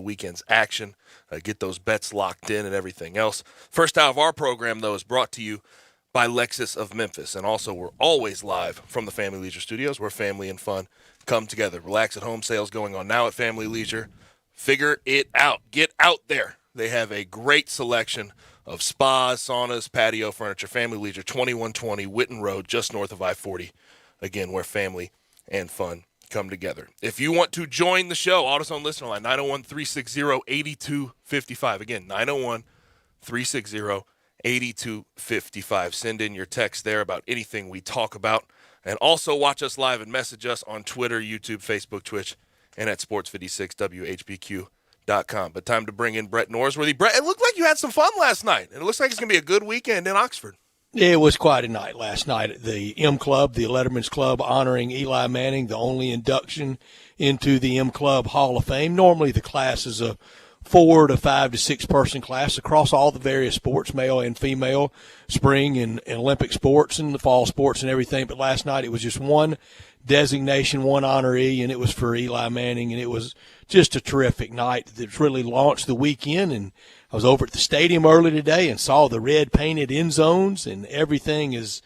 weekend's action, get those bets locked in and everything else. First out of our program, though, is brought to you by Lexus of Memphis. And also, we're always live from the Family Leisure Studios where family and fun come together. Relax at home sales going on now at Family Leisure. Figure it out. Get out there. They have a great selection of spas, saunas, patio furniture. Family Leisure, 2120 Witten Road, just north of I-40. Again, where family and fun come together. If you want to join the show, AutoZone listener line, 901-360-8255. Again, 901-360-8255. Send in your text there about anything we talk about. And also watch us live and message us on Twitter, YouTube, Facebook, Twitch, and at sports56whbq.com. But time to bring in Brett Norsworthy. Brett, it looked like you had some fun last night, and it looks like it's going to be a good weekend in Oxford. It was quite a night last night at the M Club, the Letterman's Club, honoring Eli Manning, the only induction into the M Club Hall of Fame. Normally the class is a 4 to 5 to 6 person class across all the various sports, male and female, spring and Olympic sports and the fall sports and everything. But last night it was just one designation, one honoree, and it was for Eli Manning, and it was just a terrific night that really launched the weekend. And I was over at the stadium early today and saw the red painted end zones, and everything is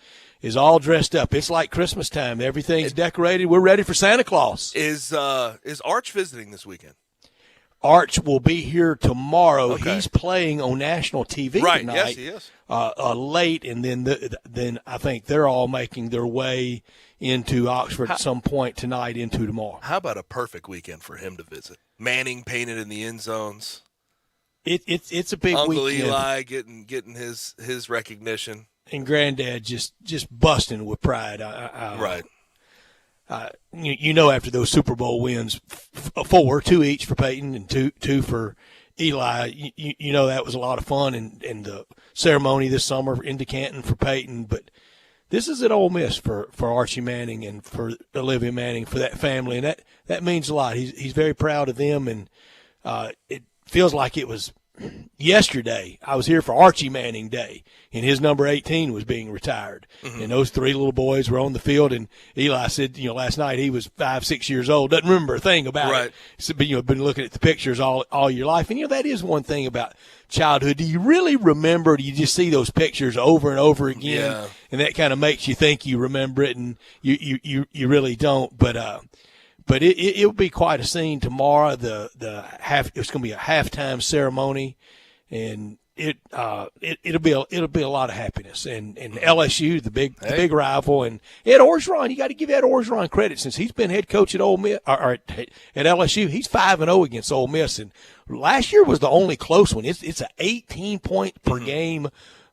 all dressed up. It's like Christmas time. Everything's decorated. We're ready for Santa Claus. Is Arch visiting this weekend? Arch will be here tomorrow. Okay. He's playing on national TV right. tonight. Yes, he is. Late, and then I think they're all making their way into Oxford at some point tonight into tomorrow. How about a perfect weekend for him to visit? Manning painted in the end zones. It's a big Uncle weekend. Eli getting his recognition. And Granddad just busting with pride. Right. You know, after those Super Bowl wins, 4, 2 each for Peyton and two for Eli, you know that was a lot of fun, and the ceremony this summer in Canton for Peyton. But this is at Ole Miss for Archie Manning and for Olivia Manning, for that family, and that means a lot. He's very proud of them, and it feels like it was yesterday. I was here for Archie Manning Day, and his number 18 was being retired. Mm-hmm. And those 3 little boys were on the field, and Eli said, last night he was 5, 6 years old, doesn't remember a thing about it. So, but, been looking at the pictures all your life. And, that is one thing about childhood. Do you really remember? Do you just see those pictures over and over again? Yeah. And that kind of makes you think you remember it, and you really don't. But it'll be quite a scene tomorrow. It's going to be a halftime ceremony, and it'll be a lot of happiness. And LSU, the big rival, and Ed Orgeron, you got to give Ed Orgeron credit since he's been head coach at Ole Miss or at LSU. He's 5-0 against Ole Miss, and last year was the only close one. It's an 18-point per game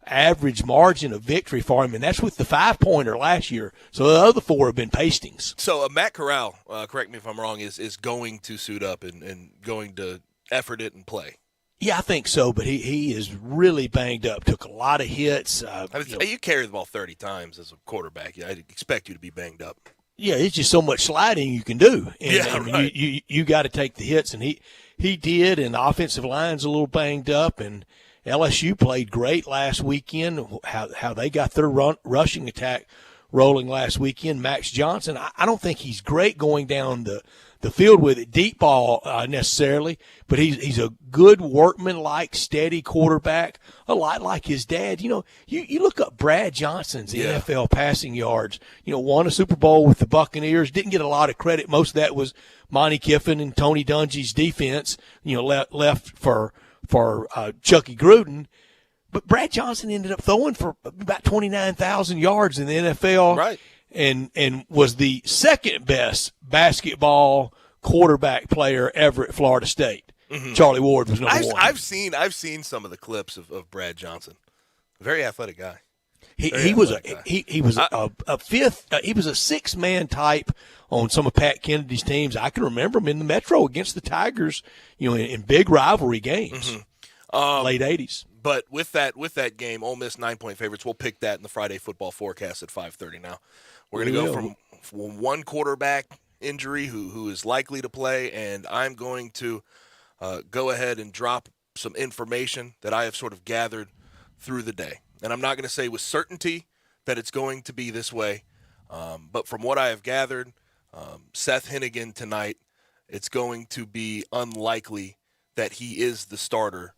average margin of victory for him, and that's with the 5-pointer last year. So the other 4 have been pastings. So Matt Corral, correct me if I'm wrong, is going to suit up and going to effort it and play. Yeah, I think so, but he is really banged up. Took a lot of hits. You carry the ball 30 times as a quarterback. I'd expect you to be banged up. Yeah, it's just so much sliding you can do. And, right. You got to take the hits, and he did, and the offensive line's a little banged up, and LSU played great last weekend, how they got their rushing attack rolling last weekend. Max Johnson, I don't think he's great going down the field with it, deep ball necessarily, but he's a good workman-like, steady quarterback, a lot like his dad. You look up Brad Johnson's NFL passing yards. Won a Super Bowl with the Buccaneers, didn't get a lot of credit. Most of that was Monty Kiffin and Tony Dungy's defense, left for Chucky Gruden. But Brad Johnson ended up throwing for about 29,000 yards in the NFL. Right. And was the second best basketball quarterback player ever at Florida State. Mm-hmm. Charlie Ward was number 1. I've seen some of the clips of Brad Johnson. Very athletic guy. He was a fifth. He was a 6-man type on some of Pat Kennedy's teams. I can remember him in the Metro against the Tigers, in big rivalry games, late 80s. But with that game, Ole Miss 9-point favorites. We'll pick that in the Friday football forecast at 5:30. Now we're going to go from one quarterback injury who is likely to play, and I'm going to go ahead and drop some information that I have sort of gathered through the day. And I'm not going to say with certainty that it's going to be this way, but from what I have gathered, Seth Hennigan tonight, it's going to be unlikely that he is the starter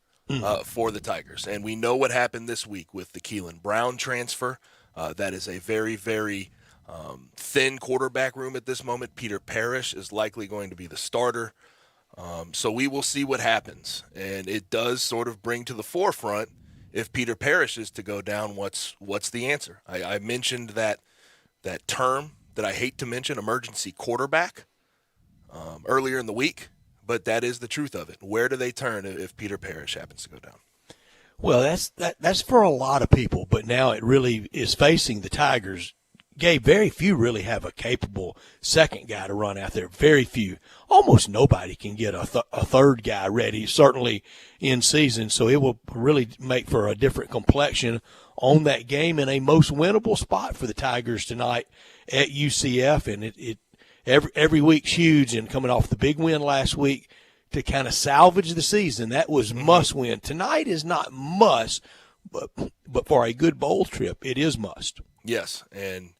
for the Tigers. And we know what happened this week with the Keelan Brown transfer. That is a very, very thin quarterback room at this moment. Peter Parrish is likely going to be the starter. So we will see what happens. And it does sort of bring to the forefront, if Peter Parrish is to go down, what's the answer? I mentioned that term that I hate to mention, emergency quarterback, earlier in the week, but that is the truth of it. Where do they turn if Peter Parrish happens to go down? Well, that's for a lot of people, but now it really is facing the Tigers. Gabe, very few really have a capable second guy to run out there. Very few. Almost nobody can get a third guy ready, certainly in season. So it will really make for a different complexion on that game and a most winnable spot for the Tigers tonight at UCF. And it every week's huge, and coming off the big win last week to kind of salvage the season, that was must win. Tonight is not must, but for a good bowl trip, it is must. Yes, and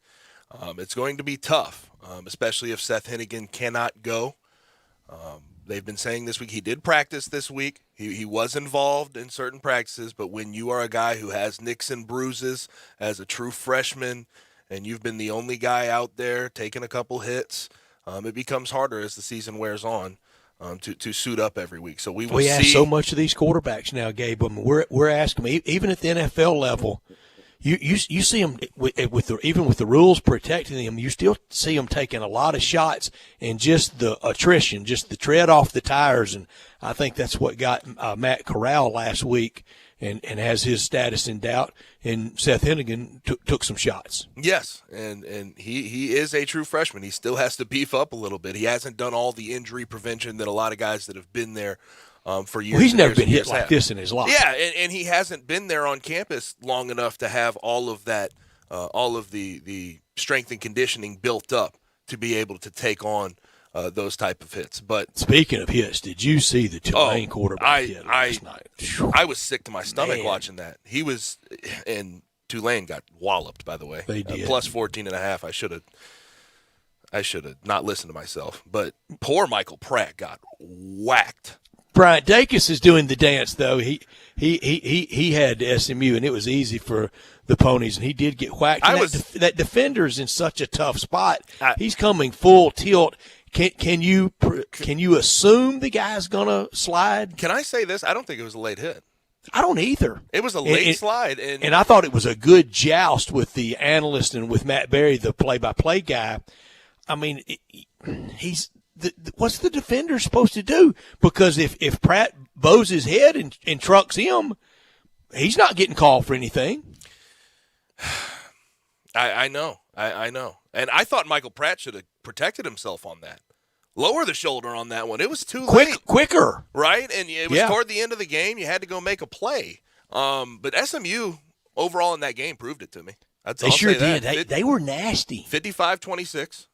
it's going to be tough, especially if Seth Hennigan cannot go. They've been saying this week he did practice this week. He was involved in certain practices, but when you are a guy who has nicks and bruises as a true freshman and you've been the only guy out there taking a couple hits, it becomes harder as the season wears on to suit up every week. So we ask so much of these quarterbacks now, Gabe. I mean, we're asking them, even at the NFL level. You see them even with the rules protecting them, you still see them taking a lot of shots and just the attrition, just the tread off the tires. And I think that's what got Matt Corral last week and has his status in doubt. And Seth Hennigan took some shots. Yes, and he is a true freshman. He still has to beef up a little bit. He hasn't done all the injury prevention that a lot of guys that have been there for years. Well, he's never years been hit like this in his life. Yeah, and he hasn't been there on campus long enough to have all of that, all of the strength and conditioning built up to be able to take on those type of hits. But speaking of hits, did you see the Tulane quarterback hit last night? I was sick to my stomach watching that. He was, and Tulane got walloped, by the way. They did. Plus 14.5. I should have not listened to myself. But poor Michael Pratt got whacked. Bryant Dacus is doing the dance, though. He had SMU, and it was easy for the Ponies, and he did get whacked. That defender's in such a tough spot. He's coming full tilt. Can you assume the guy's gonna slide? Can I say this? I don't think it was a late hit. I don't either. It was a late slide, and I thought it was a good joust with the analyst and with Matt Berry, the play-by-play guy. I mean, what's the defender supposed to do? Because if Pratt bows his head and trucks him, he's not getting called for anything. I know. And I thought Michael Pratt should have protected himself on that. Lower the shoulder on that one. It was too late. Quicker. Right? And it was toward the end of the game. You had to go make a play. But SMU, overall in that game, proved it to me. They sure did. They were nasty. 55-26.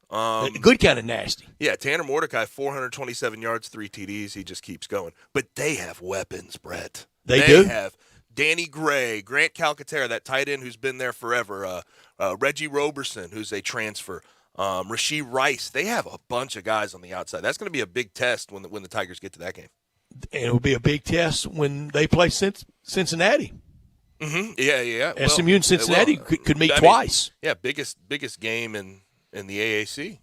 Good kind of nasty. Yeah, Tanner Mordecai, 427 yards, 3 TDs. He just keeps going. But they have weapons, Brett. They do. They have Danny Gray, Grant Calcaterra, that tight end who's been there forever, Reggie Roberson, who's a transfer, Rashee Rice. They have a bunch of guys on the outside. That's going to be a big test when the Tigers get to that game. And it will be a big test when they play Cincinnati. Mm-hmm. Yeah. SMU and Cincinnati could meet twice. Biggest game in the AAC.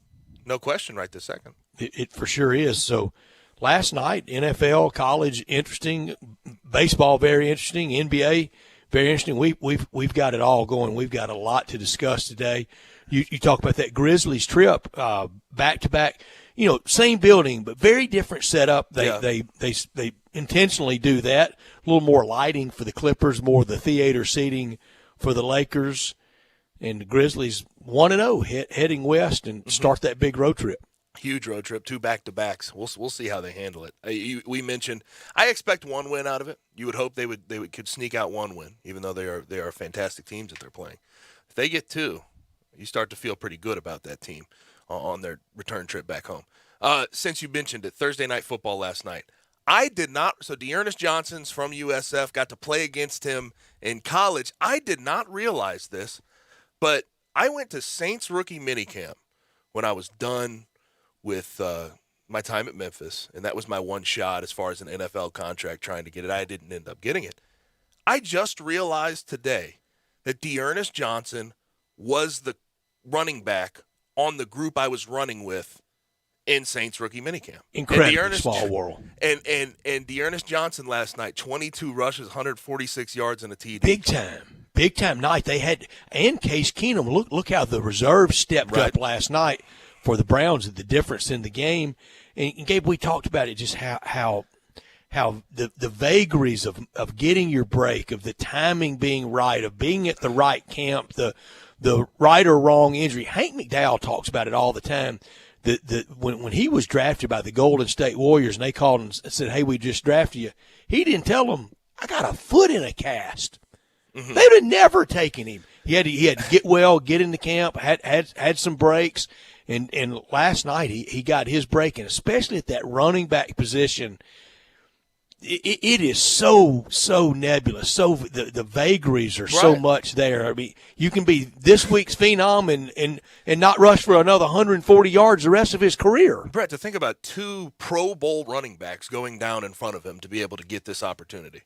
No question right this second. It for sure is. So last night, NFL, college, interesting. Baseball, very interesting. NBA, very interesting. We've got it all going. We've got a lot to discuss today. You talk about that Grizzlies trip, back to back. Same building, but very different setup. They intentionally do that. A little more lighting for the Clippers, more of the theater seating for the Lakers. And the Grizzlies 1-0 heading west and start that big road trip. Huge road trip, 2 back-to-backs. We'll see how they handle it. We mentioned I expect one win out of it. You would hope they could sneak out one win, even though they are fantastic teams that they're playing. If they get 2, you start to feel pretty good about that team on their return trip back home. Since you mentioned it, Thursday night football last night. I did not. So Dearness Johnson's from USF, got to play against him in college. I did not realize this, but I went to Saints rookie minicamp when I was done with my time at Memphis, and that was my one shot as far as an NFL contract trying to get it. I didn't end up getting it. I just realized today that Dearness Johnson was the running back on the group I was running with in Saints rookie minicamp. Incredibly small world. And Dearness Johnson last night, 22 rushes, 146 yards, and a TD. Big time night. They had, and Case Keenum. Look how the reserve stepped up last night for the Browns and the difference in the game. And Gabe, we talked about it, just how the vagaries of getting your break, of the timing being right, of being at the right camp, the right or wrong injury. Hank McDowell talks about it all the time. When he was drafted by the Golden State Warriors and they called him and said, "Hey, we just drafted you," he didn't tell them, "I got a foot in a cast." Mm-hmm. They would have never taken him. He had to get well, get into camp, had some breaks, and last night he got his break, and especially at that running back position. It is so nebulous. So the vagaries are so much there. I mean, you can be this week's phenom and not rush for another 140 yards the rest of his career. Brett, to think about 2 Pro Bowl running backs going down in front of him to be able to get this opportunity.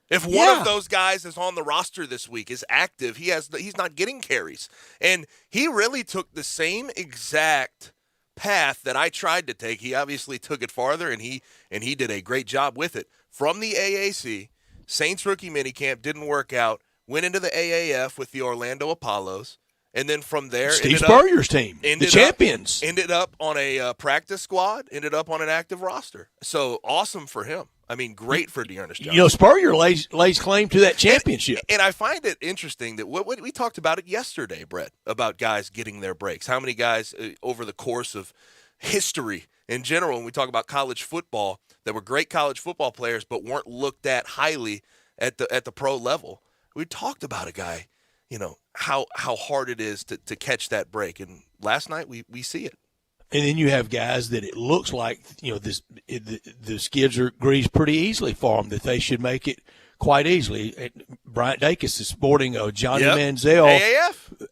If one of those guys is on the roster this week, is active, he's not getting carries. And he really took the same exact path that I tried to take. He obviously took it farther, and he did a great job with it. From the AAC, Saints rookie minicamp didn't work out, went into the AAF with the Orlando Apollos, and then from there, Steve Spurrier's team, the champions. Ended up on a practice squad, ended up on an active roster. So awesome for him. I mean, great for Dearness Johnson. You know, Spurrier lays claim to that championship. And I find it interesting that what we talked about it yesterday, Brett, about guys getting their breaks. How many guys over the course of history in general, when we talk about college football, that were great college football players but weren't looked at highly at the pro level. We talked about a guy, you know, how hard it is to catch that break. And last night we see it. And then you have guys that it looks like, you know, the skids are greased pretty easily for them, that they should make it quite easily. Bryant Dacus is sporting a Johnny Manziel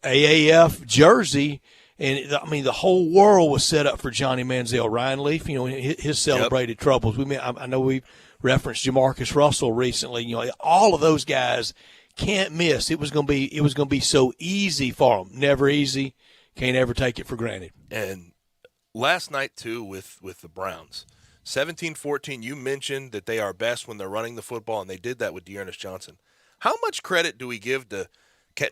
AAF jersey. And, I mean, the whole world was set up for Johnny Manziel. Ryan Leaf, you know, his celebrated troubles. I know we referenced Jamarcus Russell recently. You know, all of those guys can't miss. It was going to be so easy for them. Never easy. Can't ever take it for granted. And last night, too, with the Browns, 17-14, you mentioned that they are best when they're running the football, and they did that with Dearness Johnson. How much credit do we give to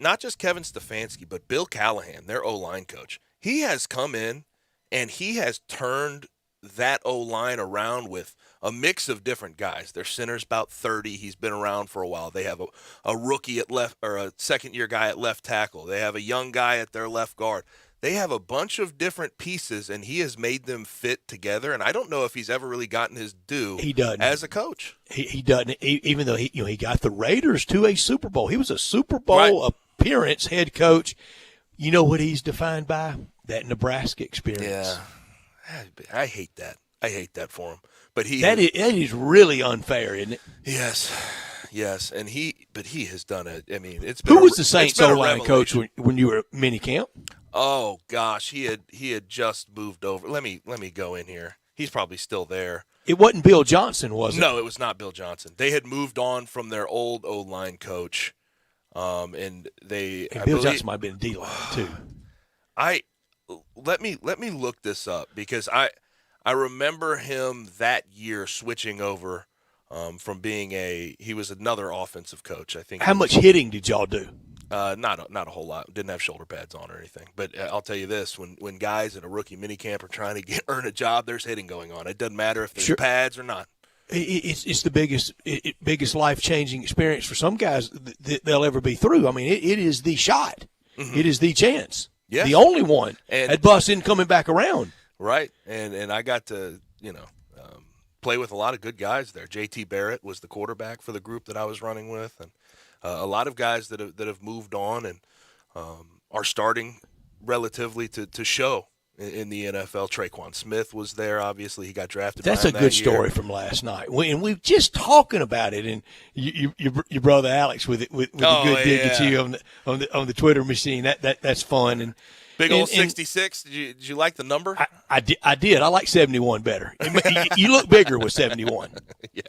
not just Kevin Stefanski, but Bill Callahan, their O-line coach? He has come in, and he has turned that O-line around with a mix of different guys. Their center's about 30. He's been around for a while. They have a rookie at left, or a second-year guy at left tackle. They have a young guy at their left guard. They have a bunch of different pieces, and he has made them fit together. And I don't know if he's ever really gotten his due as a coach. He doesn't, even though he got the Raiders to a Super Bowl. He was a Super Bowl appearance head coach. You know what he's defined by? That Nebraska experience. Yeah, I hate that. I hate that for him. But that is really unfair, isn't it? Yes, and he has done it. I mean, it's been who was the Saints O-line coach when you were at minicamp? Oh gosh, he had just moved over. Let me go in here. He's probably still there. It wasn't Bill Johnson, was it? No, it was not Bill Johnson. They had moved on from their old O-line coach, and Bill Johnson might have been a D-line too. Let me look this up, because I remember him that year switching over from being he was another offensive coach. I think. How much hitting did y'all do? Not a whole lot. Didn't have shoulder pads on or anything. But I'll tell you this: when guys in a rookie minicamp are trying to earn a job, there's hitting going on. It doesn't matter if there's pads or not. It's the biggest life-changing experience for some guys that they'll ever be through. I mean, it is the shot. Mm-hmm. It is the chance. Yes. The only one. And that bus isn't coming back around. Right. And I got to, play with a lot of good guys there. J.T. Barrett was the quarterback for the group that I was running with, and a lot of guys that have moved on and are starting relatively to show in the NFL. Traquan Smith was there, obviously. He got drafted. That's a good story from last night. And we're just talking about it, and your brother Alex with the good dig at you on the Twitter machine. That's fun. Big old 66. Did you like the number? I did. I like 71 better. You look bigger with 71. Yeah.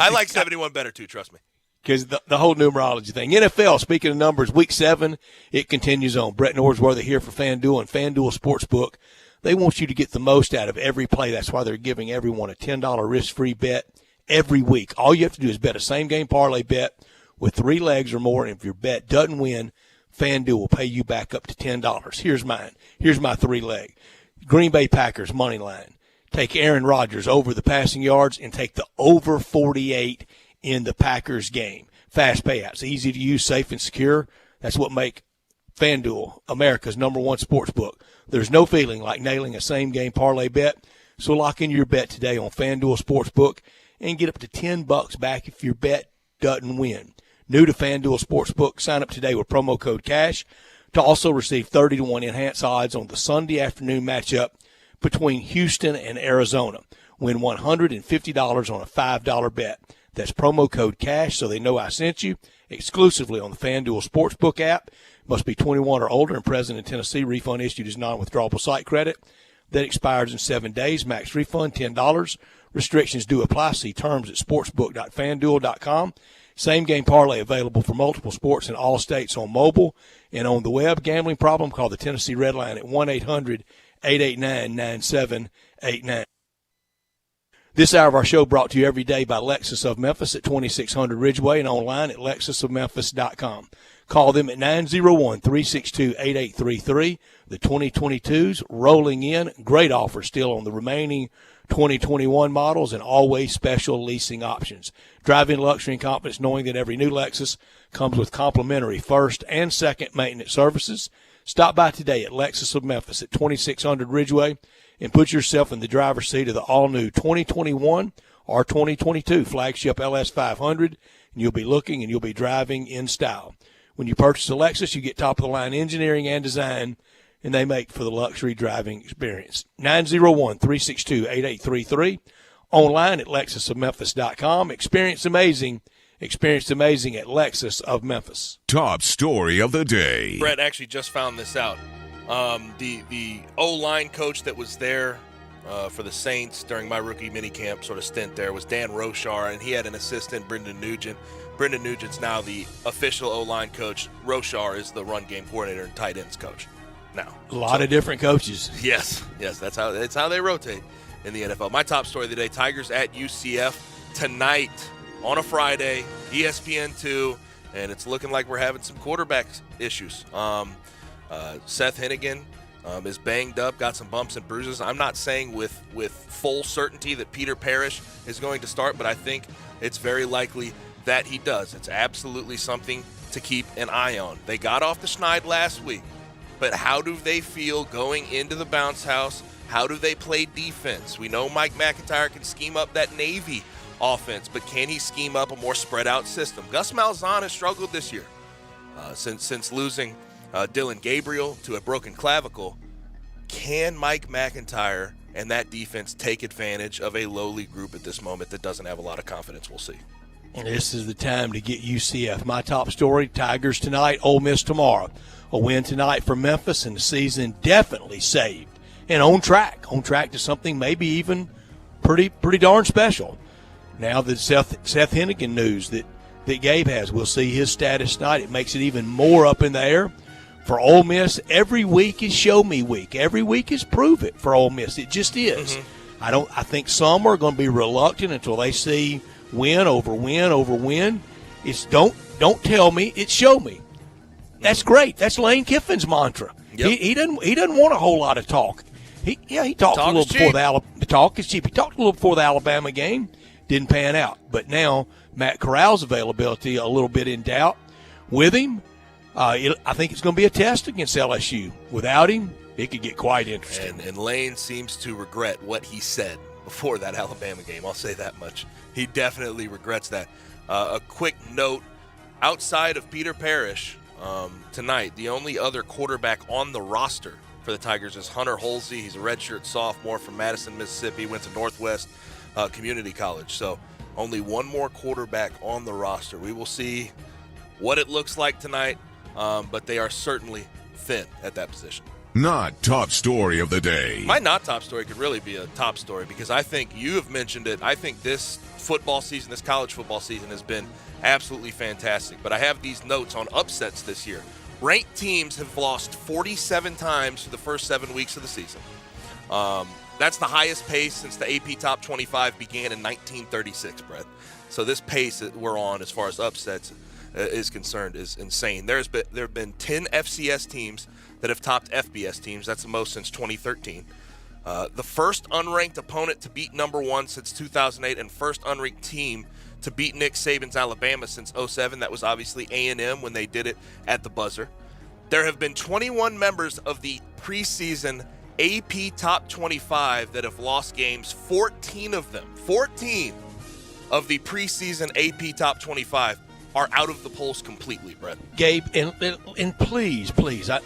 I like 71 better too, trust me. Because the whole numerology thing. NFL, speaking of numbers, Week 7, it continues on. Brett Norsworthy here for FanDuel and FanDuel Sportsbook. They want you to get the most out of every play. That's why they're giving everyone a $10 risk-free bet every week. All you have to do is bet a same-game parlay bet with 3 legs or more, and if your bet doesn't win, FanDuel will pay you back up to $10. Here's mine. Here's my 3-leg. Green Bay Packers money line. Take Aaron Rodgers over the passing yards and take the over 48 in the Packers game. Fast payouts, easy to use, safe and secure. That's what make FanDuel America's #1 sports book. There's no feeling like nailing a same-game parlay bet, so lock in your bet today on FanDuel Sportsbook and get up to $10 back if your bet doesn't win. New to FanDuel Sportsbook, sign up today with promo code CASH to also receive 30-1 enhanced odds on the Sunday afternoon matchup between Houston and Arizona. Win $150 on a $5 bet. That's promo code CASH so they know I sent you. Exclusively on the FanDuel Sportsbook app. Must be 21 or older and present in Tennessee. Refund issued as non-withdrawable site credit. That expires in 7 days. Max refund $10. Restrictions do apply. See terms at sportsbook.fanduel.com. Same game parlay available for multiple sports in all states on mobile and on the web. Gambling problem? Call the Tennessee Red Line at 1-800-889-9789. This hour of our show brought to you every day by Lexus of Memphis at 2600 Ridgeway and online at lexusofmemphis.com. Call them at 901-362-8833. The 2022s rolling in. Great offer still on the remaining 2021 models and always special leasing options. Driving luxury and confidence knowing that every new Lexus comes with complimentary first and second maintenance services. Stop by today at Lexus of Memphis at 2600 Ridgeway and put yourself in the driver's seat of the all-new 2021 or 2022 flagship LS500, and you'll be looking and you'll be driving in style. When you purchase a Lexus, you get top-of-the-line engineering and design, and they make for the luxury driving experience. 901-362-8833. Online at lexusofmemphis.com. Experience amazing at Lexus of Memphis. Top story of the day. Brett actually just found this out. The O-line coach that was there for the Saints during my rookie minicamp sort of stint there was Dan Rochar, and he had an assistant, Brendan Nugent. Brendan Nugent's now the official O-line coach. Rochar is the run game coordinator and tight ends coach. Now, A lot of different coaches. Yes, that's how they rotate in the NFL. My top story of the day: Tigers at UCF tonight on a Friday, ESPN2, and it's looking like we're having some quarterback issues. Seth Hennigan is banged up, got some bumps and bruises. I'm not saying with full certainty that Peter Parrish is going to start, but I think it's very likely that he does. It's absolutely something to keep an eye on. They got off the schneid last week, but how do they feel going into the bounce house? How do they play defense? We know Mike McIntyre can scheme up that Navy offense, but can he scheme up a more spread out system? Gus Malzahn has struggled this year since losing Dylan Gabriel to a broken clavicle. Can Mike McIntyre and that defense take advantage of a lowly group at this moment that doesn't have a lot of confidence? We'll see. This is the time to get UCF. My top story, Tigers tonight, Ole Miss tomorrow. A win tonight for Memphis, and the season definitely saved. And on track to something maybe even pretty darn special. Now the Seth Hennigan news that Gabe has, we'll see his status tonight. It makes it even more up in the air. For Ole Miss, every week is show me week. Every week is prove it for Ole Miss. It just is. Mm-hmm. I think some are going to be reluctant until they see win over win over win. It's don't tell me, it's show me. That's great. That's Lane Kiffin's mantra. Yep. He doesn't want a whole lot of talk. He talked a little before the talk is cheap. He talked a little before the Alabama game, didn't pan out. But now Matt Corral's availability a little bit in doubt. With him, I think it's going to be a test against LSU. Without him, it could get quite interesting. And Lane seems to regret what he said before that Alabama game. I'll say that much. He definitely regrets that. A quick note, outside of Peter Parrish, tonight, the only other quarterback on the roster for the Tigers is Hunter Holsey. He's a redshirt sophomore from Madison, Mississippi, went to Northwest Community College. So only one more quarterback on the roster. We will see what it looks like tonight, but they are certainly thin at that position. Not top story of the day. My not top story could really be a top story because I think you have mentioned it. I think this football season, this college football season has been absolutely fantastic. But I have these notes on upsets this year. Ranked teams have lost 47 times through the first 7 weeks of the season. That's the highest pace since the AP Top 25 began in 1936, Brett. So this pace that we're on as far as upsets is concerned is insane. There have been 10 FCS teams that have topped FBS teams. That's the most since 2013. The first unranked opponent to beat number one since 2008, and first unranked team to beat Nick Saban's Alabama since 2007. That was obviously A&M when they did it at the buzzer. There have been 21 members of the preseason AP Top 25 that have lost games. 14 of them, 14 of the preseason AP Top 25 are out of the polls completely, Brett. Gabe, and please,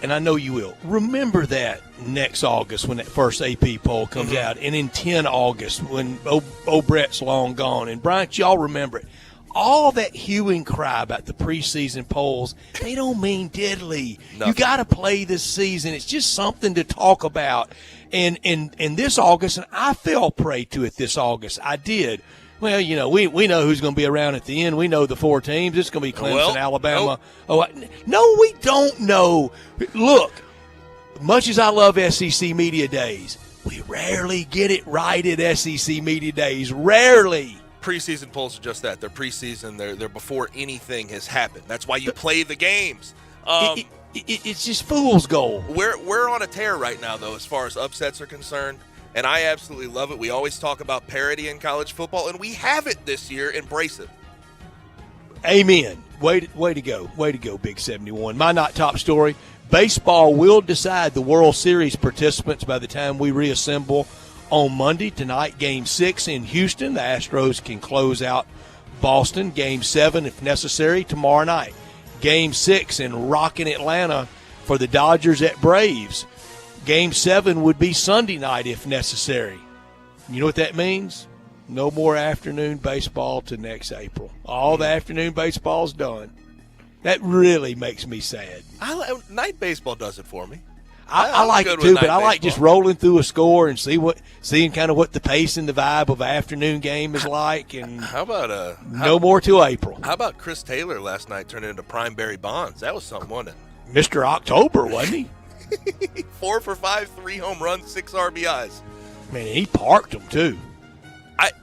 and I know you will, remember that next August when that first AP poll comes out, and in 10 August when old Brett's long gone. And, Bryant, y'all remember it. All that hue and cry about the preseason polls, they don't mean diddly. Nothing. You got to play this season. It's just something to talk about. And this August, and I fell prey to it this August. I did. Well, you know, we know who's going to be around at the end. We know the 4 teams. It's going to be Clemson, Alabama. Nope. No, we don't know. Look, much as I love SEC Media Days, we rarely get it right at SEC Media Days. Rarely. Preseason polls are just that. They're preseason. They're before anything has happened. That's why you play the games. It's just fool's gold. We're on a tear right now, though, as far as upsets are concerned, and I absolutely love it. We always talk about parity in college football, and we have it this year. Embrace it. Amen. Way to go, Big 71. My not top story, baseball will decide the World Series participants by the time we reassemble on Monday. Tonight, Game 6 in Houston. The Astros can close out Boston. Game 7, if necessary, tomorrow night. Game 6 in rockin' Atlanta for the Dodgers at Braves. Game 7 would be Sunday night if necessary. You know what that means? No more afternoon baseball to next April. All the afternoon baseball's done. That really makes me sad. Night baseball does it for me. I like it too, but I like just rolling through a score and seeing kind of what the pace and the vibe of an afternoon game is like. And how about no more till April? How about Chris Taylor last night turning into Prime Barry Bonds? That was something, wasn't it? Mr. October, wasn't he? 4 for 5, 3 home runs, 6 RBIs. Man, he parked them too.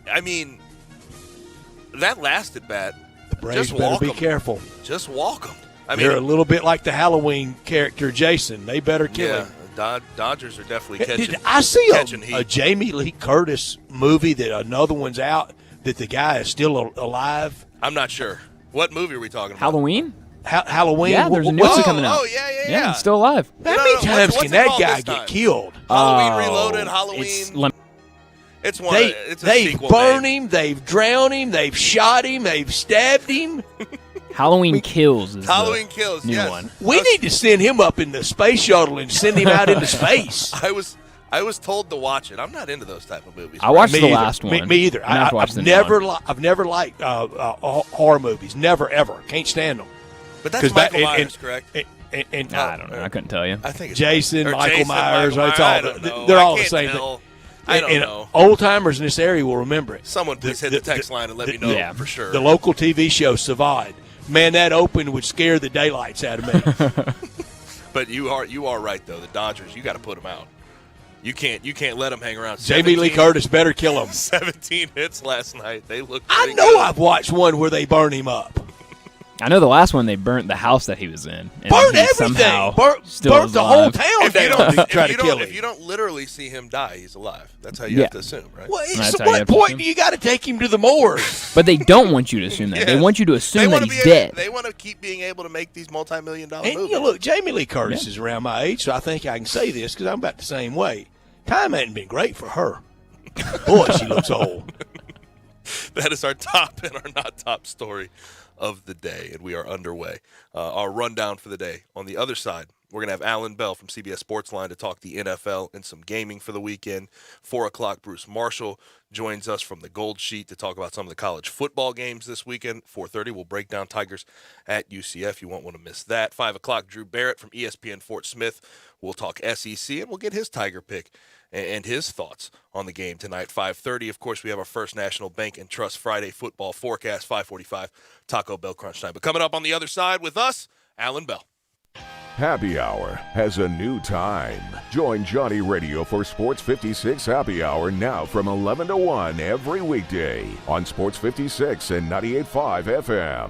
I mean, that lasted bad. The Braves better be careful. Just walk them. They're a little bit like the Halloween character Jason. They better kill him. Dodgers are definitely catching. Did I see heat. a Jamie Lee Curtis movie that another one's out that the guy is still alive? I'm not sure. What movie are we talking about? Halloween? Halloween? Yeah, there's a new one coming out. Oh, yeah. Yeah, he's still alive. How many times can that guy get killed? Halloween Reloaded, Halloween. They've burned him, they've drowned him, they've shot him, they've stabbed him. Halloween Kills is Halloween the Kills, new yes. one. We need to send him up in the space shuttle and send him out into space. I was told to watch it. I'm not into those type of movies. I watched Me the either. last one. Me either. I've never liked horror movies. Never, ever. Can't stand them. But that's Michael Myers, correct? I don't know. I couldn't tell you. I think it's Jason, Michael Myers. They're all the same thing. I don't know. Old timers in this area will remember it. Someone please hit the text line and let me know for sure. The local TV show Savard. Man, that open would scare the daylights out of me. But you are right though. The Dodgers, you got to put them out. You can't let them hang around. Jamie Lee Curtis better kill him. 17 hits last night. They look. I know good. I've watched one where they burn him up. I know the last one they burnt the house that he was in. And burnt he everything. Still Burnt the whole town down to try to kill him. If you don't literally see him die, he's alive. That's how you have to assume, right? Well, at what point do you got to take him to the morgue? But they don't want you to assume that. Yes. They want you to assume that he's dead. They want to keep being able to make these multi-million-dollar And movies. you know, look, Jamie Lee Curtis is around my age, so I think I can say this because I'm about the same way. Time hadn't been great for her. Boy, she looks old. That is our top and our not top story of the day, and we are underway. Our rundown for the day. On the other side, we're going to have Alan Bell from CBS Sportsline to talk the NFL and some gaming for the weekend. 4 o'clock, Bruce Marshall joins us from the Gold Sheet to talk about some of the college football games this weekend. 4:30, we'll break down Tigers at UCF. You won't want to miss that. 5 o'clock, Drew Barrett from ESPN Fort Smith. We'll talk SEC, and we'll get his Tiger pick and his thoughts on the game tonight. 5:30, of course, we have our First National Bank and Trust Friday football forecast. 5:45, Taco Bell Crunch Time. But coming up on the other side with us, Alan Bell. Happy Hour has a new time. Join Johnny Radio for Sports 56 Happy Hour now from 11 to 1 every weekday on Sports 56 and 98.5 FM.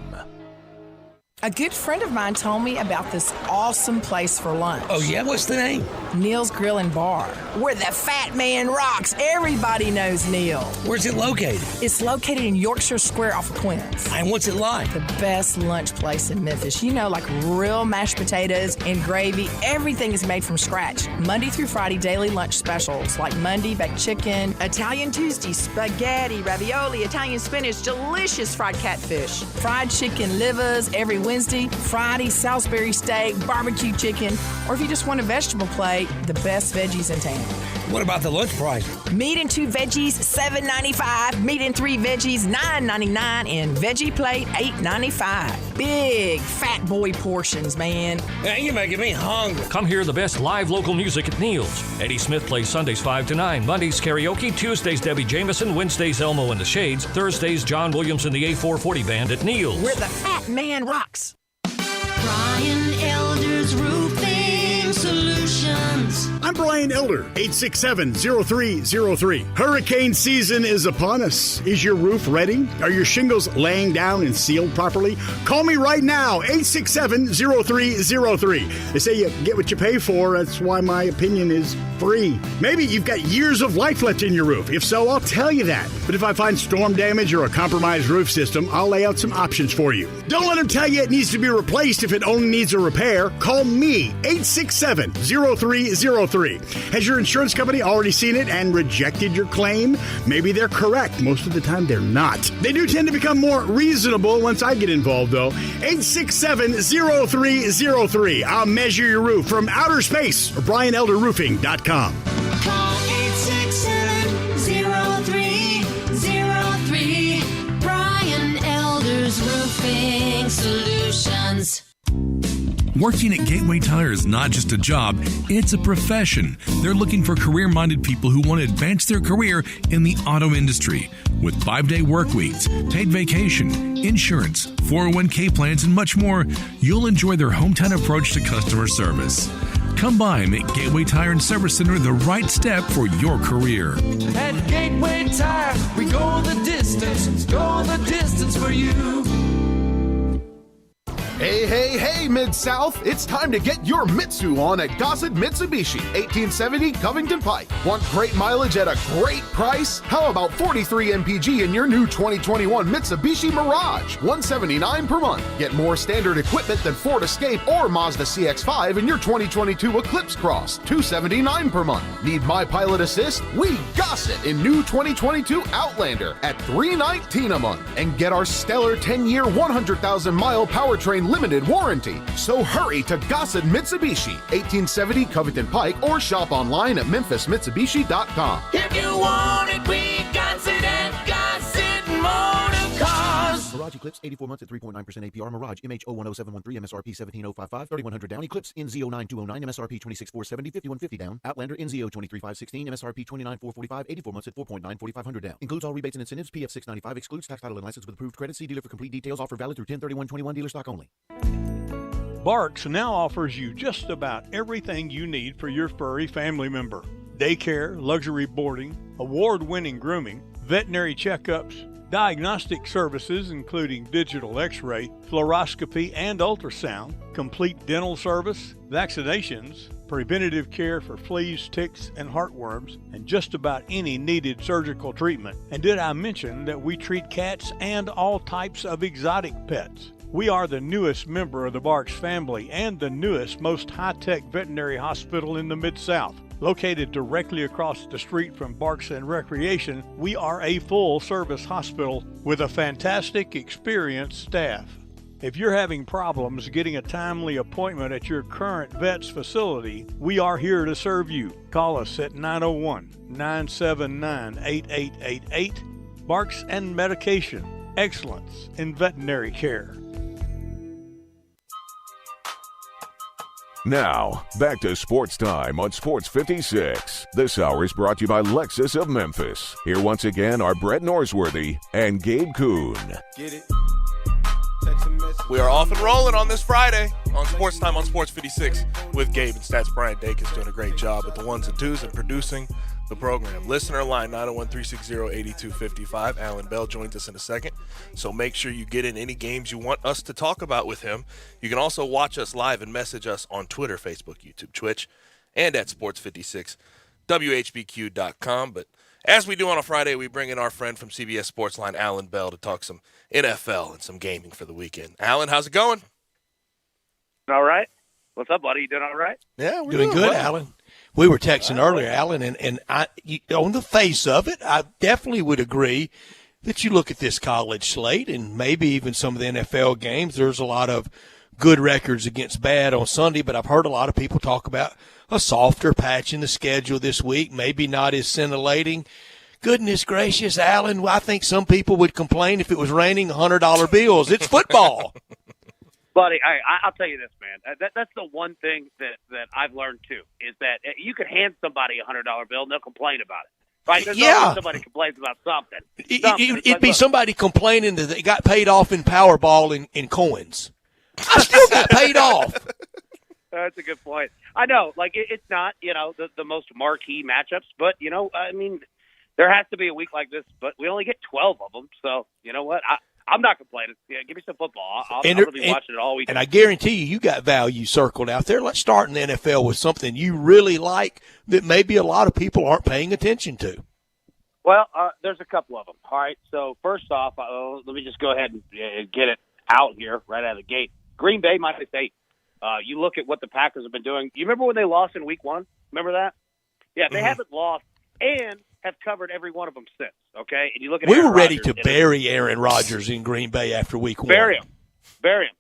A good friend of mine told me about this awesome place for lunch. Oh, yeah? What's the name? Neil's Grill and Bar, where the fat man rocks. Everybody knows Neil. Where's it located? It's located in Yorkshire Square off of Quince. And what's it like? The best lunch place in Memphis. You know, like real mashed potatoes and gravy. Everything is made from scratch. Monday through Friday, daily lunch specials like Monday baked chicken, Italian Tuesday spaghetti, ravioli, Italian spinach, delicious fried catfish, fried chicken livers every Wednesday, Friday, Salisbury steak, barbecue chicken, or if you just want a vegetable plate, the best veggies in town. What about the lunch price? Meat and 2 veggies, $7.95. Meat and 3 veggies, $9.99. And veggie plate, $8.95. Big fat boy portions, man. Man, you're making me hungry. Come hear the best live local music at Neil's. Eddie Smith plays Sundays 5 to 9, Mondays karaoke, Tuesdays Debbie Jameson, Wednesdays Elmo and the Shades, Thursdays John Williams and the A440 Band at Neil's. Where the fat man rocks. Brian Elder's Roofing Solutions. I'm Brian Elder, 867-0303. Hurricane season is upon us. Is your roof ready? Are your shingles laying down and sealed properly? Call me right now, 867-0303. They say you get what you pay for. That's why my opinion is free. Maybe you've got years of life left in your roof. If so, I'll tell you that. But if I find storm damage or a compromised roof system, I'll lay out some options for you. Don't let them tell you it needs to be replaced if it only needs a repair. Call me, 867-0303. Has your insurance company already seen it and rejected your claim? Maybe they're correct. Most of the time, they're not. They do tend to become more reasonable once I get involved, though. 867-0303. I'll measure your roof from outer space or BrianElderRoofing.com. Call 867-0303. Brian Elder's Roofing Solutions. Working at Gateway Tire is not just a job, it's a profession. They're looking for career-minded people who want to advance their career in the auto industry. With 5-day work weeks, paid vacation, insurance, 401k plans, and much more, you'll enjoy their hometown approach to customer service. Come by and make Gateway Tire and Service Center the right step for your career. At Gateway Tire, we go the distance for you. Hey, Mid-South, it's time to get your Mitsu on at Gossett Mitsubishi, 1870 Covington Pike. Want great mileage at a great price? How about 43 MPG in your new 2021 Mitsubishi Mirage, $179 per month. Get more standard equipment than Ford Escape or Mazda CX-5 in your 2022 Eclipse Cross, $279 per month. Need My Pilot Assist? We Gossett in new 2022 Outlander at $319 a month. And get our stellar 10-year, 100,000-mile powertrain limited warranty. So hurry to Gossett Mitsubishi, 1870 Covington Pike, or shop online at memphismitsubishi.com. If you want it, we got it at Gossett Motor Cars. Mirage Eclipse, 84 months at 3.9% APR. Mirage MH010713, MSRP 17055, 3100 down. Eclipse NZ09209, MSRP 26470, 5150 down. Outlander NZ023516, MSRP 29445, 84 months at 4.9, 4500 down. Includes all rebates and incentives. PF 695 excludes tax, title, and license with approved credit. See dealer for complete details. Offer valid through 10/31/21. Dealer stock only. Barks now offers you just about everything you need for your furry family member. Daycare, luxury boarding, award-winning grooming, veterinary checkups, diagnostic services including digital x-ray, fluoroscopy and ultrasound, complete dental service, vaccinations, preventative care for fleas, ticks, and heartworms, and just about any needed surgical treatment. And did I mention that we treat cats and all types of exotic pets? We are the newest member of the Barks family and the newest, most high-tech veterinary hospital in the Mid-South. Located directly across the street from Barks and Recreation, we are a full-service hospital with a fantastic, experienced staff. If you're having problems getting a timely appointment at your current vet's facility, we are here to serve you. Call us at 901-979-8888. Barks and Medication. Excellence in veterinary care. Now, back to Sports Time on Sports 56. This hour is brought to you by Lexus of Memphis. Here once again are Brett Norsworthy and Gabe Kuhn. Get it. We are off and rolling on this Friday on Sports Time on Sports 56 with Gabe and Stats. Brian Dake is doing a great job with the ones and twos and producing the program. Listener line 901-360-8255. Alan Bell joins us in a second, so make sure you get in any games you want us to talk about with him. You can also watch us live and message us on Twitter, Facebook, YouTube, Twitch, and at sports56whbq.com. But as we do on a Friday, we bring in our friend from CBS Sportsline, Alan Bell, to talk some NFL and some gaming for the weekend. Alan, how's it going? All right. What's up, buddy? You doing all right? Yeah, we're doing good, well. Alan. We were texting earlier, Alan, and on the face of it, I definitely would agree that you look at this college slate and maybe even some of the NFL games, there's a lot of good records against bad on Sunday, but I've heard a lot of people talk about a softer patch in the schedule this week, maybe not as scintillating. Goodness gracious, Alan, I think some people would complain if it was raining $100 bills. It's football. Buddy, I'll tell you this, man. That's the one thing that I've learned, too, is that you could hand somebody a $100 bill and they'll complain about it. Right? There's always somebody complains about something. It'd be somebody complaining that they got paid off in Powerball in coins. I still got paid off. That's a good point. I know, like, it's not, the most marquee matchups, but, I mean, there has to be a week like this, but we only get 12 of them. So, you know what? I'm not complaining. Yeah, give me some football. I'll be watching it all weekend. And I guarantee you got value circled out there. Let's start in the NFL with something you really like that maybe a lot of people aren't paying attention to. Well, there's a couple of them. All right. So first off, let me just go ahead and get it out here right out of the gate. Green Bay minus 8. You look at what the Packers have been doing. You remember when they lost in Week 1? Remember that? Yeah, they haven't lost and have covered every one of them since. Okay, and you look at we were ready to bury Aaron Rodgers in Green Bay after Week 1. Bury him.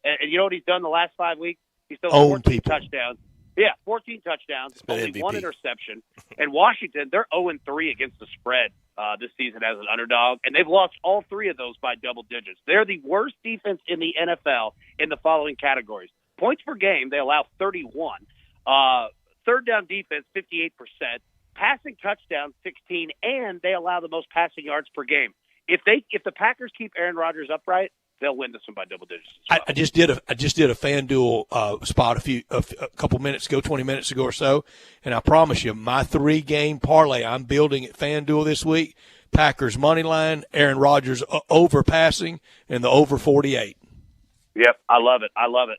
And you know what he's done the last 5 weeks? He's thrown 14 touchdowns. Yeah, 14 touchdowns, only MVP. 1 interception. And Washington, they're 0-3 against the spread this season as an underdog, and they've lost all 3 of those by double digits. They're the worst defense in the NFL in the following categories. Points per game, they allow 31. Third down defense, 58%. Passing touchdowns, 16, and they allow the most passing yards per game. If the Packers keep Aaron Rodgers upright, they'll win this one by double digits. Well. I just did a FanDuel spot a couple minutes ago, 20 minutes ago or so, and I promise you, my 3-game parlay I'm building at FanDuel this week: Packers money line, Aaron Rodgers over passing, and the over 48. Yep, I love it.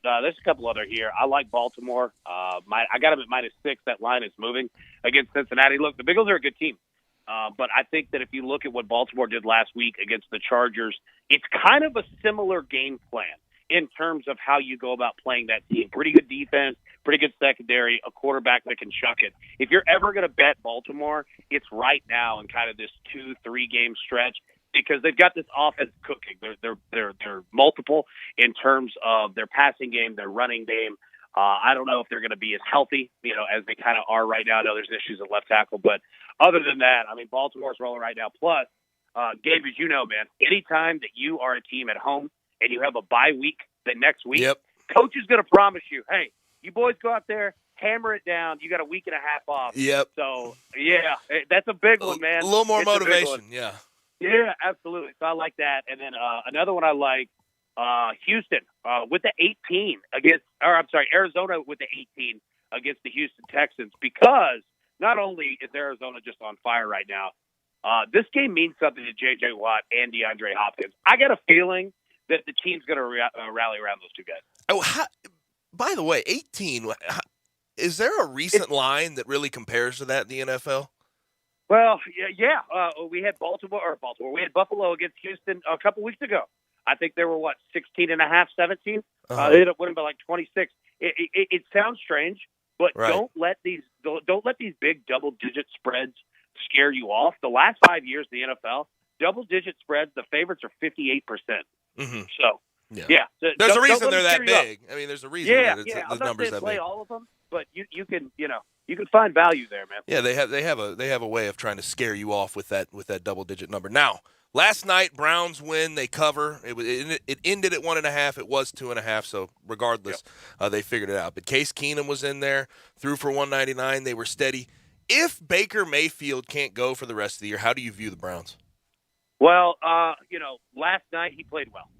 There's a couple other here. I like Baltimore. I got them at -6. That line is moving against Cincinnati. Look, the Bengals are a good team. But I think that if you look at what Baltimore did last week against the Chargers, it's kind of a similar game plan in terms of how you go about playing that team. Pretty good defense, pretty good secondary, a quarterback that can chuck it. If you're ever going to bet Baltimore, it's right now in kind of this 2-3 game stretch, because they've got this offense cooking. They're multiple in terms of their passing game, their running game. I don't know if they're going to be as healthy, as they kind of are right now. I know there's issues at left tackle, but other than that, I mean, Baltimore's rolling right now. Plus, Gabe, as you know, man, anytime that you are a team at home and you have a bye week the next week, coach is going to promise you, hey, you boys go out there, hammer it down. You got a week and a half off. Yep. So, yeah, that's a big one, man. A little more motivation, yeah. Yeah, absolutely. So I like that. And then another one I like, Houston with the 18 Arizona with the 18 against the Houston Texans, because not only is Arizona just on fire right now, this game means something to J.J. Watt and DeAndre Hopkins. I got a feeling that the team's going to rally around those two guys. Oh, by the way, 18, is there a recent line that really compares to that in the NFL? Well, yeah. We had Baltimore. We had Buffalo against Houston a couple weeks ago. I think they were, 16.5, 17? They ended up winning by 26. It sounds strange, But Right. don't let these big double-digit spreads scare you off. The last 5 years in the NFL, double-digit spreads, the favorites are 58%. Mm-hmm. So, Yeah. yeah. There's a Don't reason let they're them that scare you big. I mean, there's a reason Yeah, that yeah. the I'm not numbers saying that play big. all of them, but you can find value there, man. Yeah, they have a way of trying to scare you off with that double-digit number. Now, last night Browns win, they cover. It ended at 1.5. It was 2.5. So regardless, they figured it out. But Case Keenum was in there, threw for 199. They were steady. If Baker Mayfield can't go for the rest of the year, how do you view the Browns? Well, last night he played well.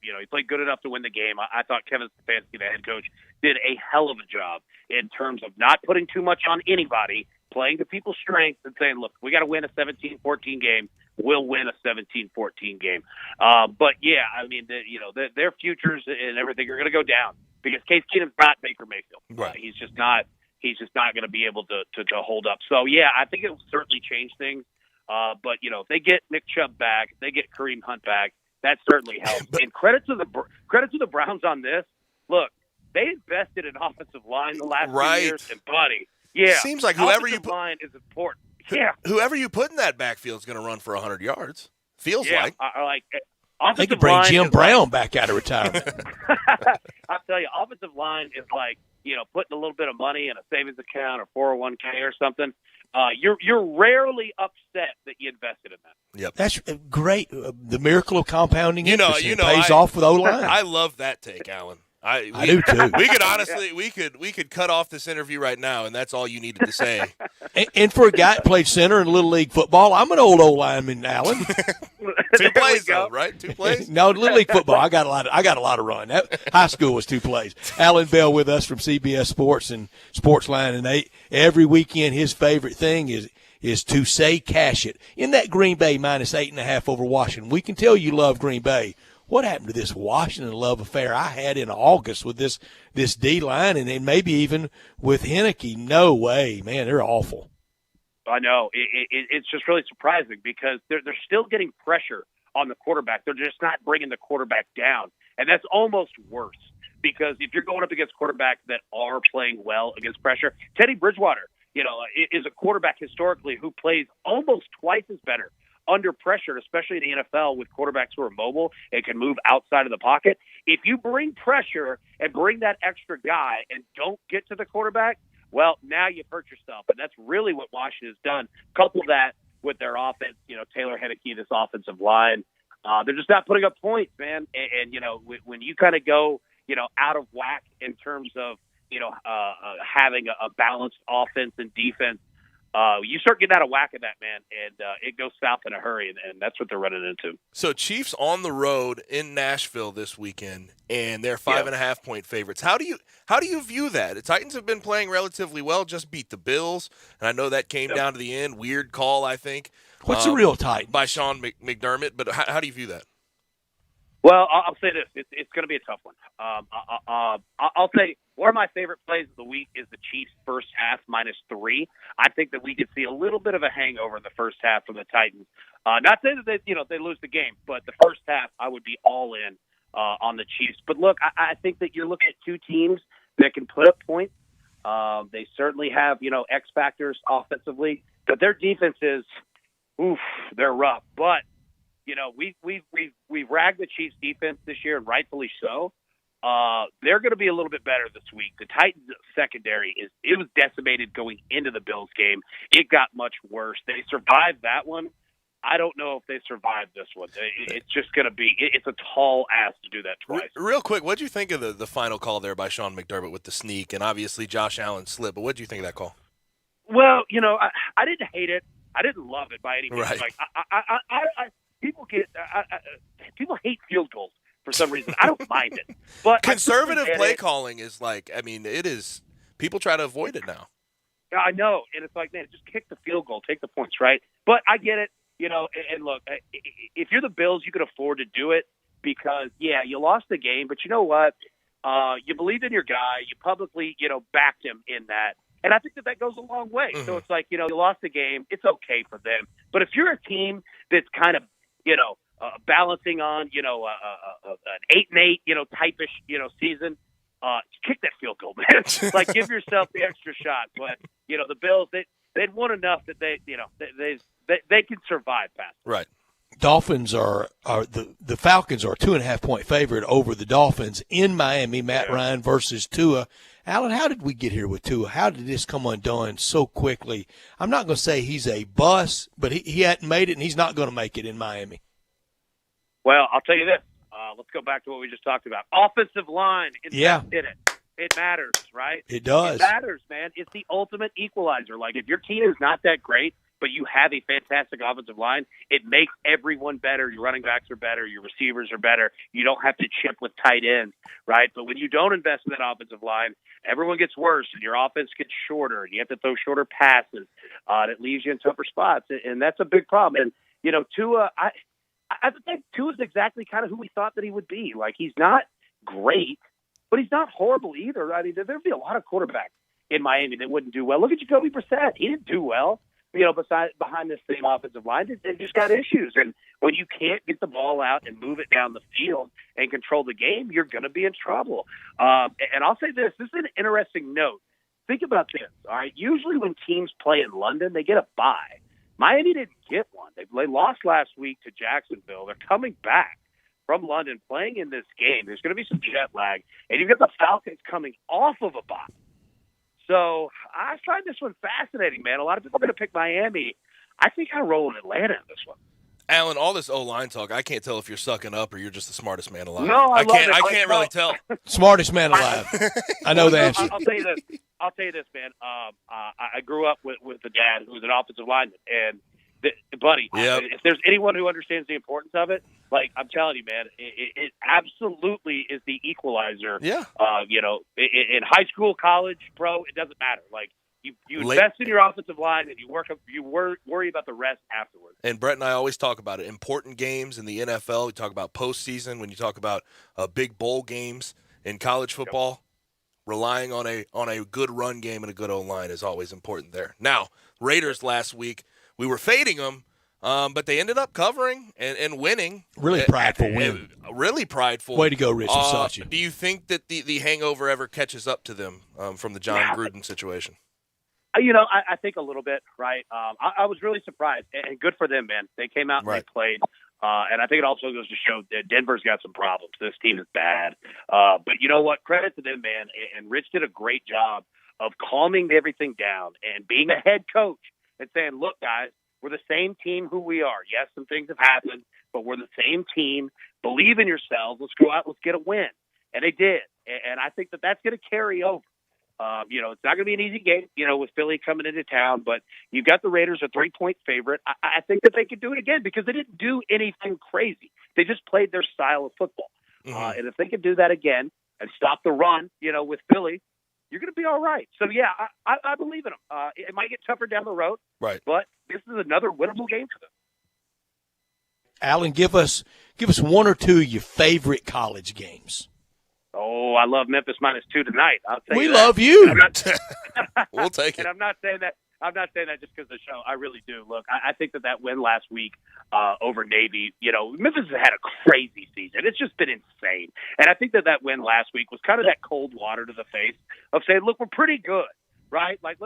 He played good enough to win the game. I thought Kevin Stefanski, the head coach, did a hell of a job in terms of not putting too much on anybody, playing to people's strengths and saying, look, we got to win a 17-14 game. We'll win a 17-14 game. But, yeah, I mean, their futures and everything are going to go down because Case Keenum's not Baker Mayfield. Right. He's just not going to be able to hold up. So, yeah, I think it will certainly change things. But, if they get Nick Chubb back, if they get Kareem Hunt back, that certainly helps. And credit to the Browns on this. Look, they invested in offensive line the last few years, and buddy, yeah, seems like whoever you offensive line is important. Yeah, whoever you put in that backfield is going to run for 100 yards. Feels like. They could bring Jim Brown back out of retirement. I'll tell you, offensive line is like putting a little bit of money in a savings account or 401k or something. You're rarely upset that you invested in that. Yep, that's great. The miracle of compounding interest pays I, off with O-line. I love that take, Alan. I do too. We could honestly, we could cut off this interview right now, and that's all you needed to say. and for a guy that played center in Little League football, I'm an old O-lineman, Alan. 2 plays though, right? 2 plays. No, Little League football. I got a lot of run. High school was 2 plays. Alan Bell with us from CBS Sports and Sportsline, and every weekend his favorite thing is to say cash it in that Green Bay minus 8.5 over Washington. We can tell you love Green Bay. What happened to this Washington love affair I had in August with this D-line and then maybe even with Heineke? No way, man, they're awful. I know. It's just really surprising because they're still getting pressure on the quarterback. They're just not bringing the quarterback down. And that's almost worse because if you're going up against quarterbacks that are playing well against pressure, Teddy Bridgewater, is a quarterback historically who plays almost twice as better under pressure, especially in the NFL with quarterbacks who are mobile and can move outside of the pocket. If you bring pressure and bring that extra guy and don't get to the quarterback, well, now you've hurt yourself. And that's really what Washington has done. Couple that with their offense, Taylor Heineke, this offensive line. They're just not putting up points, man. And when you kind of go, out of whack in terms of, having a balanced offense and defense, you start getting out of whack of that, man, and it goes south in a hurry, and that's what they're running into. So Chiefs on the road in Nashville this weekend, and they're 5.5-point favorites. How do you view that? The Titans have been playing relatively well, just beat the Bills, and I know that came down to the end. Weird call, I think. What's the real Titan? By Sean McDermott, but how do you view that? Well, I'll say this. It's going to be a tough one. I'll say one of my favorite plays of the week is the Chiefs' first half -3. I think that we could see a little bit of a hangover in the first half from the Titans. Not saying that they lose the game, but the first half I would be all in on the Chiefs. But look, I think that you're looking at 2 teams that can put up points. They certainly have X factors offensively, but their defense is, they're rough. But we've ragged the Chiefs defense this year, and rightfully so. They're going to be a little bit better this week. The Titans secondary it was decimated going into the Bills game. It got much worse. They survived that one. I don't know if they survived this one. It's just going to be it's a tall ask to do that twice. Real quick, what did you think of the final call there by Sean McDermott with the sneak, and obviously Josh Allen slip, but what did you think of that call? Well, I didn't hate it. I didn't love it by any means. Right. Like people hate field goals for some reason. I don't mind it, but conservative play calling is it is. People try to avoid it now. I know, and it's like, man, just kick the field goal, take the points, right? But I get it, And look, if you're the Bills, you can afford to do it because, you lost the game, but you know what? You believed in your guy. You publicly, backed him in that. And I think that goes a long way. Mm-hmm. So it's like, you lost the game. It's okay for them. But if you're a team that's kind of, balancing on, an 8-8, type-ish, season, kick that field goal, man. Like, give yourself the extra shot. But, the Bills, they'd won enough that they can survive past it. Right. Dolphins are the Falcons are a 2.5-point favorite over the Dolphins in Miami. Matt Ryan versus Tua. Alan, how did we get here with Tua? How did this come undone so quickly? I'm not going to say he's a bust, but he hadn't made it, and he's not going to make it in Miami. Well, I'll tell you this. Let's go back to what we just talked about. Offensive line. In it. It matters, right? It does. It matters, man. It's the ultimate equalizer. Like, if your team is not that great, but you have a fantastic offensive line, it makes everyone better. Your running backs are better. Your receivers are better. You don't have to chip with tight ends, right? But when you don't invest in that offensive line, everyone gets worse, and your offense gets shorter, and you have to throw shorter passes, and it leaves you in tougher spots, and that's a big problem. And, Tua, I think Tua's exactly kind of who we thought that he would be. Like, he's not great, but he's not horrible either. I mean, there'd be a lot of quarterbacks in Miami that wouldn't do well. Look at Jacoby Brissett. He didn't do well. Behind this same offensive line, they just got issues. And when you can't get the ball out and move it down the field and control the game, you're going to be in trouble. And I'll say this is an interesting note. Think about this, all right? Usually when teams play in London, they get a bye. Miami didn't get one. They lost last week to Jacksonville. They're coming back from London, playing in this game. There's going to be some jet lag. And you've got the Falcons coming off of a bye. So I find this one fascinating, man. A lot of people are going to pick Miami. I think I roll in Atlanta in this one. Alan, all this O-line talk, I can't tell if you're sucking up or you're just the smartest man alive. No, I can't really tell. Smartest man alive. I know the answer. I'll tell you this, man. I grew up with a dad who was an offensive lineman, and buddy, if there's anyone who understands the importance of it, like, I'm telling you, man, it absolutely is the equalizer. Yeah. In high school, college, pro, it doesn't matter. Like, you invest in your offensive line, and you worry about the rest afterwards. And Brett and I always talk about it. Important games in the NFL. We talk about postseason. When you talk about big bowl games in college football, relying on a good run game and a good O-line is always important there. Now, Raiders last week, we were fading them, but they ended up covering and winning. Really prideful win. Really prideful. Way to go, Rich Versace. Do you think that the hangover ever catches up to them from the John Gruden situation? I think a little bit, right? I was really surprised, and good for them, man. They came out and they played, and I think it also goes to show that Denver's got some problems. This team is bad. But you know what? Credit to them, man. And Rich did a great job of calming everything down and being a head coach and saying, look, guys, we're the same team who we are. Yes, some things have happened, but we're the same team. Believe in yourselves. Let's go out. Let's get a win. And they did. And I think that that's going to carry over. It's not going to be an easy game, with Philly coming into town, but you've got the Raiders a 3-point favorite. I think that they could do it again because they didn't do anything crazy. They just played their style of football. Mm-hmm. And if they could do that again and stop the run, with Philly, you're going to be all right. So, yeah, I believe in them. It might get tougher down the road, right? But this is another winnable game for them. Alan, give us one or two of your favorite college games. Oh, I love Memphis -2 tonight. I'll tell we you love you. We'll take it. And I'm not saying that just because of the show. I really do. Look, I think that win last week over Navy, Memphis has had a crazy season. It's just been insane. And I think that win last week was kind of that cold water to the face of saying, look, we're pretty good, right? Like,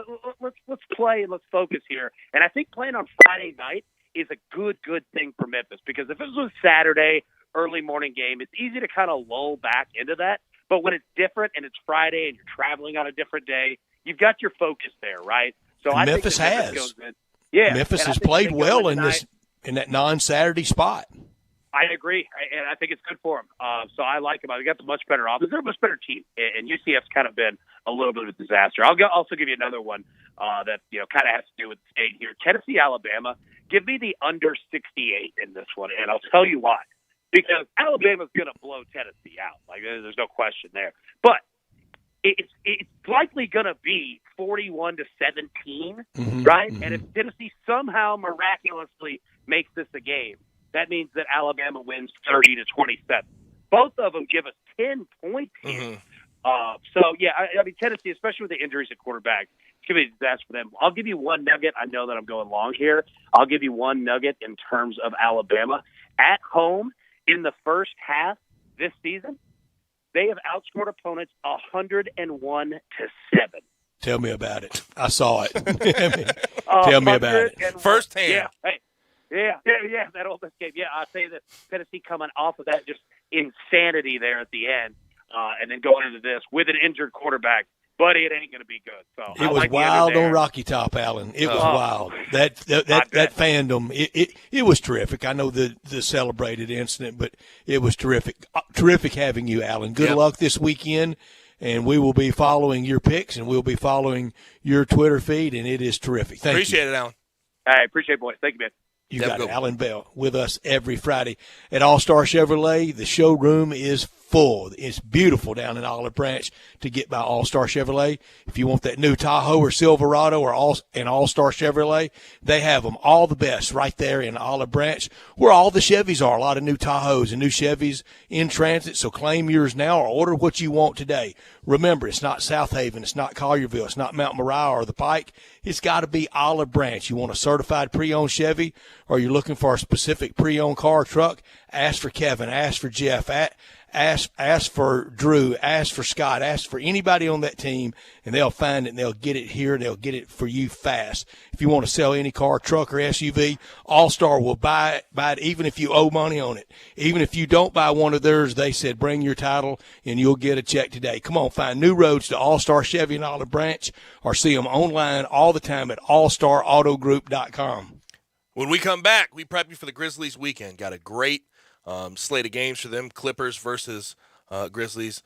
let's play and let's focus here. And I think playing on Friday night is a good thing for Memphis, because if it was Saturday, early morning game, it's easy to kind of lull back into that. But when it's different and it's Friday and you're traveling on a different day, you've got your focus there, right? So I Memphis think has. Memphis goes in. Yeah, Memphis has played well in that non-Saturday spot. I agree, and I think it's good for them. So I like them. They got the much better offense. They're a much better team, and UCF's kind of been a little bit of a disaster. I'll also give you another one that kind of has to do with the state here. Tennessee, Alabama. Give me the under 68 in this one, and I'll tell you why. Because Alabama's going to blow Tennessee out. Like, there's no question there. But it's likely going to be 41-17, right? Mm-hmm. And if Tennessee somehow miraculously makes this a game, that means that Alabama wins 30-27. Both of them give us 10 points here. Mm-hmm. So, yeah, I mean, Tennessee, especially with the injuries at quarterback, it's going to be a disaster for them. I'll give you one nugget. I know that I'm going long here. I'll give you one nugget in terms of Alabama. At home, in the first half this season, They have outscored opponents 101-7. Tell me about it. I saw it. Tell me about it. Firsthand. Yeah, that Ole Miss game. Yeah, I say that Tennessee coming off of that just insanity there at the end, and then going into this with an injured quarterback. Buddy, it ain't going to be good. So it was wild on Rocky Top, Allen. It was wild. That fandom, it was terrific. I know the celebrated incident, but it was terrific. Terrific having you, Allen. Good luck this weekend, and we will be following your picks, and we'll be following your Twitter feed, and it is terrific. Thank you. Appreciate it, Allen. I appreciate it, boys. Thank you, man. You got it. Alan Bell with us every Friday at All-Star Chevrolet. The showroom is full. It's beautiful down in Olive Branch to get by All-Star Chevrolet. If you want that new Tahoe or Silverado or an All-Star Chevrolet, they have them, all the best, right there in Olive Branch where all the Chevys are. A lot of new Tahoes and new Chevys in transit, so claim yours now or order what you want today. Remember, it's not South Haven, it's not Collierville, it's not Mount Moriah or the Pike. It's got to be Olive Branch. You want a certified pre-owned Chevy, or you're looking for a specific pre-owned car or truck, ask for Kevin, ask for Jeff, ask for Drew, ask for Scott, ask for anybody on that team, and they'll find it and they'll get it here. They'll get it for you fast. If you want to sell any car, truck, or SUV, All-Star will buy it even if you owe money on it. Even if you don't buy one of theirs, they said bring your title and you'll get a check today. Come on, find new roads to All-Star Chevy in Olive Branch, or see them online all the time at allstarautogroup.com. When we come back, we prep you for the Grizzlies weekend. Got a great slate of games for them. Clippers versus Grizzlies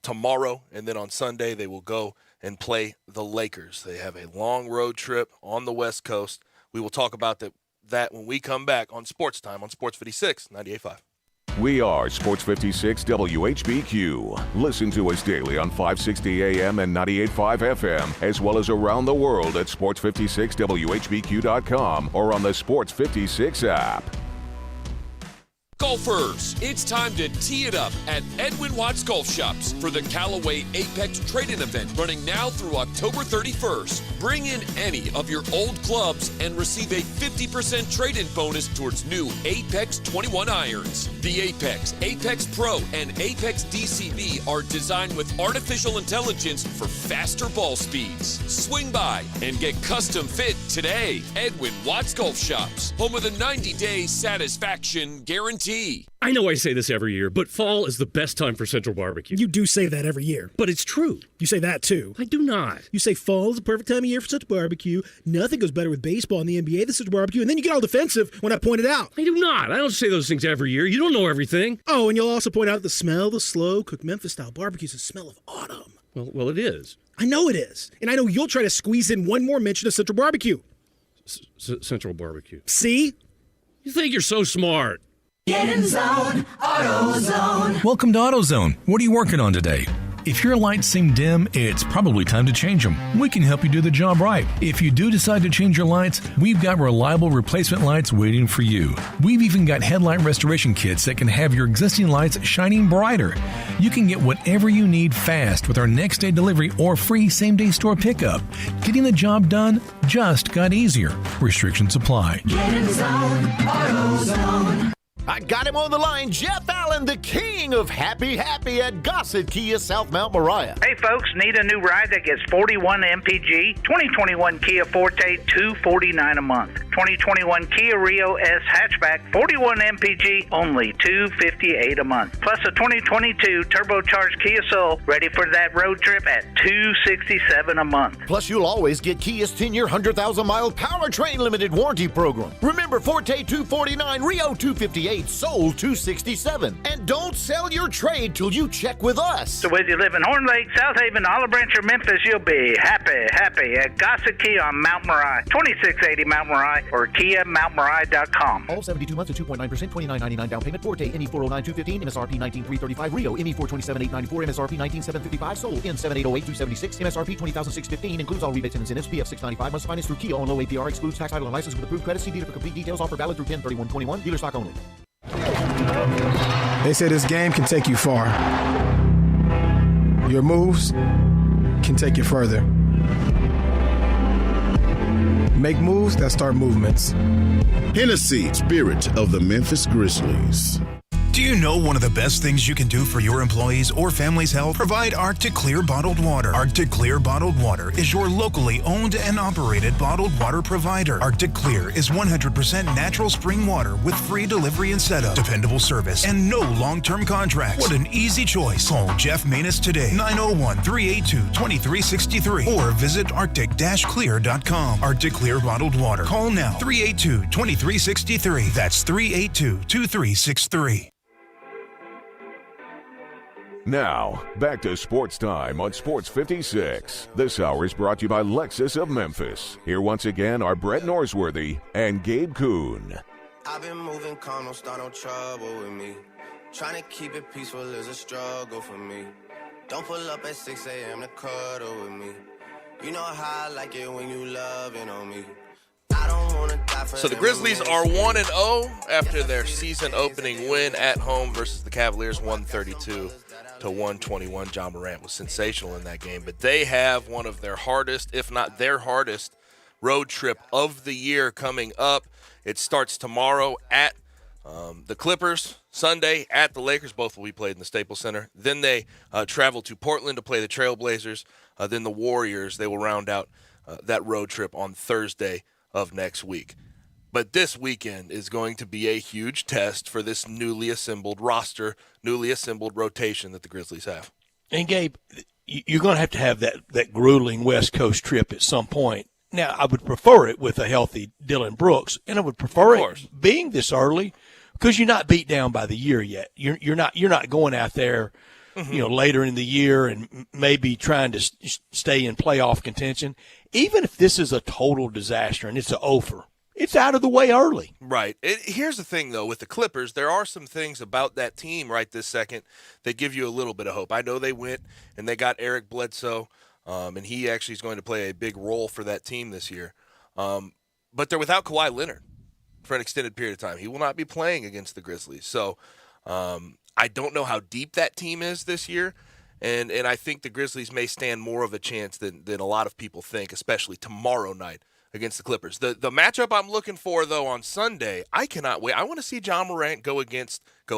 tomorrow, and then on Sunday they will go and play the Lakers. They have a long road trip on the West Coast. We will talk about that when we come back on Sports Time on Sports 56 98.5. We are Sports 56 WHBQ. Listen to us daily on 560 AM and 98.5 FM, as well as around the world at sports56whbq.com or on the Sports 56 app. Golfers, it's time to tee it up at Edwin Watts Golf Shops for the Callaway Apex Trade-In event running now through October 31st. Bring in any of your old clubs and receive a 50% trade-in bonus towards new Apex 21 irons. The Apex, Apex Pro, and Apex DCB are designed with artificial intelligence for faster ball speeds. Swing by and get custom fit today. Edwin Watts Golf Shops, home of the 90-day satisfaction guarantee. I know I say this every year, but fall is the best time for Central Barbecue. You do say that every year. But it's true. You say that too. I do not. You say fall is the perfect time of year for Central Barbecue. Nothing goes better with baseball in the NBA than Central Barbecue. And then you get all defensive when I point it out. I do not. I don't say those things every year. You don't know everything. Oh, and you'll also point out the smell, the slow cooked Memphis-style barbecue is the smell of autumn. Well, it is. I know it is. And I know you'll try to squeeze in one more mention of Central Barbecue. Central Barbecue. See? You think you're so smart. Get in zone, AutoZone. Welcome to AutoZone. What are you working on today? If your lights seem dim, it's probably time to change them. We can help you do the job right. If you do decide to change your lights, we've got reliable replacement lights waiting for you. We've even got headlight restoration kits that can have your existing lights shining brighter. You can get whatever you need fast with our next day delivery or free same-day store pickup. Getting the job done just got easier. Restrictions apply. Get in zone, AutoZone. I got him on the line, Jeff Allen, the king of Happy at Gossett Kia South Mount Moriah. Hey folks, need a new ride that gets 41 MPG? 2021 Kia Forte, $249 a month. 2021 Kia Rio S hatchback, 41 MPG, only $258 a month. Plus a 2022 turbocharged Kia Soul, ready for that road trip at $267 a month. Plus you'll always get Kia's 10-year, 100,000-mile powertrain limited warranty program. Remember, Forte $249, Rio $258, Soul $267. And don't sell your trade till you check with us. So whether you live in Horn Lake, South Haven, Olive Branch, or Memphis, you'll be happy at Gossett Kia on Mount Moriah, 2680 Mount Moriah, or KiaMountMoriah.com. All 72 months at 2.9%, $29.99 down payment. Forte, NE 409-215, MSRP 19,335. Rio, ME 427,894, MSRP 19,755. Sold, N 7808-276, MSRP 20,615. Includes all rebates and incentives. PF 695. Must finance through Kia on low APR. Excludes tax, title, and license with approved credit. See dealer for complete details. Offer valid through 10/31/21. Dealer stock only. They say this game can take you far. Your moves can take you further. Make moves that start movements. Hennessy, spirit of the Memphis Grizzlies. Do you know one of the best things you can do for your employees or family's health? Provide Arctic Clear bottled water. Arctic Clear bottled water is your locally owned and operated bottled water provider. Arctic Clear is 100% natural spring water with free delivery and setup, dependable service, and no long-term contracts. What an easy choice. Call Jeff Manus today, 901-382-2363, or visit arctic-clear.com. Arctic Clear bottled water. Call now, 382-2363. That's 382-2363. Now, back to Sports Time on Sports 56. This hour is brought to you by Lexus of Memphis. Here once again are Brett Norsworthy and Gabe Kuhn. I've been moving calm, don't start no trouble with me. Trying to keep it peaceful is a struggle for me. Don't pull up at 6 a.m. to cuddle with me. You know how I like it when you loving on me. I don't wanna die for So the Grizzlies are 1-0 after their season opening win at home versus the Cavaliers, 132-121. John Morant was sensational in that game, but they have one of their hardest, if not their hardest, road trip of the year coming up. It starts tomorrow at the Clippers, Sunday at the Lakers. Both will be played in the Staples Center. Then they travel to Portland to play the Trailblazers. Then the Warriors, they will round out that road trip on Thursday of next week. But this weekend is going to be a huge test for this newly assembled roster, newly assembled rotation that the Grizzlies have. And, Gabe, you're going to have that grueling West Coast trip at some point. Now, I would prefer it with a healthy Dylan Brooks, and I would prefer it being this early because you're not beat down by the year yet. You're not going out there, later in the year and maybe trying to stay in playoff contention. Even if this is a total disaster and it's over, it's out of the way early. Right. Here's the thing, though, with the Clippers, there are some things about that team right this second that give you a little bit of hope. I know they went and they got Eric Bledsoe, and he actually is going to play a big role for that team this year. But they're without Kawhi Leonard for an extended period of time. He will not be playing against the Grizzlies. So I don't know how deep that team is this year. And I think the Grizzlies may stand more of a chance than a lot of people think, especially tomorrow night against the Clippers. The matchup I'm looking for, though, on Sunday, I cannot wait. I want to see John Morant go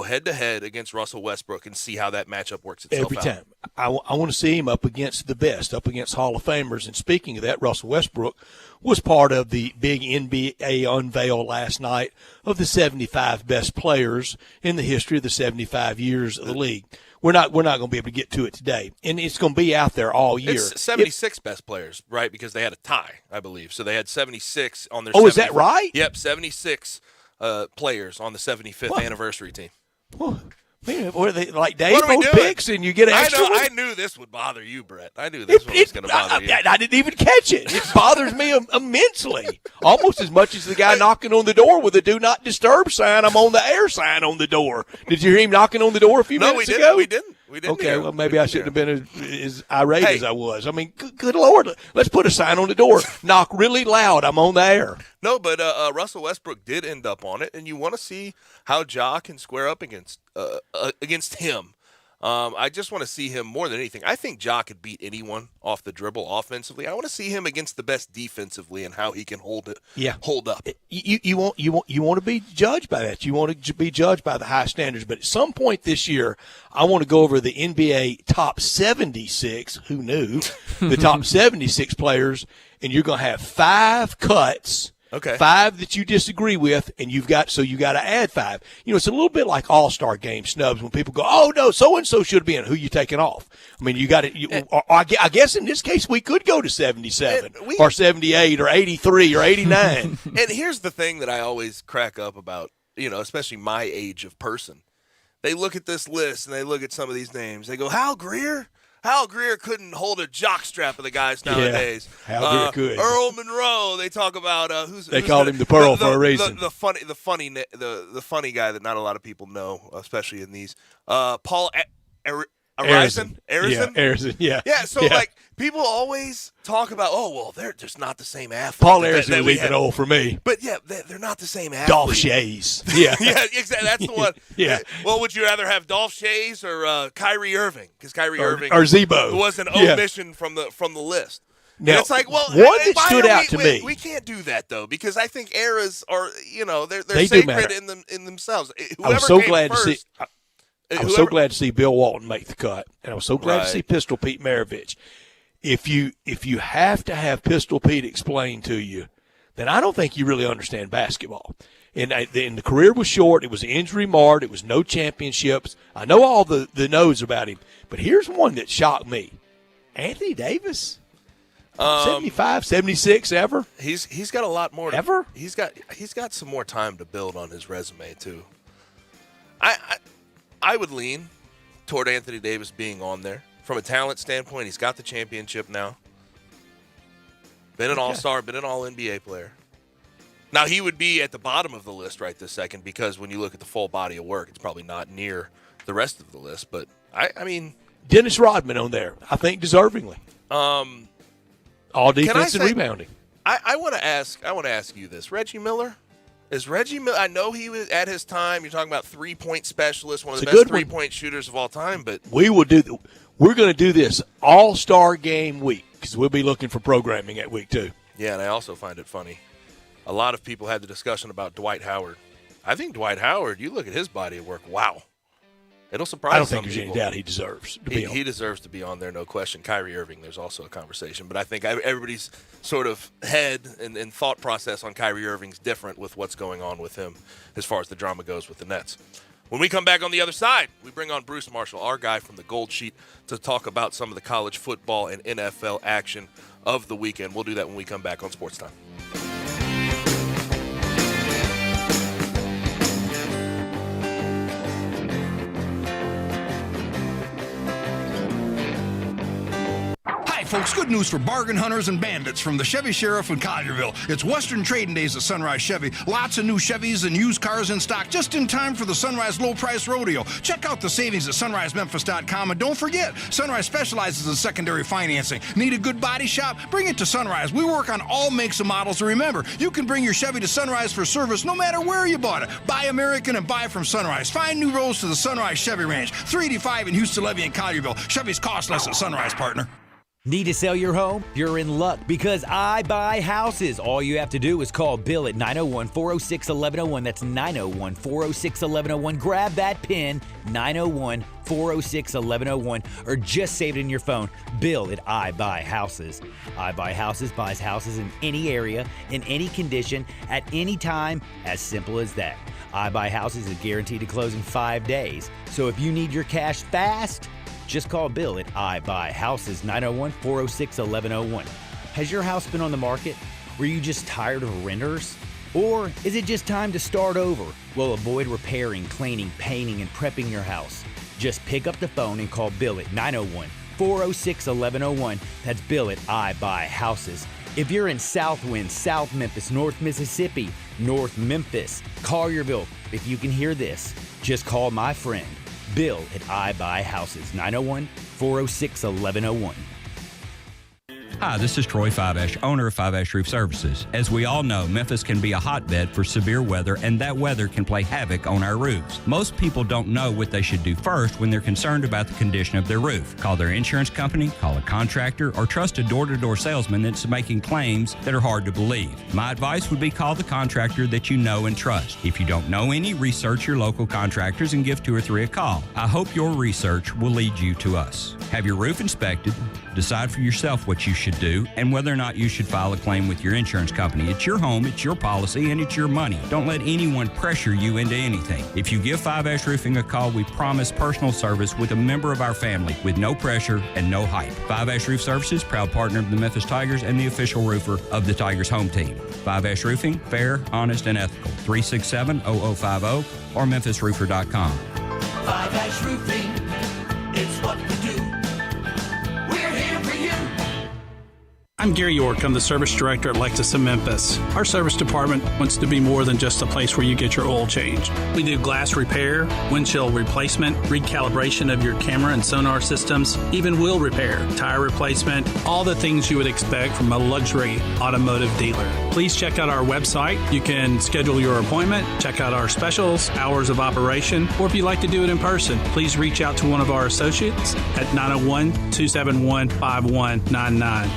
head-to-head against Russell Westbrook and see how that matchup works itself every out. time. I want to see him up against the best, up against Hall of Famers. And speaking of that, Russell Westbrook was part of the big NBA unveil last night of the 75 best players in the history of the 75 years of the league. We're not going to be able to get to it today, and it's going to be out there all year. It's 76 best players, right? Because they had a tie, I believe. So they had 76 on their. Oh, is that right? Yep, 76 players on the 75th anniversary team. Well, man, what are they like? Dave picks, and you get an extra. I knew this would bother you, Brett. I knew this one was going to bother you. I didn't even catch it. It bothers me immensely, almost as much as the guy knocking on the door with a "Do Not Disturb" sign. I'm on the air sign on the door. Did you hear him knocking on the door a few minutes ago? No, we didn't. Okay, well, maybe I shouldn't have been as irate as I was. I mean, good Lord, let's put a sign on the door. Knock really loud. I'm on the air. No, but Russell Westbrook did end up on it, and you want to see how Ja can square up against him. I just want to see him more than anything. I think Ja could beat anyone off the dribble offensively. I want to see him against the best defensively and how he can hold up. You want to be judged by that. You want to be judged by the high standards. But at some point this year, I want to go over the NBA top 76. Who knew the top 76 players? And you're going to have 5 cuts. Okay. 5 that you disagree with, and you got to add 5. It's a little bit like All-Star game snubs when people go, "Oh no, so and so should be in." Who you taking off? I mean, you got to. I guess in this case we could go to 77 or 78 or 83 or 89. And here's the thing that I always crack up about, especially my age of person. They look at this list and they look at some of these names. They go, Hal Greer couldn't hold a jockstrap of the guys nowadays. Hal Greer could. Earl Monroe. They talk about They called him the Pearl for a reason. The funny guy that not a lot of people know, especially in these. Paul Arizin. Yeah. So people always talk about, they're just not the same athlete. Paul Arizin leave it old for me. But they're not the same athlete. Dolph Shays. Yeah. Yeah, exactly. That's the one. Yeah. Well, would you rather have Dolph Shays or Kyrie Irving? Because Kyrie Irving or Zebo was an omission from the list. Now, and it's like, well, one that why stood are out to me. We can't do that though, because I think eras are, they're They do sacred matter. in themselves. I was so glad to see. I was so glad to see Bill Walton make the cut, and I was so glad to see Pistol Pete Maravich. If you have to have Pistol Pete explained to you, then I don't think you really understand basketball. And the career was short. It was injury marred. It was no championships. I know all the no's about him, but here's one that shocked me: Anthony Davis, 75, 76 ever. He's got a lot more ever. He's got some more time to build on his resume too. I would lean toward Anthony Davis being on there. From a talent standpoint, he's got the championship now. Been an all-star, been an all-NBA player. Now, he would be at the bottom of the list right this second because when you look at the full body of work, it's probably not near the rest of the list. But, I mean. Dennis Rodman on there, I think deservingly. All defense and rebounding. I want to ask you this. Reggie Miller? Is Reggie Miller, I know he was at his time, you're talking about three-point specialist, one of the best three-point shooters of all time, but we're going to do this all-star game week because we'll be looking for programming at week 2. Yeah, and I also find it funny. A lot of people had the discussion about Dwight Howard. I think Dwight Howard, you look at his body of work, wow. It'll surprise I don't some think there's people. any doubt he deserves to be on. He deserves to be on there, no question. Kyrie Irving, there's also a conversation. But I think everybody's sort of head and thought process on Kyrie Irving's different with what's going on with him as far as the drama goes with the Nets. When we come back on the other side, we bring on Bruce Marshall, our guy from the Gold Sheet, to talk about some of the college football and NFL action of the weekend. We'll do that when we come back on Sports Time. Folks, good news for bargain hunters and bandits from the Chevy Sheriff in Collierville. It's Western Trading Days at Sunrise Chevy. Lots of new Chevys and used cars in stock just in time for the Sunrise Low Price Rodeo. Check out the savings at sunrisememphis.com, and don't forget, Sunrise specializes in secondary financing. Need a good body shop? Bring it to Sunrise. We work on all makes and models. And remember, you can bring your Chevy to Sunrise for service no matter where you bought it. Buy American and buy from Sunrise. Find new roads to the Sunrise Chevy Ranch, 385 in Houston Levy and Collierville. Chevys cost less at Sunrise, partner. Need to sell your home? You're in luck because I buy houses. All you have to do is call Bill at 901-406-1101. That's 901-406-1101. Grab that pin, 901-406-1101, or just save it in your phone. Bill at I Buy Houses. I Buy Houses buys houses in any area, in any condition, at any time, as simple as that. I Buy Houses is guaranteed to close in 5 days. So if you need your cash fast, just call Bill at I Buy Houses, 901-406-1101. Has your house been on the market? Were you just tired of renters? Or is it just time to start over? Well, avoid repairing, cleaning, painting, and prepping your house. Just pick up the phone and call Bill at 901-406-1101. That's Bill at I Buy Houses. If you're in Southwind, South Memphis, North Mississippi, North Memphis, Collierville, if you can hear this, just call my friend Bill at I Buy Houses, 901-406-1101. Hi, this is Troy Fiveash, owner of Fiveash Roof Services. As we all know, Memphis can be a hotbed for severe weather, and that weather can play havoc on our roofs. Most people don't know what they should do first when they're concerned about the condition of their roof. Call their insurance company, call a contractor, or trust a door-to-door salesman that's making claims that are hard to believe. My advice would be call the contractor that you know and trust. If you don't know any, research your local contractors and give 2 or 3 a call. I hope your research will lead you to us. Have your roof inspected, decide for yourself what you should do, and whether or not you should file a claim with your insurance company. It's your home, it's your policy, and it's your money. Don't let anyone pressure you into anything. If you give Five Ash Roofing a call, we promise personal service with a member of our family with no pressure and no hype. Five Ash Roof Services, proud partner of the Memphis Tigers and the official roofer of the Tigers home team. Five Ash Roofing, fair, honest, and ethical. 367-0050 or memphisroofer.com. Five Ash Roofing, it's what we do. We're here for you. I'm Gary York. I'm the service director at Lexus of Memphis. Our service department wants to be more than just a place where you get your oil changed. We do glass repair, windshield replacement, recalibration of your camera and sonar systems, even wheel repair, tire replacement, all the things you would expect from a luxury automotive dealer. Please check out our website. You can schedule your appointment, check out our specials, hours of operation, or if you'd like to do it in person, please reach out to one of our associates at 901-271-5199.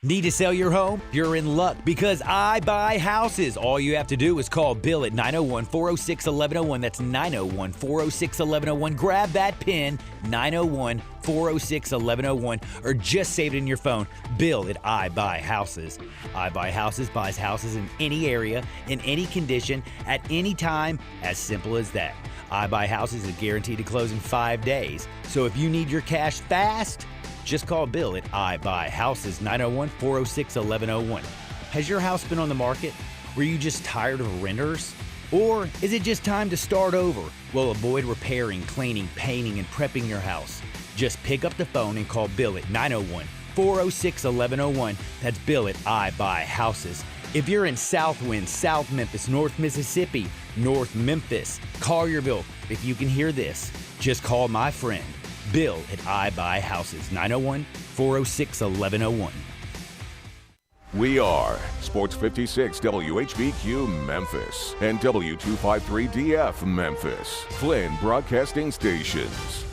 Need to sell your home? You're in luck because I buy houses. All you have to do is call Bill at 901-406-1101. That's 901-406-1101. Grab that pin, 901-406-1101, or just save it in your phone. Bill at I Buy Houses. I Buy Houses buys houses in any area, in any condition, at any time, as simple as that. I Buy Houses is guaranteed to close in 5 days. So if you need your cash fast, just call Bill at I Buy Houses, 901-406-1101. Has your house been on the market? Were you just tired of renters? Or is it just time to start over? Well, avoid repairing, cleaning, painting, and prepping your house. Just pick up the phone and call Bill at 901-406-1101. That's Bill at I Buy Houses. If you're in Southwind, South Memphis, North Mississippi, North Memphis, Collierville, if you can hear this, just call my friend Bill at I Buy Houses, 901-406-1101. We are Sports 56 WHBQ Memphis and W253DF Memphis, Flynn Broadcasting Stations.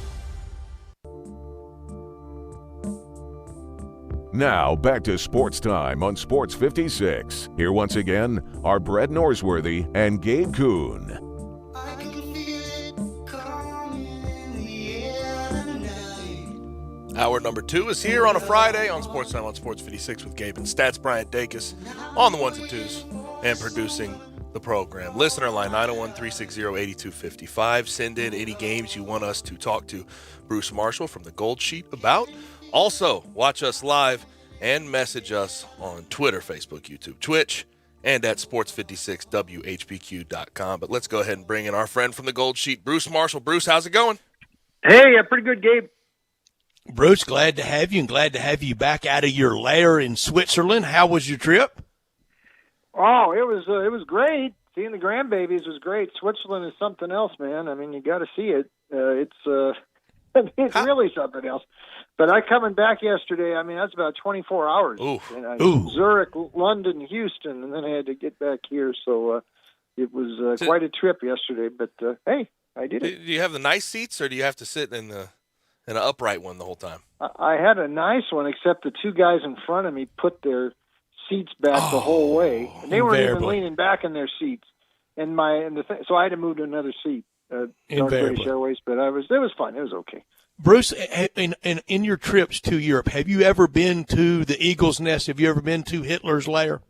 Now back to Sports Time on Sports 56. Here once again are Brett Norsworthy and Gabe Kuhn. Hour number 2 is here on a Friday on Sports Time on Sports 56 with Gabe and Stats. Bryant Dacus on the ones and twos and producing the program. Listener line 901-360-8255. Send in any games you want us to talk to Bruce Marshall from the Gold Sheet about. Also, watch us live and message us on Twitter, Facebook, YouTube, Twitch, and at sports56whbq.com. But let's go ahead and bring in our friend from the Gold Sheet, Bruce Marshall. Bruce, how's it going? Hey, pretty good, Gabe. Bruce, glad to have you, and glad to have you back out of your lair in Switzerland. How was your trip? Oh, it was great. Seeing the grandbabies was great. Switzerland is something else, man. I mean, you got to see it. It's really something else. But I coming back yesterday. I mean, that's about 24 hours. Zurich, London, Houston, and then I had to get back here. So it was quite a trip yesterday. But hey, I did it. Do you have the nice seats, or do you have to sit in an upright one the whole time? I had a nice one, except the two guys in front of me put their seats back the whole way, and they weren't even leaning back in their seats. So I had to move to another seat. North British Airways, but it was fun. It was okay. Bruce, in your trips to Europe, have you ever been to the Eagle's Nest? Have you ever been to Hitler's lair?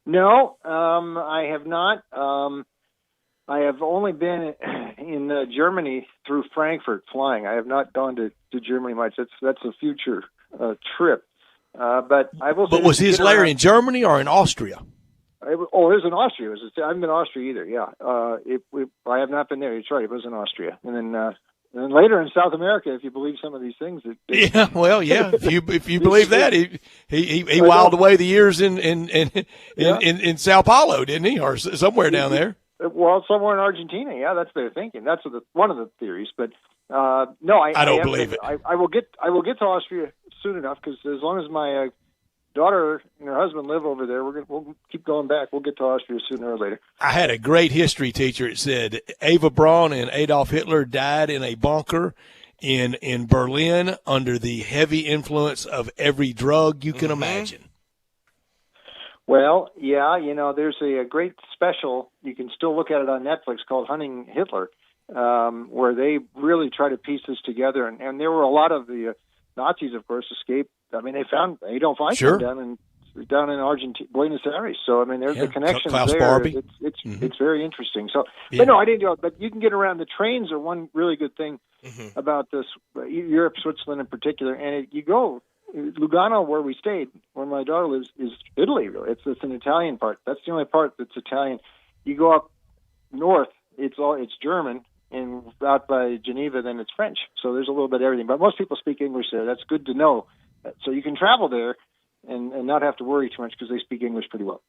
No, I have not. I have only been in Germany through Frankfurt flying. I have not gone to Germany much. That's a future trip. But I will. But was his lair in Germany or in Austria? It was in Austria. I haven't been to Austria either. Yeah, I have not been there. That's right. It was in Austria, and then later in South America, if you believe some of these things. If you believe that, he whiled away the years in Sao Paulo, didn't he, or somewhere down there? Well, somewhere in Argentina. Yeah, that's their thinking. That's one of the theories. But no, I don't believe it. I will get to Austria soon enough, because as long as my daughter and her husband live over there, we'll keep going back. We'll get to Austria sooner or later. I had a great history teacher. It said Eva Braun and Adolf Hitler died in a bunker in Berlin under the heavy influence of every drug you can imagine. Well, yeah, there's a great special. You can still look at it on Netflix called Hunting Hitler, where they really try to piece this together. And there were a lot of the Nazis, of course, escaped. I mean, they found Adolf Eichmann down in Argentina, Buenos Aires. So, I mean, there's the connections Klaus there. Barbie. It's very interesting. So, but no, I didn't do it. But you can get around. The trains are one really good thing about this, Europe, Switzerland in particular. And you go, Lugano, where we stayed, where my daughter lives, is Italy, really. It's an Italian part. That's the only part that's Italian. You go up north, it's German. And out by Geneva, then it's French. So there's a little bit of everything. But most people speak English there. That's good to know. So you can travel there and not have to worry too much, because they speak English pretty well.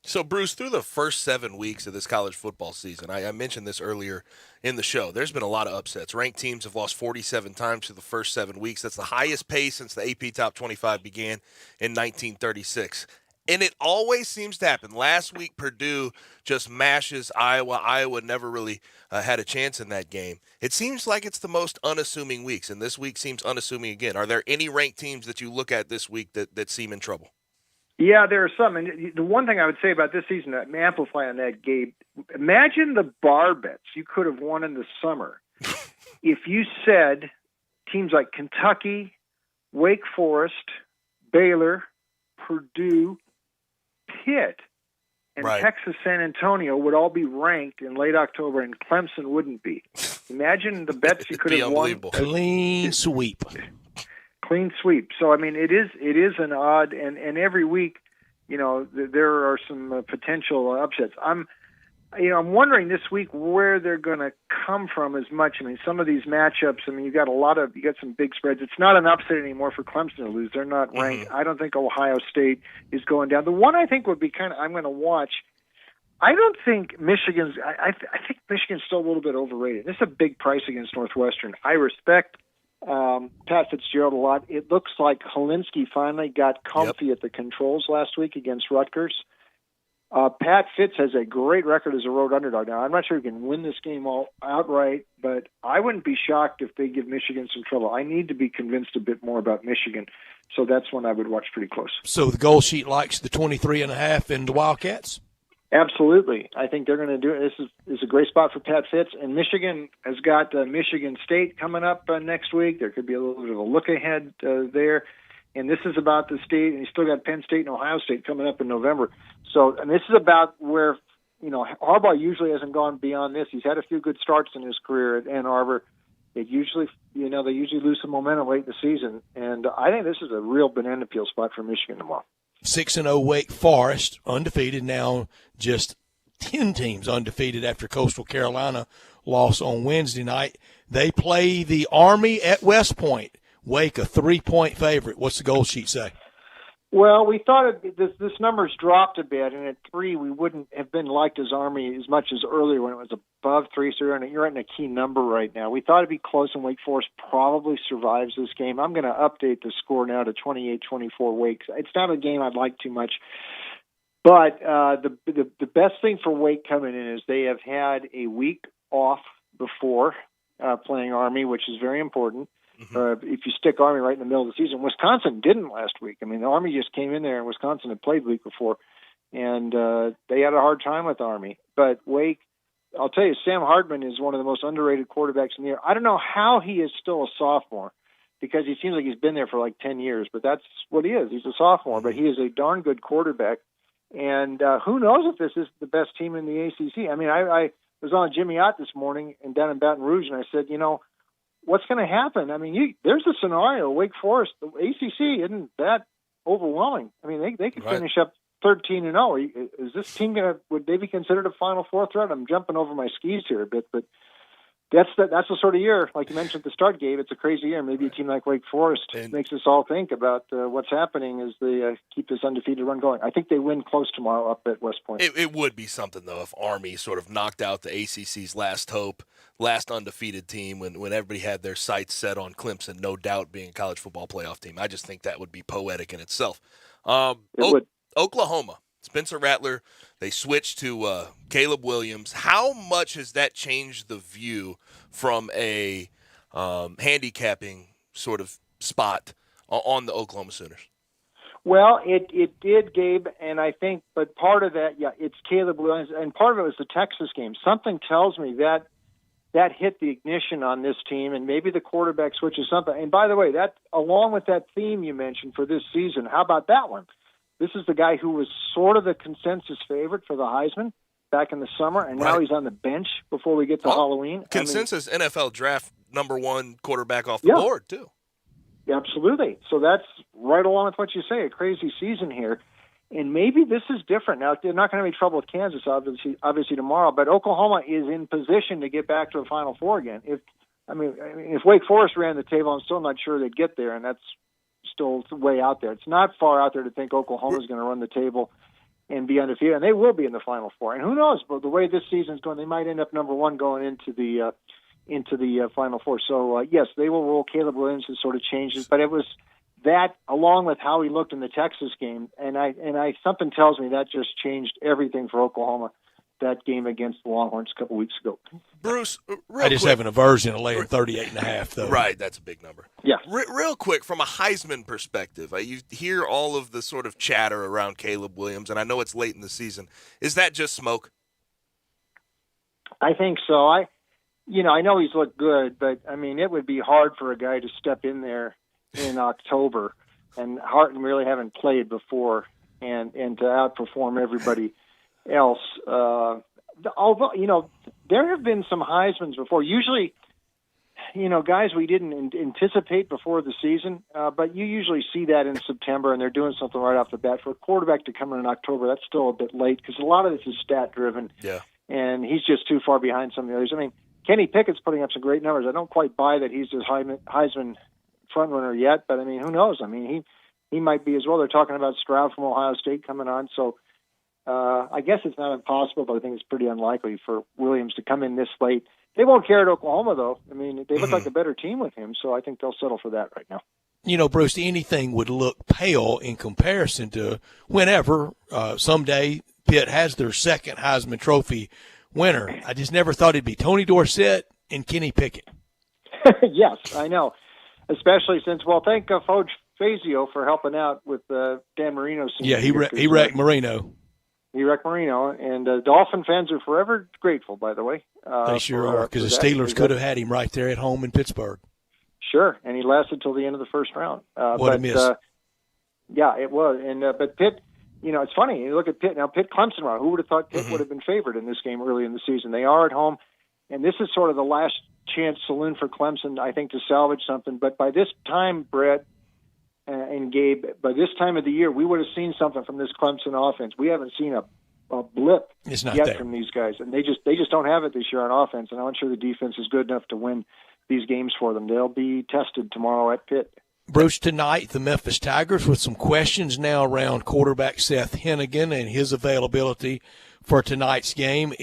So, Bruce, through the first 7 weeks of this college football season, I mentioned this earlier in the show, there's been a lot of upsets. Ranked teams have lost 47 times through the first 7 weeks. That's the highest pace since the AP Top 25 began in 1936. And it always seems to happen. Last week, Purdue just mashes Iowa. Iowa never really had a chance in that game. It seems like it's the most unassuming weeks, and this week seems unassuming again. Are there any ranked teams that you look at this week that seem in trouble? Yeah, there are some. And the one thing I would say about this season, amplify on that, Gabe, imagine the bar bets you could have won in the summer if you said teams like Kentucky, Wake Forest, Baylor, Purdue, Pitt, and Texas San Antonio would all be ranked in late October, and Clemson wouldn't be. Imagine the bets you could have won. Clean sweep. Clean sweep. So, I mean, it is an odd, and every week, there are some potential upsets. I'm wondering this week where they're going to come from as much. I mean, some of these matchups, you got some big spreads. It's not an upset anymore for Clemson to lose. They're not ranked. I don't think Ohio State is going down. The one I think would be I'm going to watch. I don't think Michigan's. I think Michigan's still a little bit overrated. This is a big price against Northwestern. I respect Pat Fitzgerald a lot. It looks like Helinski finally got comfy at the controls last week against Rutgers. Pat Fitz has a great record as a road underdog. Now, I'm not sure he can win this game all outright, but I wouldn't be shocked if they give Michigan some trouble. I need to be convinced a bit more about Michigan, so that's one I would watch pretty close. So the goal sheet likes the 23.5 in the Wildcats? Absolutely. I think they're going to do it. This is a great spot for Pat Fitz. And Michigan has got Michigan State coming up next week. There could be a little bit of a look ahead there. And this is about the state, and you still got Penn State and Ohio State coming up in November. So, and this is about where, Harbaugh usually hasn't gone beyond this. He's had a few good starts in his career at Ann Arbor. It usually, they usually lose some momentum late in the season. And I think this is a real banana peel spot for Michigan tomorrow. 6-0 Wake Forest, undefeated now, just 10 teams undefeated after Coastal Carolina loss on Wednesday night. They play the Army at West Point. Wake, a 3-point favorite. What's the goal sheet say? Well, we thought this number's dropped a bit, and at 3 we wouldn't have been liked as Army as much as earlier when it was above 3, so you're in a key number right now. We thought it'd be close, and Wake Forest probably survives this game. I'm going to update the score now to 28-24 Wake. It's not a game I'd like too much. But the best thing for Wake coming in is they have had a week off before playing Army, which is very important. If you stick Army right in the middle of the season. Wisconsin didn't last week. I mean, the Army just came in there, and Wisconsin had played the week before, and they had a hard time with Army. But Wake, I'll tell you, Sam Hartman is one of the most underrated quarterbacks in the year. I don't know how he is still a sophomore, because he seems like he's been there for like 10 years, but that's what he is. He's a sophomore, but he is a darn good quarterback. And who knows if this is the best team in the ACC. I mean, I was on Jimmy Ott this morning and down in Baton Rouge, and I said, what's going to happen? I mean, there's a scenario. Wake Forest, the ACC isn't that overwhelming. I mean, they could finish up 13-0. Is this team would they be considered a Final Four threat? I'm jumping over my skis here a bit, but that's the sort of year, like you mentioned at the start, Gabe. It's a crazy year. Maybe a team like Wake Forest makes us all think about what's happening as they keep this undefeated run going. I think they win close tomorrow up at West Point. It would be something, though, if Army sort of knocked out the ACC's last hope, last undefeated team when everybody had their sights set on Clemson, no doubt being a college football playoff team. I just think that would be poetic in itself. It would. Oklahoma, Spencer Rattler, they switched to Caleb Williams. How much has that changed the view from a handicapping sort of spot on the Oklahoma Sooners? Well, it did, Gabe, and I think, but part of that, it's Caleb Williams, and part of it was the Texas game. Something tells me that hit the ignition on this team, and maybe the quarterback switch is something. And by the way, that along with that theme you mentioned for this season, how about that one? This is the guy who was sort of the consensus favorite for the Heisman back in the summer, and now he's on the bench before we get to Halloween. Consensus NFL draft #1 quarterback off the board, too. Absolutely. So that's right along with what you say, a crazy season here. And maybe this is different. Now, they're not going to have any trouble with Kansas, obviously tomorrow, but Oklahoma is in position to get back to a Final Four again. If Wake Forest ran the table, I'm still not sure they'd get there, and that's still way out there. It's not far out there to think Oklahoma's going to run the table and be undefeated, and they will be in the Final Four. And who knows, but the way this season's going, they might end up #1 going into the into the Final Four. So, yes, they will roll Caleb Williams and sort of changes, but it was that along with how he looked in the Texas game, and something tells me that just changed everything for Oklahoma, that game against the Longhorns a couple weeks ago. Bruce, I just have an aversion to laying 38.5, though. Right, that's a big number. Yeah. Real quick, from a Heisman perspective, you hear all of the sort of chatter around Caleb Williams, and I know it's late in the season. Is that just smoke? I think so. I know he's looked good, but, I mean, it would be hard for a guy to step in there in October and Harton really haven't played before and to outperform everybody else. Although, there have been some Heismans before. Usually, guys we didn't anticipate before the season, but you usually see that in September, and they're doing something right off the bat. For a quarterback to come in October, that's still a bit late because a lot of this is stat-driven. Yeah. And he's just too far behind some of the others. I mean, Kenny Pickett's putting up some great numbers. I don't quite buy that he's his Heisman frontrunner yet, but, I mean, who knows? I mean, he might be as well. They're talking about Stroud from Ohio State coming on, so I guess it's not impossible, but I think it's pretty unlikely for Williams to come in this late. They won't care at Oklahoma, though. I mean, they look like a better team with him, so I think they'll settle for that right now. Bruce, anything would look pale in comparison to whenever someday Pitt has their second Heisman Trophy winner. I just never thought it'd be Tony Dorsett and Kenny Pickett. Yes, I know, especially since, thank Foge Fazio for helping out with Dan Marino. Yeah, he wrecked Marino. He wrecked Marino, and Dolphin fans are forever grateful, by the way. They sure are, because the Steelers could have had him right there at home in Pittsburgh. Sure, and he lasted till the end of the first round. What a miss. Yeah, it was. And but Pitt, it's funny. You look at Pitt now. Pitt Clemson. Who would have thought Pitt would have been favored in this game early in the season? They are at home, and this is sort of the last chance saloon for Clemson, I think, to salvage something. But by this time, Brett and Gabe, by this time of the year, we would have seen something from this Clemson offense. We haven't seen a blip yet from these guys, and they just don't have it this year on offense. And I'm not sure the defense is good enough to win these games for them. They'll be tested tomorrow at Pitt. Bruce, tonight the Memphis Tigers with some questions now around quarterback Seth Hennigan and his availability for tonight's game.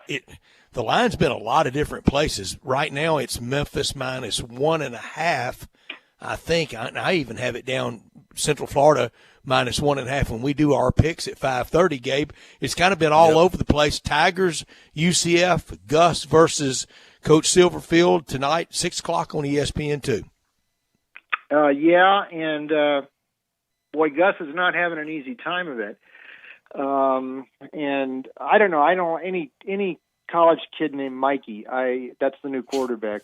The line's been a lot of different places. Right now it's Memphis minus 1.5. I think I even have it down Central Florida minus 1.5 when we do our picks at 5:30. Gabe, it's kind of been all over the place. Tigers, UCF, Gus versus Coach Silverfield tonight, 6:00 on ESPN2. Yeah, and boy, Gus is not having an easy time of it. And I don't know any college kid named Mikey. That's the new quarterback.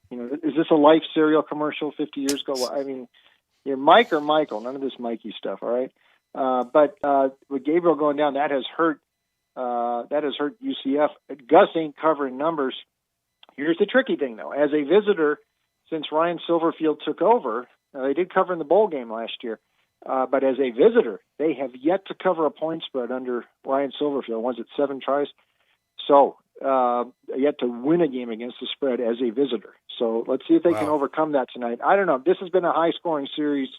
Is this a Life cereal commercial 50 years ago? I mean, you're Mike or Michael. None of this Mikey stuff. All right. But with Gabriel going down, that has hurt UCF. Gus ain't covering numbers. Here's the tricky thing, though. As a visitor, since Ryan Silverfield took over, they did cover in the bowl game last year. But as a visitor, they have yet to cover a point spread under Ryan Silverfield. Was it 7 tries? So yet to win a game against the spread as a visitor. So let's see if they can overcome that tonight. I don't know. This has been a high-scoring series.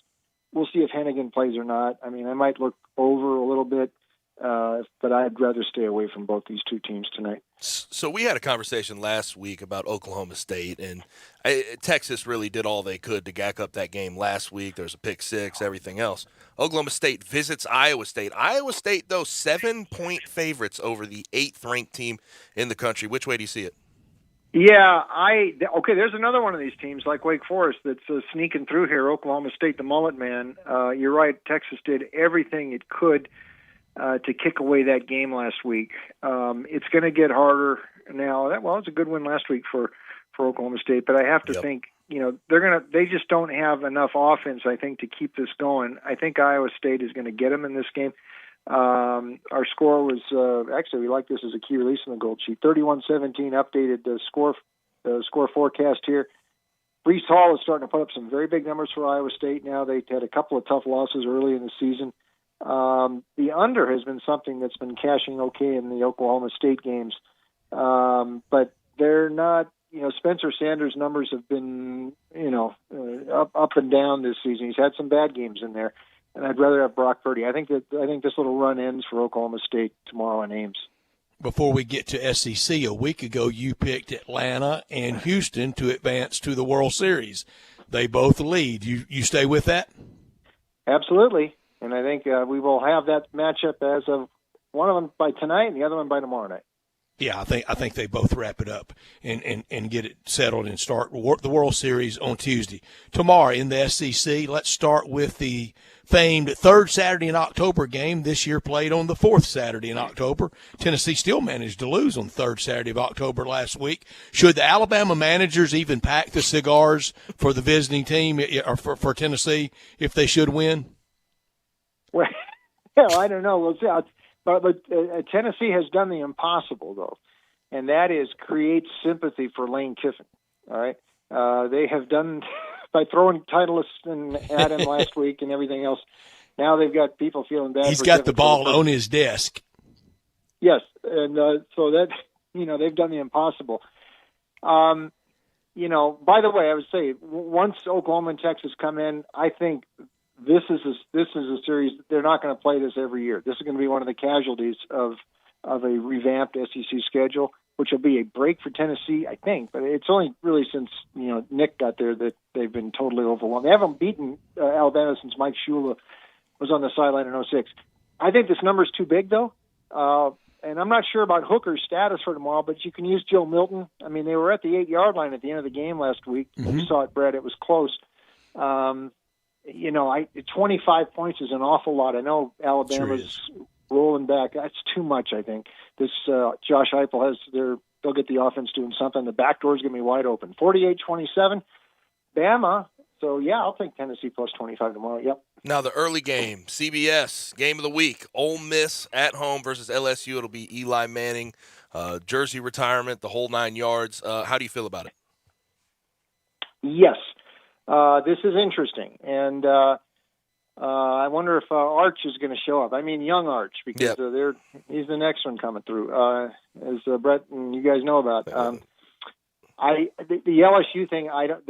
We'll see if Hennigan plays or not. I mean, I might look over a little bit, but I'd rather stay away from both these two teams tonight. So we had a conversation last week about Oklahoma State, and Texas really did all they could to gack up that game last week. There's a pick six, everything else. Oklahoma State visits Iowa State. Iowa State, though, 7-point favorites over the 8th-ranked team in the country. Which way do you see it? Yeah, there's another one of these teams like Wake Forest that's sneaking through here, Oklahoma State, the mullet man. You're right, Texas did everything it could to kick away that game last week. It's going to get harder now. It's a good win last week for Oklahoma State, but I have to think, they just don't have enough offense, I think, to keep this going. I think Iowa State is going to get them in this game. Our score was, actually, we like this as a key release in the Gold Sheet, 31-17, updated the score forecast here. Breece Hall is starting to put up some very big numbers for Iowa State now. They had a couple of tough losses early in the season. The under has been something that's been cashing okay in the Oklahoma State games. But they're not, Spencer Sanders' numbers have been, up and down this season. He's had some bad games in there, and I'd rather have Brock Purdy. I think this little run ends for Oklahoma State tomorrow in Ames. before we get to SEC, a week ago you picked Atlanta and Houston to advance to the World Series. They both lead. You stay with that? Absolutely. And I think we will have that matchup as of one of them by tonight and the other one by tomorrow night. Yeah, I think they both wrap it up and get it settled and start the World Series on Tuesday. Tomorrow in the SEC, let's start with the famed third Saturday in October game. This year played on the fourth Saturday in October. Tennessee still managed to lose on the third Saturday of October last week. Should the Alabama managers even pack the cigars for the visiting team or for Tennessee if they should win? Well, I don't know. We'll see. But Tennessee has done the impossible, though, and that is create sympathy for Lane Kiffin. All right, they have done by throwing Titleist at him last week and everything else. Now they've got people feeling bad. He's got the ball on his desk. Yes, and so that they've done the impossible. By the way, I would say once Oklahoma and Texas come in, I think. This is a series. They're not going to play this every year. This is going to be one of the casualties of a revamped SEC schedule, which will be a break for Tennessee, I think. But it's only really since Nick got there that they've been totally overwhelmed. They haven't beaten Alabama since Mike Shula was on the sideline in 2006. I think this number is too big, though. And I'm not sure about Hooker's status for tomorrow, but you can use Joe Milton. I mean, they were at the 8-yard line at the end of the game last week. Mm-hmm. You saw it, Brett. It was close. 25 points is an awful lot. I know Alabama's rolling back. That's too much, I think. This Josh Heupel they'll get the offense doing something. The back door is going to be wide open. 48-27, Bama. So, yeah, I'll take Tennessee plus 25 tomorrow. Yep. Now the early game, CBS, game of the week, Ole Miss at home versus LSU. It'll be Eli Manning, jersey retirement, the whole 9 yards. How do you feel about it? Yes. This is interesting, and I wonder if Arch is going to show up. I mean, young Arch, because he's the next one coming through, as Brett and you guys know about. The LSU thing, I don't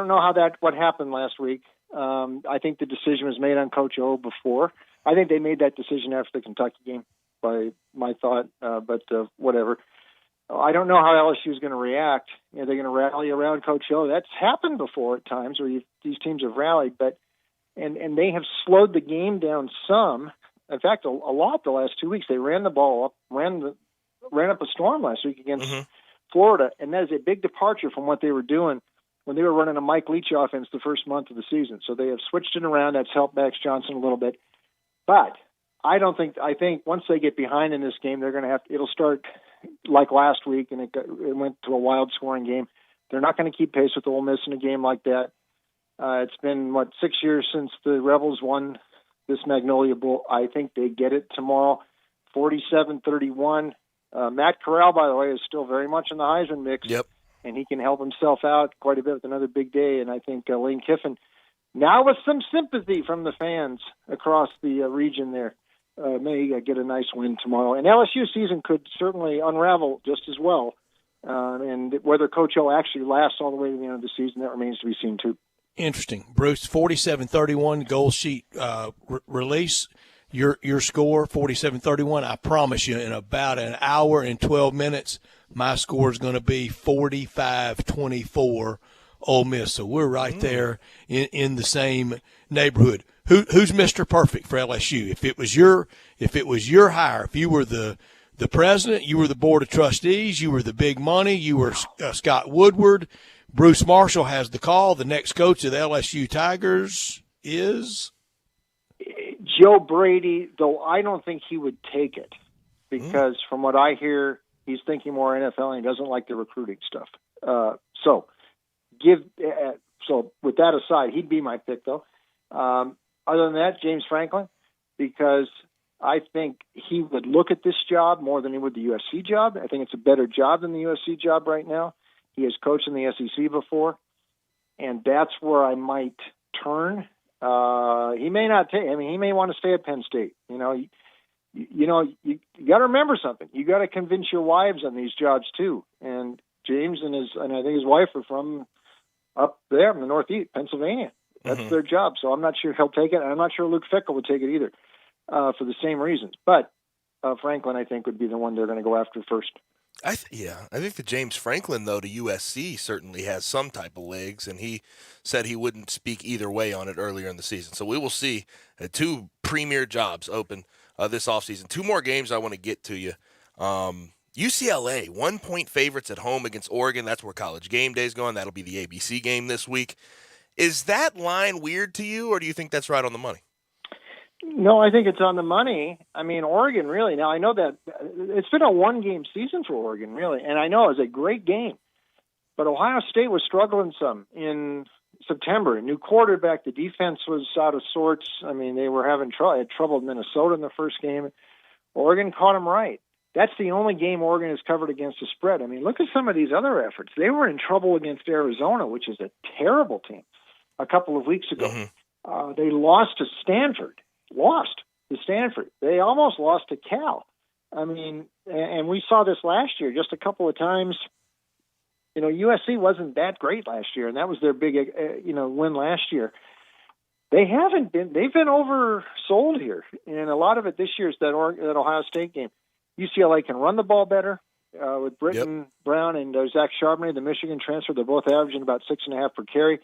know what happened last week. I think the decision was made on Coach O before. I think they made that decision after the Kentucky game, by my thought, but whatever. I don't know how LSU is going to react. They're going to rally around Coach O. That's happened before at times where these teams have rallied, but and they have slowed the game down some. In fact, a lot the last 2 weeks. They ran the ball up, ran up a storm last week against Florida, and that is a big departure from what they were doing when they were running a Mike Leach offense the first month of the season. So they have switched it around. That's helped Max Johnson a little bit, but I think once they get behind in this game, they're going to it'll start like last week, and it went to a wild scoring game. They're not going to keep pace with Ole Miss in a game like that. It's been 6 years since the Rebels won this Magnolia Bowl. I think they get it tomorrow, 47-31. Matt Corral, by the way, is still very much in the Heisman mix. Yep. And he can help himself out quite a bit with another big day. And I think Lane Kiffin, now with some sympathy from the fans across the region there, may get a nice win tomorrow. And LSU season could certainly unravel just as well. And whether Coach O actually lasts all the way to the end of the season, that remains to be seen too. Interesting. Bruce, 47-31 goal sheet release. Your score, 47-31. I promise you, in about an hour and 12 minutes, my score is going to be 45-24 Ole Miss. So we're right there in the same neighborhood. Who's Mr. Perfect for LSU? If it was your hire, if you were the president, you were the board of trustees, you were the big money, you were Scott Woodward, Bruce Marshall has the call. The next coach of the LSU Tigers is Joe Brady, though I don't think he would take it because from what I hear, he's thinking more NFL and he doesn't like the recruiting stuff. So with that aside, he'd be my pick though. Other than that, James Franklin, because I think he would look at this job more than he would the USC job. I think it's a better job than the USC job right now. He has coached in the SEC before, and that's where I might turn. He may not take. I mean, he may want to stay at Penn State. You got to remember something. You got to convince your wives on these jobs too. And James and I think his wife are from up there in the Northeast, Pennsylvania. That's their job. So I'm not sure he'll take it. And I'm not sure Luke Fickell would take it either, for the same reasons. But Franklin, I think, would be the one they're going to go after first. I think the James Franklin, though, to USC certainly has some type of legs, and he said he wouldn't speak either way on it earlier in the season. So we will see two premier jobs open this offseason. Two more games I want to get to you. UCLA, 1-point favorites at home against Oregon. That's where College Game Day is going. That'll be the ABC game this week. Is that line weird to you, or do you think that's right on the money? No, I think it's on the money. I mean, Oregon, really. Now, I know that it's been a one-game season for Oregon, really, and I know it was a great game. But Ohio State was struggling some in September. A new quarterback, the defense was out of sorts. I mean, they were having trouble. They had trouble with Minnesota in the first game. Oregon caught them right. That's the only game Oregon has covered against the spread. I mean, look at some of these other efforts. They were in trouble against Arizona, which is a terrible team, a couple of weeks ago. Mm-hmm. They lost to Stanford. They almost lost to Cal. I mean, and we saw this last year just a couple of times. You know, USC wasn't that great last year, and that was their big, win last year. They've been oversold here. And a lot of it this year is that Ohio State game. UCLA can run the ball better with Britton Brown and Zach Charbonnet, the Michigan transfer. They're both averaging about 6.5 per carry.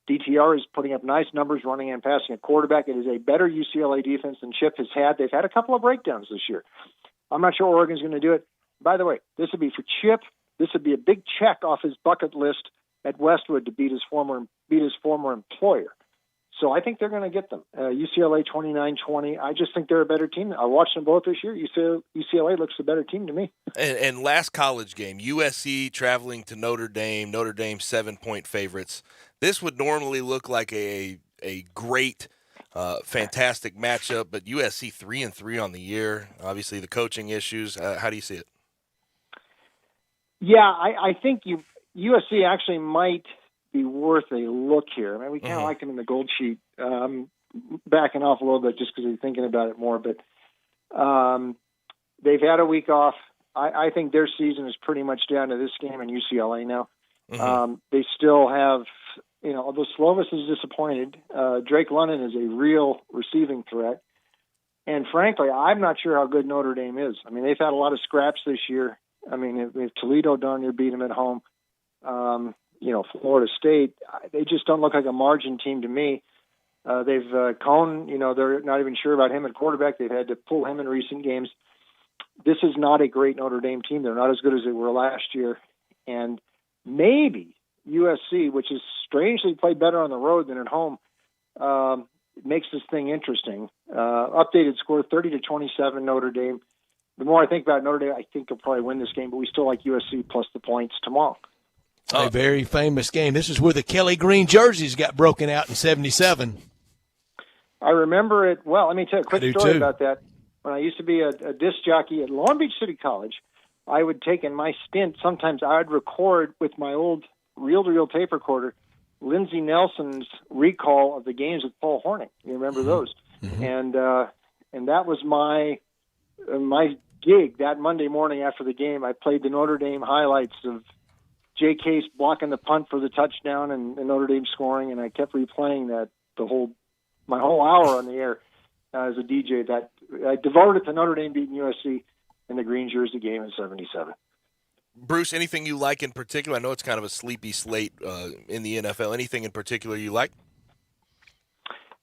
DTR is putting up nice numbers running and passing at quarterback. It is a better UCLA defense than Chip has had. They've had a couple of breakdowns this year. I'm not sure Oregon's going to do it. By the way, this would be for Chip. This would be a big check off his bucket list at Westwood to beat his former employer. So I think they're going to get them. UCLA 29-20. I just think they're a better team. I watched them both this year. UCLA looks the better team to me. And last college game, USC traveling to Notre Dame. Notre Dame 7-point favorites. This would normally look like a great, fantastic matchup, but USC 3-3 on the year. Obviously, the coaching issues. How do you see it? Yeah, I think USC actually might be worth a look here. I mean, we kind of like them in the gold sheet. Backing off a little bit just because we're thinking about it more, but they've had a week off. I think their season is pretty much down to this game in UCLA now. They still have, although Slovis is disappointed, Drake London is a real receiving threat. And frankly, I'm not sure how good Notre Dame is. I mean, they've had a lot of scraps this year. I mean, if Toledo darn near beat them at home. Florida State, they just don't look like a margin team to me. They've Cohn, they're not even sure about him at quarterback. They've had to pull him in recent games. This is not a great Notre Dame team. They're not as good as they were last year. And maybe USC, which is strangely played better on the road than at home, makes this thing interesting. Updated score 30-27 Notre Dame. The more I think about Notre Dame, I think they'll probably win this game, but we still like USC plus the points tomorrow. A very famous game. This is where the Kelly Green jerseys got broken out in 77. I remember it well. Let me tell you a quick story about that. When I used to be a disc jockey at Long Beach City College, I would take in my stint, sometimes I would record with my old reel-to-reel tape recorder Lindsey Nelson's recall of the games with Paul Hornung. You remember those? And that was my gig that Monday morning after the game. I played the Notre Dame highlights of Jay Case blocking the punt for the touchdown and Notre Dame scoring, and I kept replaying that my whole hour on the air as a DJ. That I devoted to Notre Dame beating USC in the green jersey game in 77. Bruce, anything you like in particular? I know it's kind of a sleepy slate in the NFL. Anything in particular you like?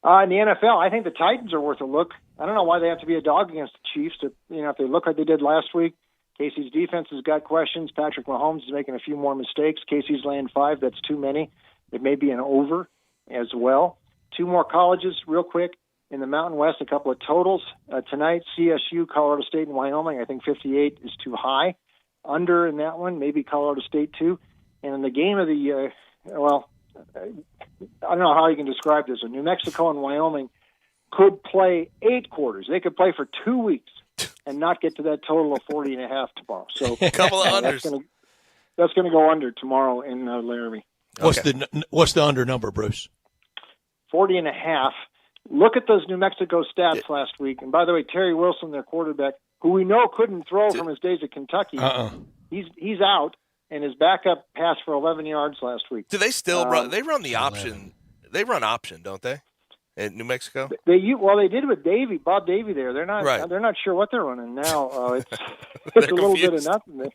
In the NFL, I think the Titans are worth a look. I don't know why they have to be a dog against the Chiefs. If they look like they did last week. Casey's defense has got questions. Patrick Mahomes is making a few more mistakes. Casey's laying 5. That's too many. It may be an over as well. 2 more colleges real quick. In the Mountain West, a couple of totals. Tonight, CSU, Colorado State, and Wyoming. I think 58 is too high. Under in that one, maybe Colorado State too. And in the game of the, I don't know how you can describe this. New Mexico and Wyoming could play 8 quarters. They could play for 2 weeks and not get to that total of 40.5 tomorrow. So a couple of unders. That's going to go under tomorrow in Laramie. What's the under number, Bruce? 40.5. Look at those New Mexico stats last week. And by the way, Terry Wilson, their quarterback, who we know couldn't throw from his days at Kentucky, he's out, and his backup passed for 11 yards last week. Do they still run? They run the option. 11. They run option, don't they? in New Mexico? They did it with Bob Davey there. They're not sure what they're running now. It's a little bit of nothing.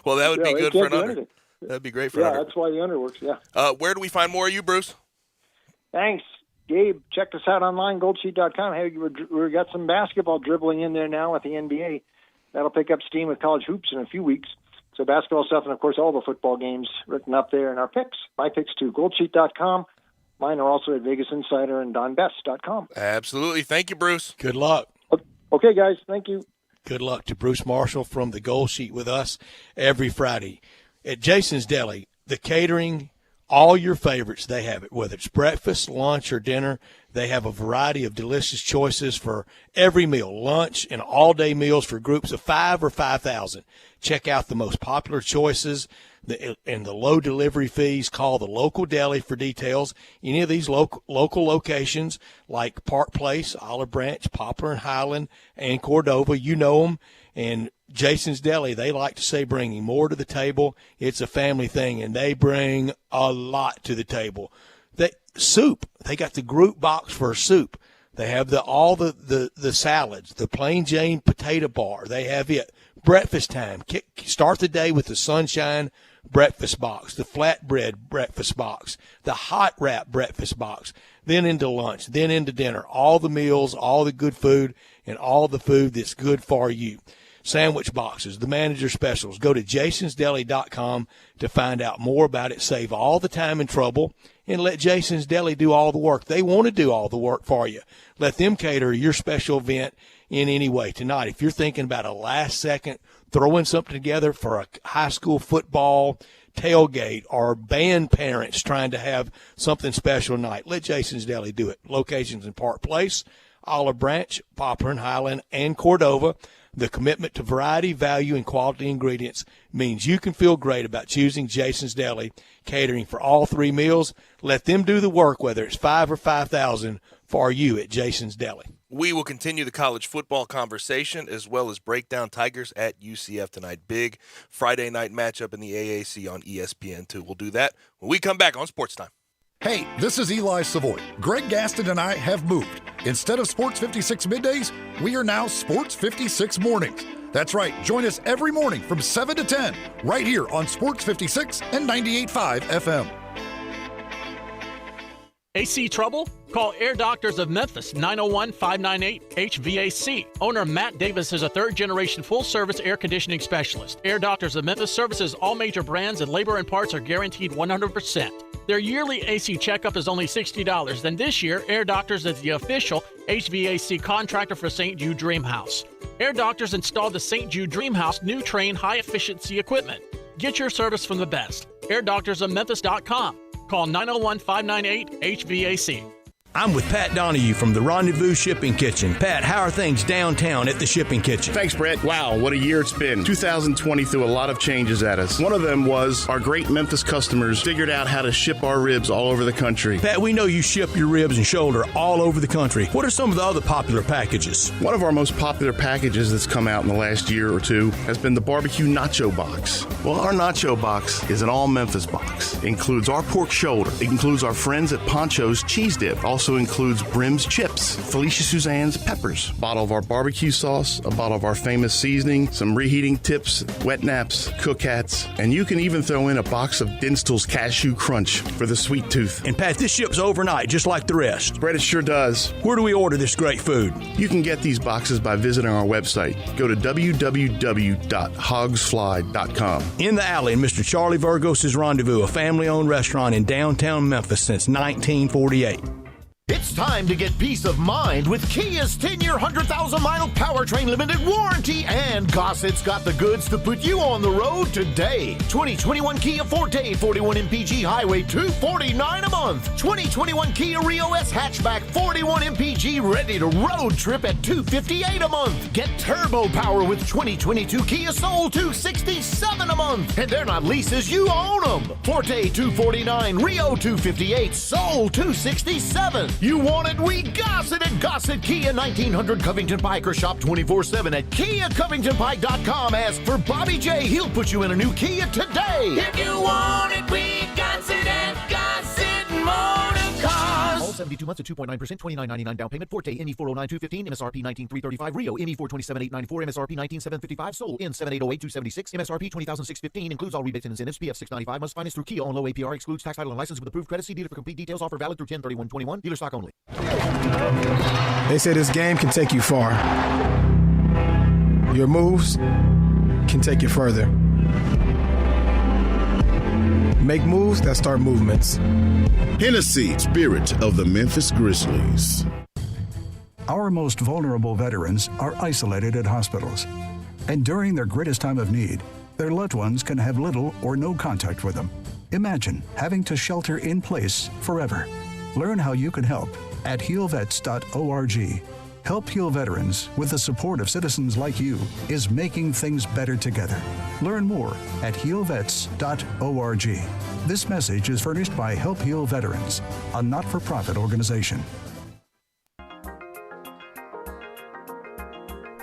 Well, that would be good for an under. That'd be great for an under. Yeah, that's why the under works. Yeah. Where do we find more of you, Bruce? Thanks, Gabe. Check us out online, goldsheet.com. Hey, we've got some basketball dribbling in there now with the NBA. That'll pick up steam with college hoops in a few weeks. So basketball stuff and, of course, all the football games written up there, and our picks, my picks too, goldsheet.com. Mine are also at Vegas Insider and DonBest.com. Absolutely. Thank you, Bruce. Good luck. Okay, guys. Thank you. Good luck to Bruce Marshall from the Gold Sheet with us every Friday. At Jason's Deli, the catering, all your favorites, they have it. Whether it's breakfast, lunch, or dinner, they have a variety of delicious choices for every meal, lunch and all-day meals for groups of 5 or 5,000. Check out the most popular choices and the low delivery fees. Call the local deli for details. Any of these local locations like Park Place, Olive Branch, Poplar and Highland, and Cordova, you know them. And Jason's Deli, they like to say bringing more to the table. It's a family thing, and they bring a lot to the table. Soup, they got the group box for soup. They have all the salads, the plain Jane potato bar. They have it. Breakfast time. Start the day with the Sunshine breakfast box, the flatbread breakfast box, the hot wrap breakfast box, then into lunch, then into dinner. All the meals, all the good food, and all the food that's good for you. Sandwich boxes, the manager specials. Go to jasonsdeli.com to find out more about it. Save all the time and trouble and let Jason's Deli do all the work. They want to do all the work for you. Let them cater your special event in any way. Tonight, if you're thinking about a last second throwing something together for a high school football tailgate or band parents trying to have something special tonight, let Jason's Deli do it. Locations in Park Place, Olive Branch, Poplar and Highland, and Cordova. The commitment to variety, value, and quality ingredients means you can feel great about choosing Jason's Deli, catering for all 3 meals. Let them do the work, whether it's 5 or 5,000, for you at Jason's Deli. We will continue the college football conversation as well as break down Tigers at UCF tonight. Big Friday night matchup in the AAC on ESPN2. We'll do that when we come back on Sports Time. Hey, this is Eli Savoy. Greg Gaston and I have moved. Instead of Sports 56 middays, we are now Sports 56 mornings. That's right. Join us every morning from 7 to 10 right here on Sports 56 and 98.5 FM. AC trouble? Call Air Doctors of Memphis, 901-598-HVAC. Owner Matt Davis is a third-generation full-service air conditioning specialist. Air Doctors of Memphis services all major brands, and labor and parts are guaranteed 100%. Their yearly AC checkup is only $60. Then this year, Air Doctors is the official HVAC contractor for St. Jude Dream House. Air Doctors installed the St. Jude Dream House new Train high-efficiency equipment. Get your service from the best. AirDoctorsOfMemphis.com. Call 901-598-HVAC. I'm with Pat Donahue from the Rendezvous Shipping Kitchen. Pat, how are things downtown at the Shipping Kitchen? Thanks, Brett. Wow, what a year it's been. 2020 threw a lot of changes at us. One of them was our great Memphis customers figured out how to ship our ribs all over the country. Pat, we know you ship your ribs and shoulder all over the country. What are some of the other popular packages? One of our most popular packages that's come out in the last year or two has been the barbecue nacho box. Well, our nacho box is an all-Memphis box. It includes our pork shoulder. It includes our friends at Poncho's cheese dip. Also includes Brim's chips, Felicia Suzanne's peppers, a bottle of our barbecue sauce, a bottle of our famous seasoning, some reheating tips, wet naps, cook hats, and you can even throw in a box of Dinstall's Cashew Crunch for the sweet tooth. And Pat, this ships overnight just like the rest. Brett, it sure does. Where do we order this great food? You can get these boxes by visiting our website. Go to www.hogsfly.com. In the Alley, Mr. Charlie Virgos' Rendezvous, a family-owned restaurant in downtown Memphis since 1948. It's time to get peace of mind with Kia's 10-year, 100,000-mile powertrain limited warranty, and Gossett's got the goods to put you on the road today. 2021 Kia Forte, 41 MPG Highway, $249 a month. 2021 Kia Rio S Hatchback, 41 MPG ready to road trip at $258 a month. Get turbo power with 2022 Kia Soul, $267 a month. And they're not leases, you own them. Forte, $249, Rio, $258, Soul, $267. You want it? We Gossett at Gossett Kia, 1900 Covington Pike, or shop 24/7 at KiaCovingtonPike.com. Ask for Bobby J. He'll put you in a new Kia today. If you want it, we Gossett at Gossett Motor Cars. 72 months at 2.9%, $29.99 down payment. Forte, NE 409-215, MSRP 19,335. Rio, NE 427,894, MSRP 19,755. Sold, N 7808-276, MSRP 20,615. Includes all rebates and incentives. PF 695. Must finance through Kia on low APR. Excludes tax, title, and license with approved credit. See dealer for complete details. Offer valid through 10/31/21. Dealer stock only. They say this game can take you far. Your moves can take you further. Make moves that start movements. Hennessy, spirit of the Memphis Grizzlies. Our most vulnerable veterans are isolated at hospitals. And during their greatest time of need, their loved ones can have little or no contact with them. Imagine having to shelter in place forever. Learn how you can help at healvets.org. Help Heal Veterans, with the support of citizens like you, is making things better together. Learn more at healvets.org. This message is furnished by Help Heal Veterans, a not-for-profit organization.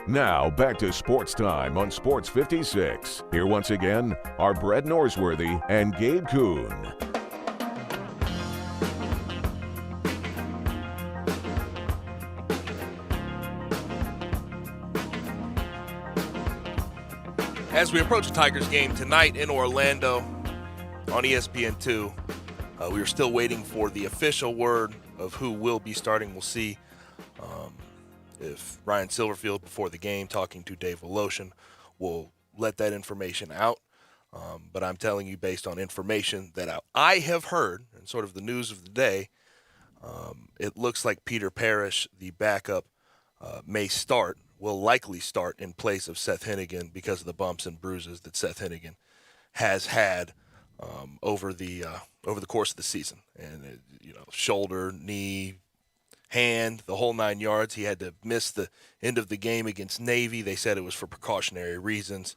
Now back to Sports Time on Sports 56. Here once again are Brett Norsworthy and Gabe Kuhn. As we approach the Tigers game tonight in Orlando on ESPN2, we are still waiting for the official word of who will be starting. We'll see if Ryan Silverfield, before the game, talking to Dave Voloshin, will let that information out. But I'm telling you, based on information that I have heard and sort of the news of the day, it looks like Peter Parrish, the backup, will likely start in place of Seth Hennigan because of the bumps and bruises that Seth Hennigan has had over the course of the season, and shoulder, knee, hand, the whole 9 yards. He had to miss the end of the game against Navy. They said it was for precautionary reasons.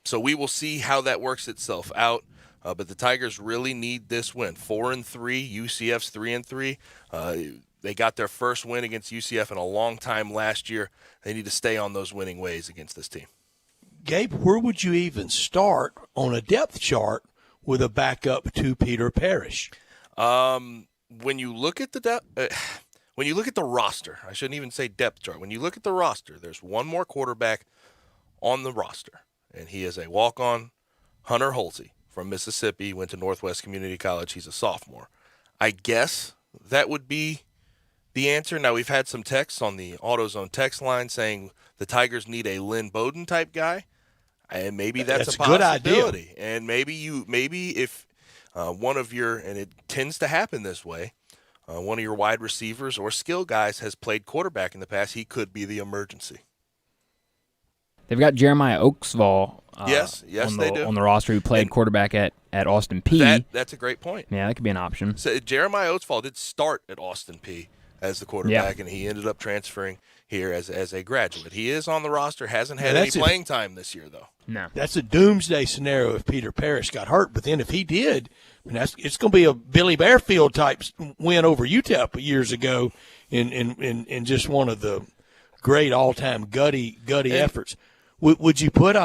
So we will see how that works itself out. But the Tigers really need this win. 4-3, UCF's 3-3. They got their first win against UCF in a long time last year. They need to stay on those winning ways against this team. Gabe, where would you even start on a depth chart with a backup to Peter Parrish? When you look at the roster, I shouldn't even say depth chart. When you look at the roster, there's one more quarterback on the roster, and he is a walk-on, Hunter Holsey from Mississippi, went to Northwest Community College. He's a sophomore. I guess that would be the answer. Now, we've had some texts on the AutoZone text line saying the Tigers need a Lynn Bowden type guy, and maybe that's a possibility. Good idea. And maybe if one of your, and it tends to happen this way, one of your wide receivers or skill guys has played quarterback in the past, he could be the emergency. They've got Jeremiah Oaksvall yes, they do. On the roster, who played quarterback at Austin Peay. That's a great point. Yeah, that could be an option. So Jeremiah Oaksvall did start at Austin Peay as the quarterback, and he ended up transferring here as a graduate. He is on the roster, hasn't had any playing time this year, though. No. That's a doomsday scenario if Peter Parrish got hurt. But then if he did, it's going to be a Billy Bearfield type win over UTEP years ago in just one of the great all-time gutty efforts. Would you put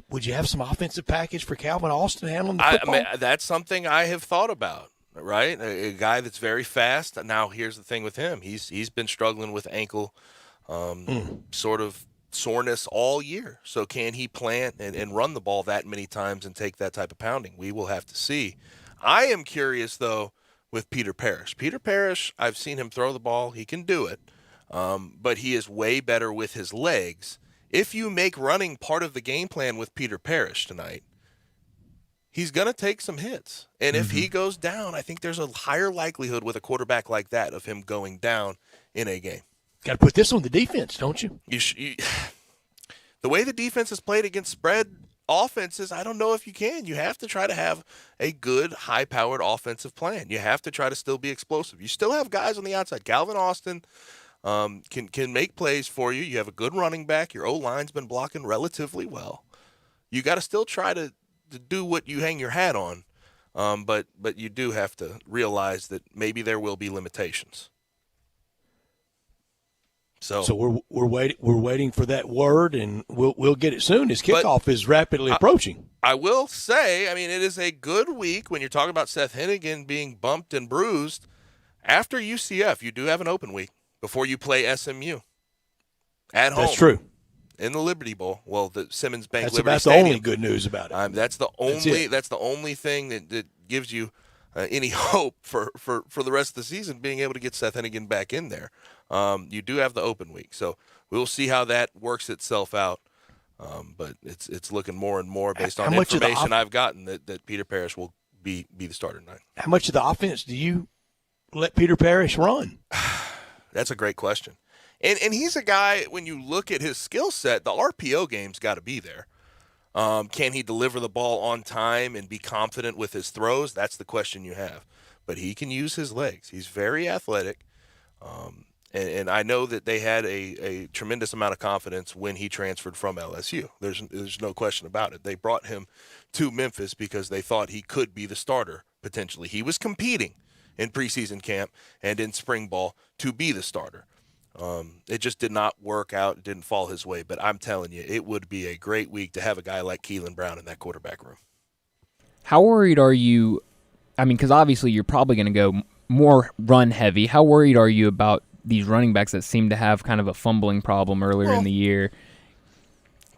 would you have some offensive package for Calvin Austin handling the football? I mean, that's something I have thought about. Right, a guy that's very fast. Now, here's the thing with him: he's been struggling with ankle sort of soreness all year. So, can he plant and run the ball that many times and take that type of pounding? We will have to see. I am curious though with Peter Parrish. Peter Parrish, I've seen him throw the ball; he can do it, but he is way better with his legs. If you make running part of the game plan with Peter Parrish tonight, he's going to take some hits. And if he goes down, I think there's a higher likelihood with a quarterback like that of him going down in a game. Got to put this on the defense, don't you? The way the defense is played against spread offenses, I don't know if you can. You have to try to have a good, high-powered offensive plan. You have to try to still be explosive. You still have guys on the outside. Calvin Austin can make plays for you. You have a good running back. Your O-line's been blocking relatively well. You got to still try to do what you hang your hat on, but you do have to realize that maybe there will be limitations. So we're waiting for that word, and we'll get it soon. As kickoff is rapidly approaching. I will say, I mean, it is a good week when you're talking about Seth Hennigan being bumped and bruised. After UCF, you do have an open week before you play SMU at home. That's true. In the Liberty Bowl, well, the Simmons Bank That's Liberty about Stadium. the only good news about it. That's the only thing that gives you any hope for the rest of the season, being able to get Seth Hennigan back in there. You do have the open week, so we'll see how that works itself out. But it's looking more and more based on information I've gotten that Peter Parrish will be the starter tonight. How much of the offense do you let Peter Parrish run? That's a great question. And he's a guy, when you look at his skill set, the RPO game's got to be there. Can he deliver the ball on time and be confident with his throws? That's the question you have. But he can use his legs. He's very athletic. And I know that they had a tremendous amount of confidence when he transferred from LSU. There's no question about it. They brought him to Memphis because they thought he could be the starter, potentially. He was competing in preseason camp and in spring ball to be the starter. It just did not work out. It didn't fall his way. But I'm telling you, it would be a great week to have a guy like Keelan Brown in that quarterback room. How worried are you? I mean, because obviously you're probably going to go more run heavy. How worried are you about these running backs that seem to have kind of a fumbling problem earlier in the year?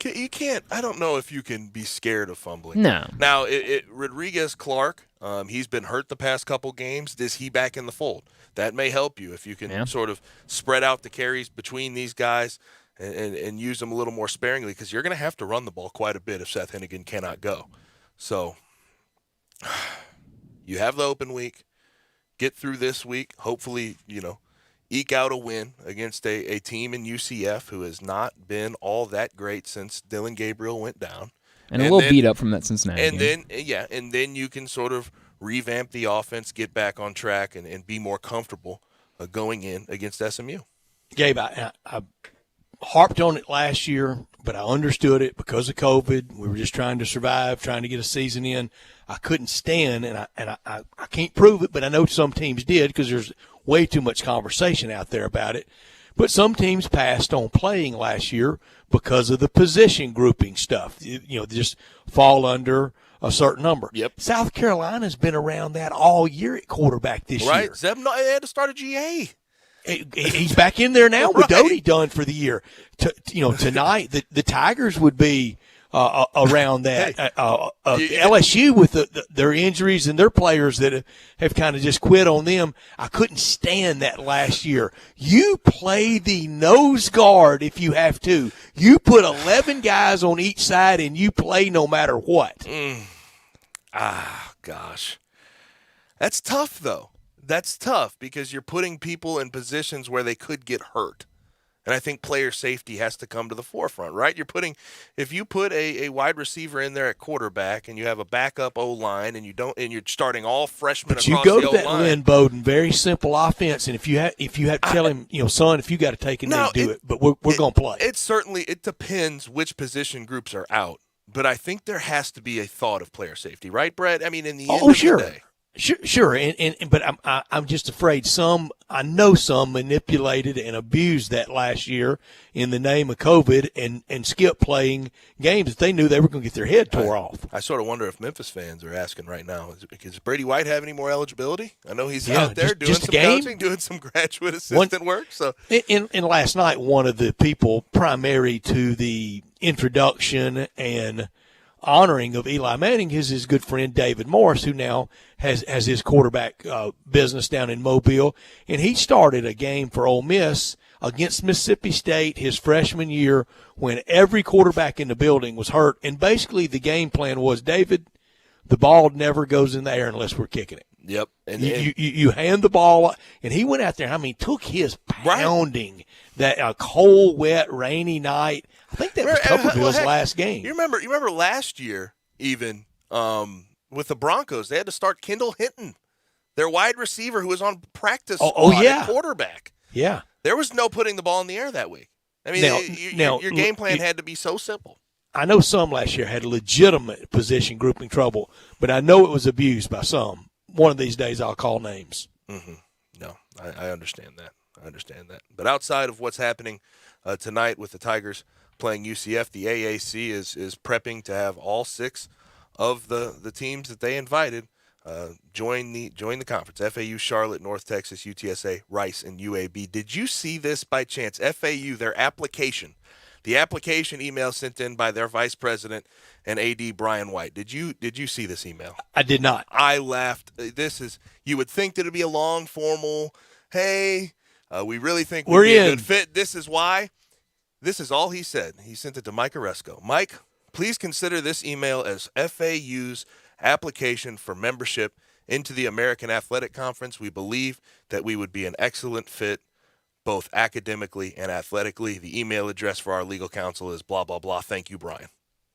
You can't. I don't know if you can be scared of fumbling. No. Now, Rodriguez-Clark, he's been hurt the past couple games. Is he back in the fold? That may help you if you can sort of spread out the carries between these guys and use them a little more sparingly, because you're going to have to run the ball quite a bit if Seth Hennigan cannot go. So you have the open week. Get through this week. Hopefully, eke out a win against a team in UCF who has not been all that great since Dylan Gabriel went down. And a little beat up from that Cincinnati game. And then you can sort of revamp the offense, get back on track, and be more comfortable going in against SMU. Gabe, I harped on it last year, but I understood it because of COVID. We were just trying to survive, trying to get a season in. I couldn't stand, and I can't prove it, but I know some teams did because there's way too much conversation out there about it. But some teams passed on playing last year because of the position grouping stuff. They just fall under a certain number. Yep. South Carolina's been around that all year at quarterback this year. Right. Zeb had to start a GA. He's back in there now with Doty done for the year. Tonight the Tigers would be around that. LSU with their injuries and their players that have kind of just quit on them. I couldn't stand that last year. You play the nose guard if you have to. You put 11 guys on each side and you play no matter what. Gosh. That's tough, though. That's tough because you're putting people in positions where they could get hurt. And I think player safety has to come to the forefront, right? If you put a wide receiver in there at quarterback and you have a backup O-line and you're starting all freshmen across the O-line. But you go to that Lynn Bowden, very simple offense, and if you have to tell him, son, if you got to take it, then do it. But we're going to play. It depends which position groups are out. But I think there has to be a thought of player safety, right, Brett? I mean, in the end of the day. Sure, but I'm just afraid I know some manipulated and abused that last year in the name of COVID and skipped playing games that they knew they were going to get their head tore off. I sort of wonder if Memphis fans are asking right now, does Brady White have any more eligibility? I know he's out there doing some coaching, doing some graduate assistant work. So, in last night, one of the people primary to the introduction and honoring of Eli Manning is his good friend David Morris, who now has his quarterback business down in Mobile. And he started a game for Ole Miss against Mississippi State his freshman year when every quarterback in the building was hurt. And basically the game plan was, David, the ball never goes in the air unless we're kicking it. Yep. And you hand the ball, and he went out there, took his pounding that cold, wet, rainy night. I think that was Tuberville's last game. You remember last year even with the Broncos, they had to start Kendall Hinton, their wide receiver who was on practice squad at quarterback. Yeah. There was no putting the ball in the air that week. I mean, your game plan had to be so simple. I know some last year had legitimate position grouping trouble, but I know it was abused by some. One of these days I'll call names. Mm-hmm. No, I understand that. But outside of what's happening tonight with the Tigers playing UCF, the AAC is prepping to have all 6 of the teams that they invited join the conference. FAU, Charlotte, North Texas, UTSA, Rice, and UAB. Did you see this by chance? FAU, their application, the application email sent in by their vice president and AD Brian White. Did you see this email? I did not. I laughed. You would think that it'd be a long, formal, hey, we really think we'd be a good fit. This is why. This is all he said. He sent it to Mike Oresco. Mike, please consider this email as FAU's application for membership into the American Athletic Conference. We believe that we would be an excellent fit both academically and athletically. The email address for our legal counsel is blah, blah, blah. Thank you, Brian.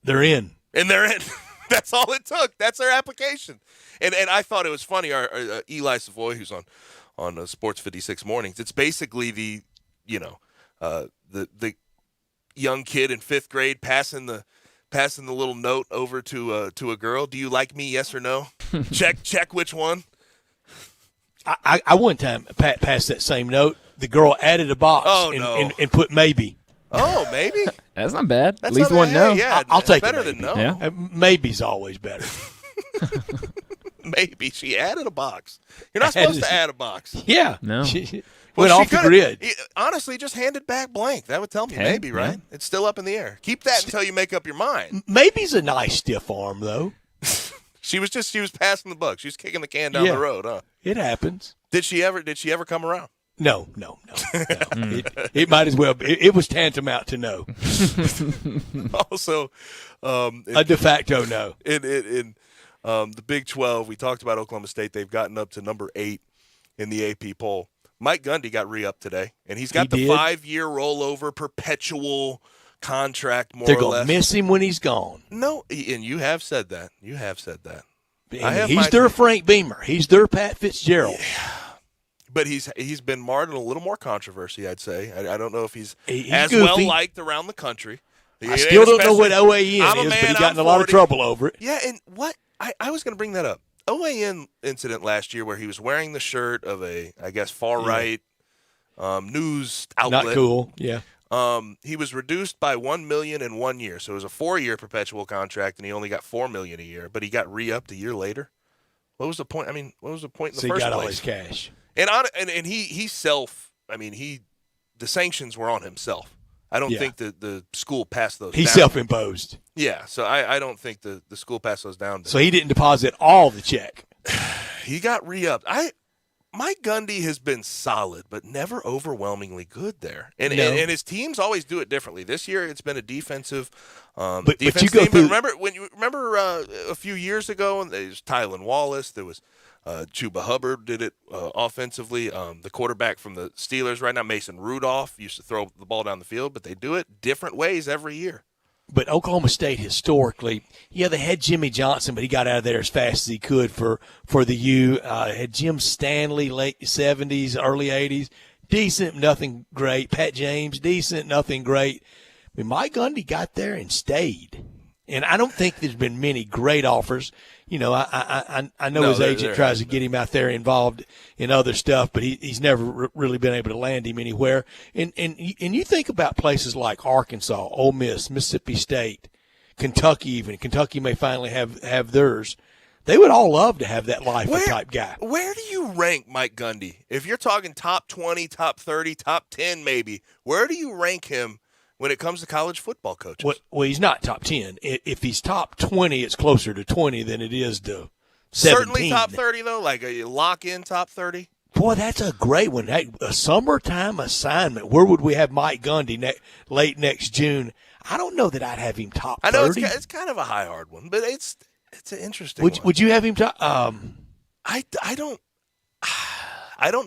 They're in. And they're in. That's all it took. That's their application. And I thought it was funny. Our Eli Savoy, who's on Sports 56 Mornings, it's basically the young kid in 5th grade passing the little note over to a girl. Do you like me? Yes or no? check which one. I one time passed that same note. The girl added a box and put maybe. Oh, maybe? That's not bad. That's At least one no. Yeah, I'll take better it. Than no. Yeah. Maybe's always better. Maybe. She added a box. You're not supposed to add a box. Yeah. No. She went off the grid. Honestly, just hand it back blank. That would tell me maybe, right? Yeah. It's still up in the air. Keep that until you make up your mind. Maybe's a nice stiff arm, though. She was passing the buck. She was kicking the can down the road, huh? It happens. Did she ever come around? No. It might as well be. It was tantamount to no. Also, a de facto no. In the Big 12, we talked about Oklahoma State. They've gotten up to number 8 in the AP poll. Mike Gundy got re-upped today, and he's got the 5-year rollover perpetual contract, more or less. They're going to miss him when he's gone. No, and you have said that. He's their Frank Beamer. He's their Pat Fitzgerald. Yeah. But he's been marred in a little more controversy, I'd say. I don't know if he's as goofy. well liked around the country. I still don't know what OAN is, but he got in a lot of trouble over it. Yeah, and what I was going to bring that up. OAN incident last year where he was wearing the shirt of a, I guess, far-right news outlet. Not cool, yeah. He was reduced by $1 million in 1 year, so it was a 4-year perpetual contract, and he only got $4 million a year. But he got re-upped a year later. What was the point? I mean, what was the point in the first place? He got all his cash. And he the sanctions were on himself. I don't think the school passed those down. He's self-imposed. Yeah, so I don't think the school passed those down. So he didn't deposit all the check. He got re-upped. Mike Gundy has been solid, but never overwhelmingly good there. And his teams always do it differently. This year it's been a defensive defense team. But remember a few years ago, and there was Tylan Wallace, there was Chuba Hubbard did it offensively. The quarterback from the Steelers right now, Mason Rudolph, used to throw the ball down the field, but they do it different ways every year. But Oklahoma State historically, they had Jimmy Johnson, but he got out of there as fast as he could for the U. Had Jim Stanley, late 70s, early 80s. Decent, nothing great. Pat James, decent, nothing great. I mean, Mike Gundy got there and stayed. And I don't think there's been many great offers. I know his agent tries to get him out there involved in other stuff, but he's never really been able to land him anywhere. And you think about places like Arkansas, Ole Miss, Mississippi State, Kentucky even. Kentucky may finally have theirs. They would all love to have that lifer-type guy. Where do you rank Mike Gundy? If you're talking top 20, top 30, top 10 maybe, where do you rank him when it comes to college football coaches? Well, he's not top 10. If he's top 20, it's closer to 20 than it is to 17. Certainly top 30, though? Like a lock-in top 30? Boy, that's a great one. Hey, a summertime assignment. Where would we have Mike Gundy late next June? I don't know that I'd have him top 30. I know it's kind of a high-hard one, but it's an interesting one. Would you have him top? I don't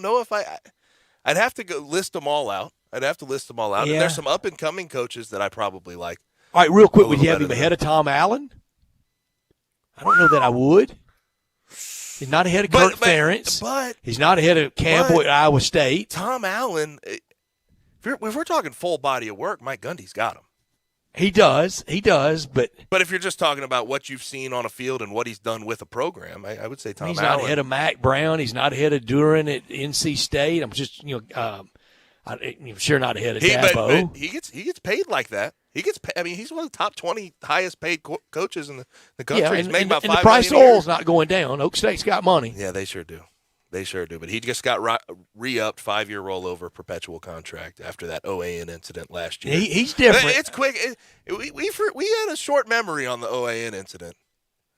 know if I'd have to go list them all out. Yeah. And there's some up-and-coming coaches that I probably like. All right, real quick, would you have him ahead of Tom Allen? I don't know that I would. He's not ahead of Kirk Ferentz. But he's not ahead of Campbell at Iowa State. Tom Allen, if we're talking full body of work, Mike Gundy's got him. He does, but if you're just talking about what you've seen on a field and what he's done with a program, I would say Tom Allen. He's not ahead of Mack Brown. He's not ahead of Duran at NC State. I'm just, I I'm sure not ahead of Dabo. But he gets paid like that. He gets paid. I mean, he's one of the top 20 highest paid coaches in the country. Yeah, he's and, making about and $5 the price of million a year. oil's not going down. Oak State's got money. Yeah, they sure do. They sure do. But he just got re-upped, 5-year rollover, perpetual contract after that OAN incident last year. He's different. It's quick. We had a short memory on the OAN incident.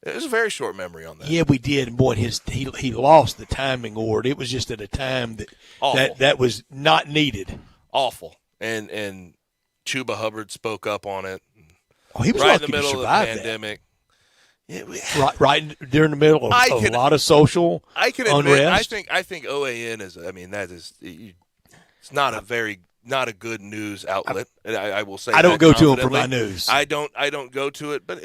It was a very short memory on that. Yeah, we did. And boy, he lost the timing award. It was just at a time that was not needed. Awful. And Chuba Hubbard spoke up on it. Oh, he was right lucky in the middle to of the survive pandemic. Yeah, right during the middle of a lot of social unrest. I think OAN is. I mean, it's not a good news outlet. I will say. I don't go to him for confidently. my news. I don't go to it, but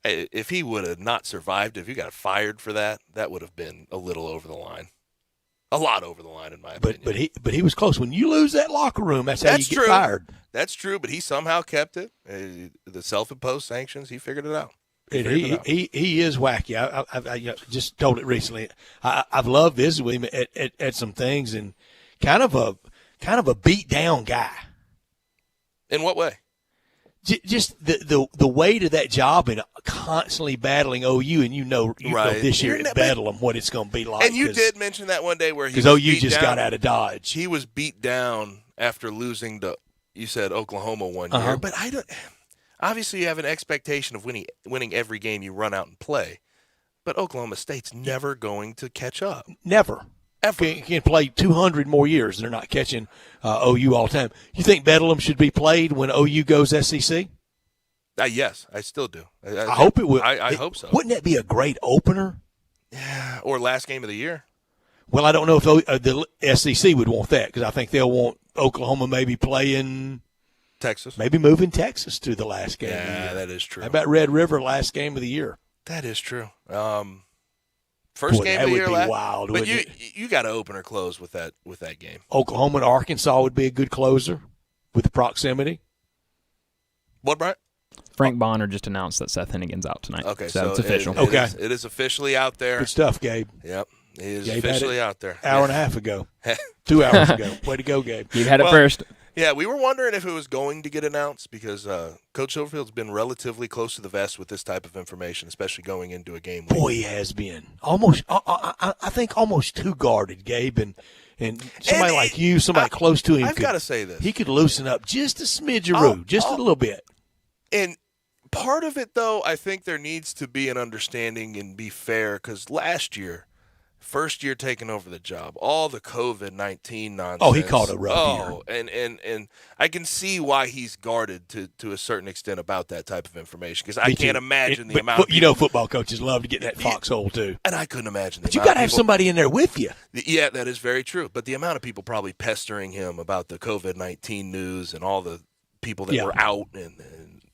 if he would have not survived, if you got fired for that, that would have been a little over the line. A lot over the line, in my opinion. But he was close. When you lose that locker room, that's how you get true. fired. That's true, but he somehow kept it. The self-imposed sanctions, he figured it out. He is wacky. I just told it recently. I've loved visiting with him at some things, and kind of a beat down guy. In what way? Just the weight of that job and constantly battling OU, and you know this year at Bedlam what it's going to be like. And you did mention that one day where he because OU just got out of Dodge. He was beat down after losing to, you said, Oklahoma one year. But I don't. Obviously, you have an expectation of winning every game you run out and play. But Oklahoma State's never going to catch up. Never. Ever. Can play 200 more years. They're not catching OU all the time. You think Bedlam should be played when OU goes SEC? Yes, I still do. I hope it will. I hope so. Wouldn't that be a great opener? Yeah, or last game of the year. Well, I don't know if the SEC would want that because I think they'll want Oklahoma maybe playing Texas. Maybe moving Texas to the last game of the year. Yeah, that is true. How about Red River last game of the year? That is true. First game of the year. That would be wild, but wouldn't you got to open or close with that game. Oklahoma and Arkansas would be a good closer with the proximity. What, Brian? Frank Bonner just announced that Seth Hennigan's out tonight. Okay, so it's official. It is officially out there. Good stuff, Gabe. Yep, it is Gabe officially out there. Hour and a half ago. 2 hours ago. Way to go, Gabe. You had it first. Yeah, we were wondering if it was going to get announced because Coach Silverfield's been relatively close to the vest with this type of information, especially going into a game week. Boy, he has been. Almost, I think almost too guarded, Gabe. And somebody like you, somebody close to him. I've got to say this. He could loosen up just a smidgeroo, just a little bit. And part of it, though, I think there needs to be an understanding and be fair because last year, first year taking over the job, all the COVID-19 nonsense. Oh, he called a rough year. And I can see why he's guarded to a certain extent about that type of information because I can't imagine the amount of people. You know football coaches love to get in that foxhole, too. And I couldn't imagine But you got to have somebody in there with you. Yeah, that is very true. But the amount of people probably pestering him about the COVID-19 news and all the people that were out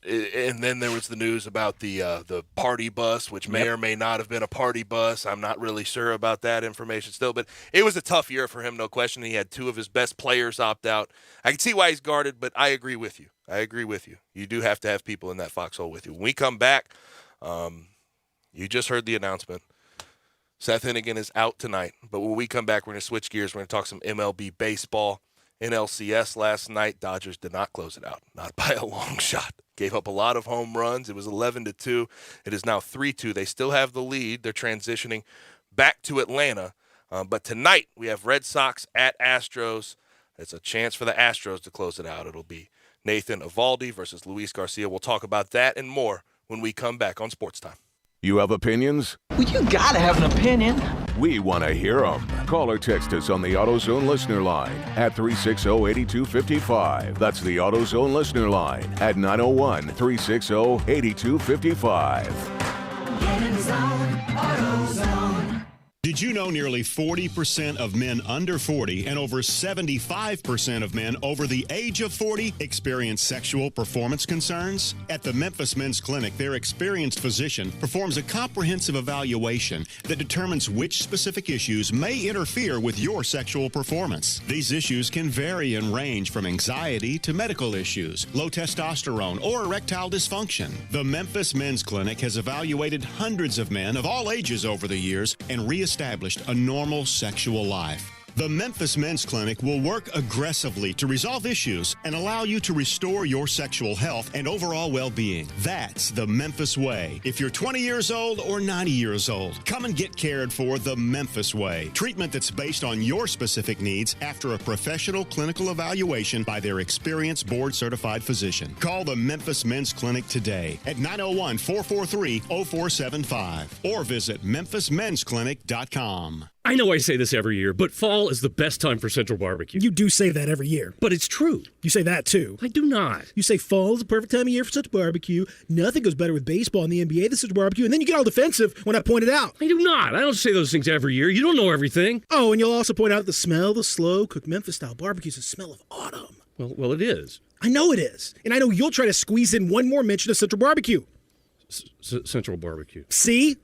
and then there was the news about the party bus, which may or may not have been a party bus. I'm not really sure about that information still, but it was a tough year for him, no question. He had 2 of his best players opt out. I can see why he's guarded, but I agree with you. You do have to have people in that foxhole with you. When we come back, you just heard the announcement. Seth Hennigan is out tonight, but when we come back, we're going to switch gears. We're going to talk some MLB baseball. NLCS last night, Dodgers did not close it out, not by a long shot. Gave up a lot of home runs. It was 11-2. It is now 3-2. They still have the lead. They're transitioning back to Atlanta. But tonight we have Red Sox at Astros. It's a chance for the Astros to close it out. It'll be Nathan Eovaldi versus Luis Garcia. We'll talk about that and more when we come back on Sports Time. You have opinions? Well, you gotta have an opinion. We want to hear them. Call or text us on the AutoZone listener line at 360-8255. That's the AutoZone listener line at 901-360-8255. Get in the zone, AutoZone. Did you know nearly 40% of men under 40 and over 75% of men over the age of 40 experience sexual performance concerns? At the Memphis Men's Clinic, their experienced physician performs a comprehensive evaluation that determines which specific issues may interfere with your sexual performance. These issues can vary and range from anxiety to medical issues, low testosterone, or erectile dysfunction. The Memphis Men's Clinic has evaluated hundreds of men of all ages over the years and reestablished a normal sexual life. The Memphis Men's Clinic will work aggressively to resolve issues and allow you to restore your sexual health and overall well-being. That's the Memphis way. If you're 20 years old or 90 years old, come and get cared for the Memphis way. Treatment that's based on your specific needs after a professional clinical evaluation by their experienced board-certified physician. Call the Memphis Men's Clinic today at 901-443-0475 or visit memphismensclinic.com. I know I say this every year, but fall is the best time for Central Barbecue. You do say that every year. But it's true. You say that too. I do not. You say fall is the perfect time of year for Central Barbecue. Nothing goes better with baseball in the NBA than Central Barbecue. And then you get all defensive when I point it out. I do not. I don't say those things every year. You don't know everything. Oh, and you'll also point out the smell of the slow-cooked Memphis-style barbecue is the smell of autumn. Well, it is. I know it is. And I know you'll try to squeeze in one more mention of Central Barbecue. Central Barbecue. See?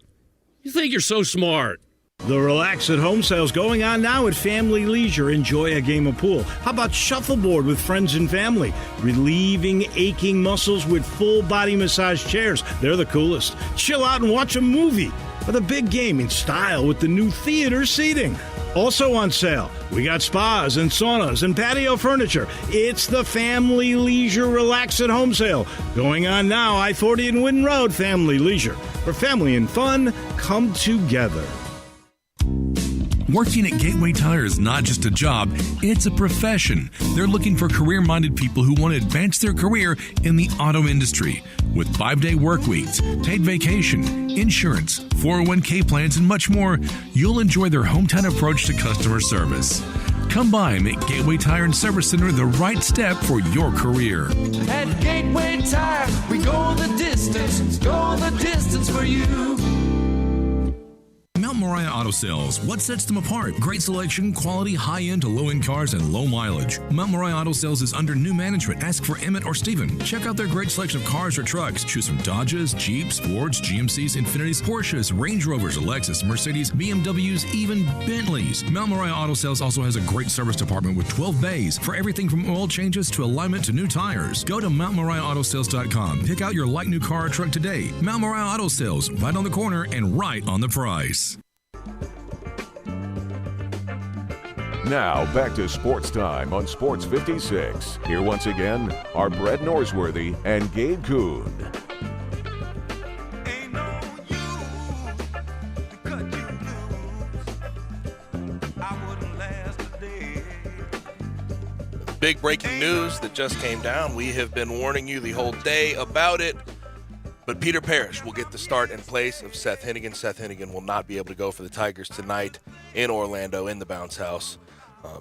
You think you're so smart. The Relax at Home sale's going on now at Family Leisure. Enjoy a game of pool. How about shuffleboard with friends and family? Relieving aching muscles with full body massage chairs. They're the coolest. Chill out and watch a movie. Or the big game in style with the new theater seating. Also on sale, we got spas and saunas and patio furniture. It's the Family Leisure Relax at Home sale. Going on now, I-40 and Wynn Road, Family Leisure. Where family and fun come together. Working at Gateway Tire is not just a job, it's a profession. They're looking for career-minded people who want to advance their career in the auto industry. With 5-day work weeks, paid vacation, insurance, 401k plans, and much more, you'll enjoy their hometown approach to customer service. Come by and make Gateway Tire and Service Center the right step for your career. At Gateway Tire, we go the distance for you. Mount Moriah Auto Sales. What sets them apart? Great selection, quality, high-end to low-end cars, and low mileage. Mount Moriah Auto Sales is under new management. Ask for Emmett or Steven. Check out their great selection of cars or trucks. Choose from Dodges, Jeeps, Fords, GMCs, Infinitis, Porsches, Range Rovers, Lexus, Mercedes, BMWs, even Bentleys. Mount Moriah Auto Sales also has a great service department with 12 bays for everything from oil changes to alignment to new tires. Go to MountMoriahAutoSales.com. Pick out your like new car or truck today. Mount Moriah Auto Sales, right on the corner and right on the price. Now, back to Sports Time on Sports 56. Here once again are Brett Norsworthy and Gabe Kuhn. Big breaking news that just came down. We have been warning you the whole day about it. But Peter Parrish will get the start in place of Seth Hennigan. Seth Hennigan will not be able to go for the Tigers tonight in Orlando in the bounce house.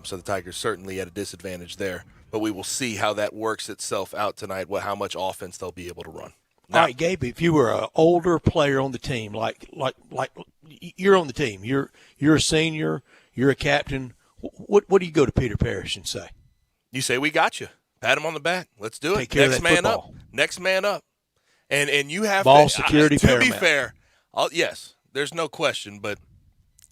So the Tigers certainly at a disadvantage there. But we will see how that works itself out tonight, how much offense they'll be able to run. Now, all right, Gabe, if you were an older player on the team, like you're on the team, you're a senior, you're a captain, what do you go to Peter Parrish and say? You say, we got you. Pat him on the back. Let's do it. Take care of that man football. up. Next man up. And you have ball to, security to paramount. be fair, yes, there's no question, but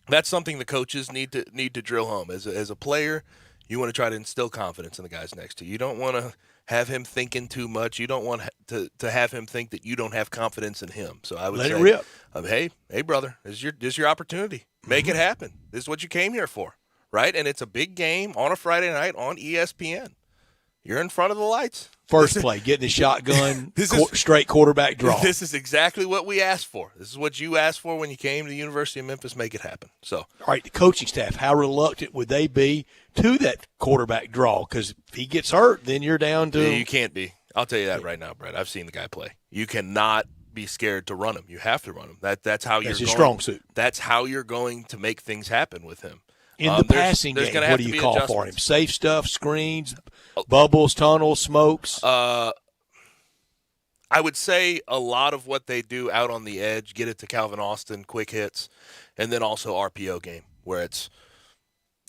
that's something the coaches need to drill home. As a player, you want to try to instill confidence in the guys next to you. You don't want to have him thinking too much. You don't want to have him think that you don't have confidence in him. So I would Let say, it rip. Hey, brother, this is your opportunity. Make it happen. This is what you came here for, right? And it's a big game on a Friday night on ESPN. You're in front of the lights. First play, getting the shotgun, straight quarterback draw. This is exactly what we asked for. This is what you asked for when you came to the University of Memphis. Make it happen. So, all right, the coaching staff, how reluctant would they be to that quarterback draw? Because if he gets hurt, then you're down to – you can't be. I'll tell you that right now, Brett. I've seen the guy play. You cannot be scared to run him. You have to run him. That's how you're his strong suit. That's how you're going to make things happen with him. In the passing game, what do you call for him? Safe stuff, screens, bubbles, tunnels, smokes? I would say a lot of what they do out on the edge, get it to Calvin Austin, quick hits, and then also RPO game, where it's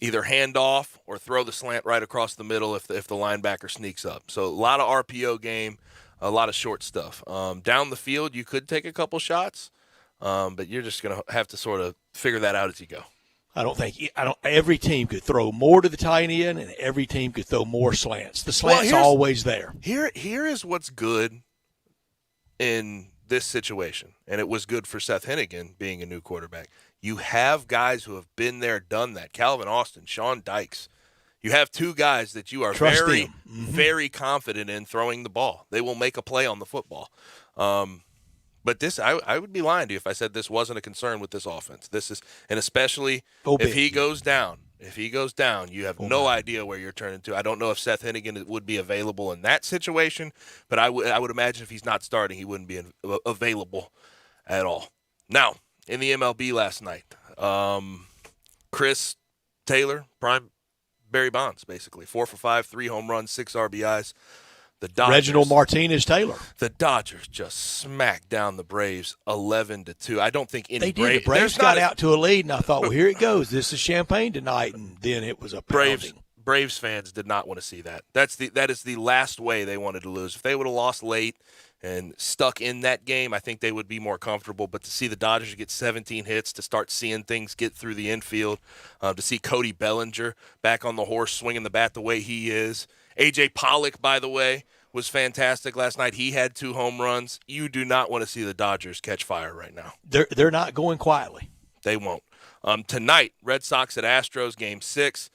either hand off or throw the slant right across the middle if the linebacker sneaks up. So a lot of RPO game, a lot of short stuff. Down the field, you could take a couple shots, but you're just going to have to sort of figure that out as you go. Every team could throw more to the tight end, and every team could throw more slants. The slant's always there. Here is what's good in this situation, and it was good for Seth Hennigan being a new quarterback. You have guys who have been there, done that. Calvin Austin, Sean Dykes. You have two guys that you are very confident in throwing the ball. They will make a play on the football. But this, I would be lying to you if I said this wasn't a concern with this offense. This is, and especially if he goes down. If he goes down, you have no idea where you're turning to. I don't know if Seth Hennigan would be available in that situation, but I would imagine if he's not starting, he wouldn't be available at all. Now, in the MLB last night, Chris Taylor, prime Barry Bonds, basically. 4 for 5, 3 home runs, 6 RBIs. The Dodgers, Reginald Martinez Taylor. The Dodgers just smacked down the Braves 11-2. I don't think any they did. The Braves got out to a lead, and I thought, well, here it goes. This is champagne tonight, and then it was a pounding. Braves fans did not want to see that. That is the last way they wanted to lose. If they would have lost late and stuck in that game, I think they would be more comfortable. But to see the Dodgers get 17 hits, to start seeing things get through the infield, to see Cody Bellinger back on the horse swinging the bat the way he is. A.J. Pollock, by the way, was fantastic last night. He had 2 home runs. You do not want to see the Dodgers catch fire right now. They're not going quietly. They won't. Tonight, Red Sox at Astros, Game 6,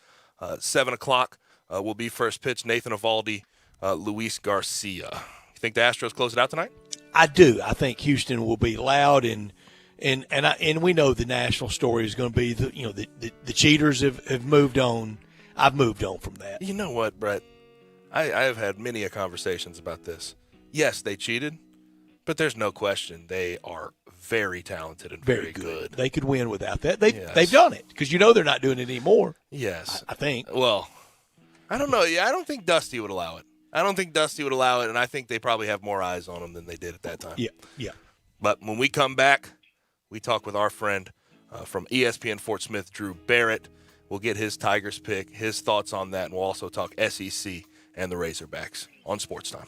7 o'clock will be first pitch. Nathan Eovaldi, Luis Garcia. You think the Astros close it out tonight? I do. I think Houston will be loud, and we know the national story is going to be the cheaters have moved on. I've moved on from that. You know what, Brett? I have had many conversations about this. Yes, they cheated, but there's no question they are very talented and very good. They could win without that. They've done it because they're not doing it anymore. Yes. I think. Well, I don't know. Yeah, I don't think Dusty would allow it. And I think they probably have more eyes on them than they did at that time. Yeah. But when we come back, we talk with our friend from ESPN Fort Smith, Drew Barrett. We'll get his Tigers pick, his thoughts on that, and we'll also talk SEC and the Razorbacks on Sports Time.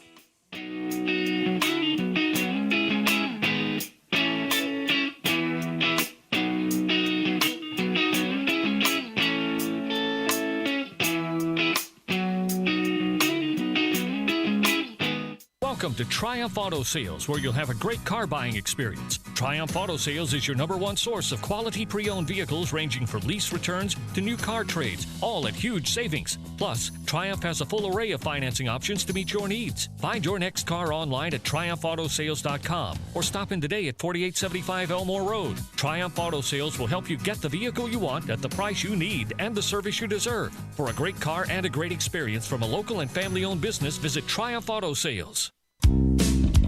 Welcome to Triumph Auto Sales, where you'll have a great car buying experience. Triumph Auto Sales is your #1 source of quality pre-owned vehicles ranging from lease returns to new car trades, all at huge savings. Plus, Triumph has a full array of financing options to meet your needs. Find your next car online at triumphautosales.com or stop in today at 4875 Elmore Road. Triumph Auto Sales will help you get the vehicle you want at the price you need and the service you deserve. For a great car and a great experience from a local and family-owned business, visit Triumph Auto Sales.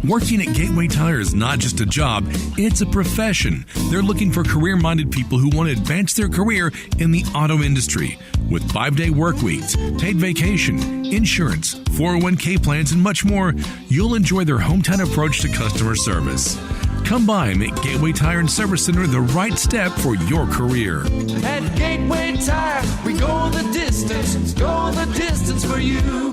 Working at Gateway Tire is not just a job, it's a profession. They're looking for career-minded people who want to advance their career in the auto industry. With 5-day work weeks, paid vacation, insurance, 401k plans, and much more, you'll enjoy their hometown approach to customer service. Come by and make Gateway Tire and Service Center the right step for your career. At Gateway Tire, we go the distance for you.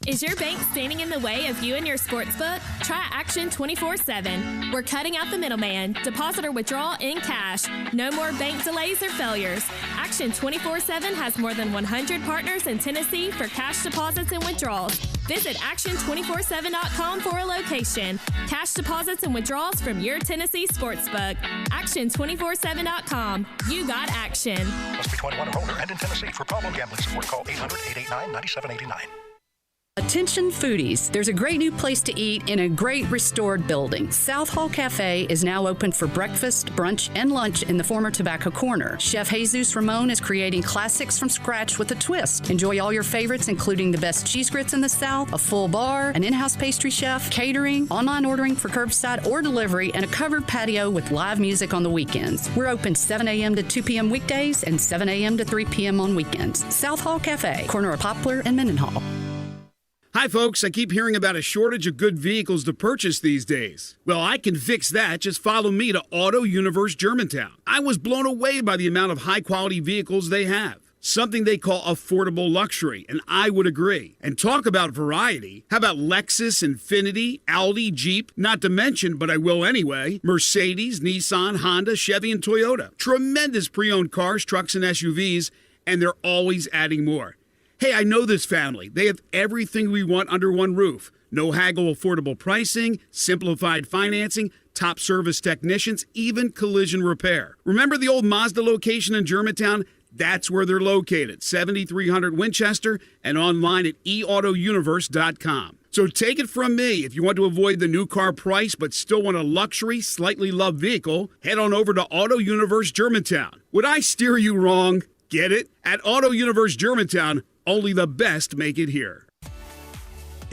Is your bank standing in the way of you and your sportsbook? Try Action 24/7. We're cutting out the middleman. Deposit or withdrawal in cash. No more bank delays or failures. Action 24/7 has more than 100 partners in Tennessee for cash deposits and withdrawals. Visit action247.com for a location. Cash deposits and withdrawals from your Tennessee sportsbook. Action247.com. You got action. Must be 21 or older and in Tennessee. For problem gambling support, call 800-889-9789. Attention foodies, there's a great new place to eat in a great restored building. South Hall Cafe is now open for breakfast, brunch, and lunch in the former Tobacco Corner. Chef Jesus Ramon is creating classics from scratch with a twist. Enjoy all your favorites, including the best cheese grits in the South, a full bar, an in-house pastry chef, catering, online ordering for curbside or delivery, and a covered patio with live music on the weekends. We're open 7 a.m. to 2 p.m. weekdays and 7 a.m. to 3 p.m. on weekends. South Hall Cafe, corner of Poplar and Mendenhall. Hi, folks. I keep hearing about a shortage of good vehicles to purchase these days. Well, I can fix that. Just follow me to Auto Universe Germantown. I was blown away by the amount of high-quality vehicles they have. Something they call affordable luxury, and I would agree. And talk about variety. How about Lexus, Infiniti, Audi, Jeep, not to mention, but I will anyway, Mercedes, Nissan, Honda, Chevy, and Toyota. Tremendous pre-owned cars, trucks, and SUVs, and they're always adding more. Hey, I know this family. They have everything we want under one roof. No haggle affordable pricing, simplified financing, top service technicians, even collision repair. Remember the old Mazda location in Germantown? That's where they're located, 7300 Winchester, and online at eautouniverse.com. So take it from me, if you want to avoid the new car price but still want a luxury, slightly loved vehicle, head on over to Auto Universe Germantown. Would I steer you wrong? Get it? At Auto Universe Germantown, only the best make it here.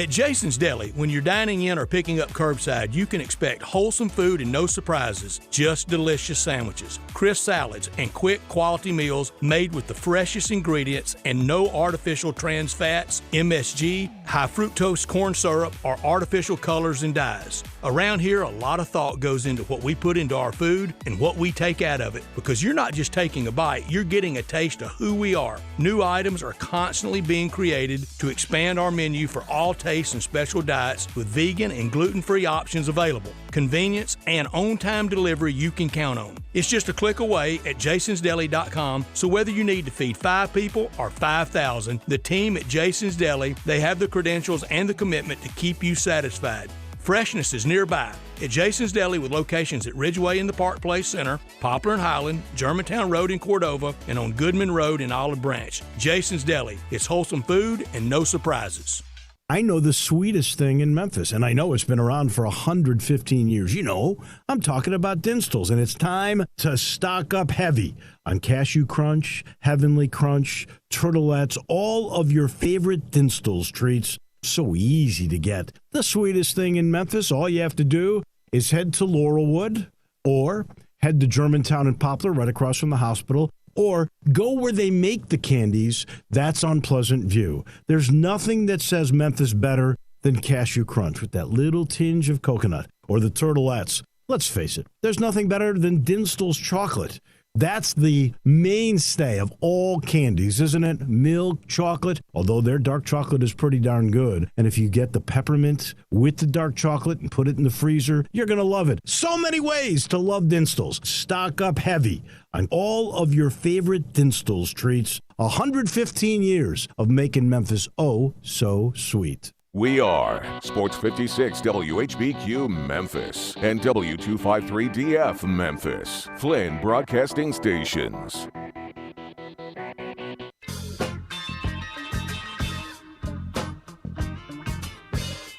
At Jason's Deli, when you're dining in or picking up curbside, you can expect wholesome food and no surprises, just delicious sandwiches, crisp salads, and quick quality meals made with the freshest ingredients and no artificial trans fats, MSG, high fructose corn syrup, or artificial colors and dyes. Around here, a lot of thought goes into what we put into our food and what we take out of it, because you're not just taking a bite, you're getting a taste of who we are. New items are constantly being created to expand our menu for all tastes and special diets with vegan and gluten-free options available. Convenience and on-time delivery you can count on. It's just a click away at jasonsdeli.com, so whether you need to feed 5 people or 5,000, the team at Jason's Deli, they have the credentials and the commitment to keep you satisfied. Freshness is nearby at Jason's Deli with locations at Ridgeway in the Park Place Center, Poplar and Highland, Germantown Road in Cordova, and on Goodman Road in Olive Branch. Jason's Deli. It's wholesome food and no surprises. I know the sweetest thing in Memphis, and I know it's been around for 115 years. You know, I'm talking about Dinstall's, and it's time to stock up heavy on Cashew Crunch, Heavenly Crunch, Turtlettes, all of your favorite Dinstall's treats. So easy to get. The sweetest thing in Memphis, all you have to do is head to Laurelwood or head to Germantown and Poplar right across from the hospital, or go where they make the candies. That's on Pleasant View. There's nothing that says Memphis better than Cashew Crunch with that little tinge of coconut, or the Turtlettes. Let's face it, there's nothing better than Dinstall's chocolate. That's the mainstay of all candies, isn't it? Milk chocolate, although their dark chocolate is pretty darn good. And if you get the peppermint with the dark chocolate and put it in the freezer, you're going to love it. So many ways to love Dinstall's. Stock up heavy on all of your favorite Dinstall's treats. 115 years of making Memphis oh so sweet. We are Sports 56 WHBQ Memphis and W253DF Memphis, Flynn Broadcasting Stations.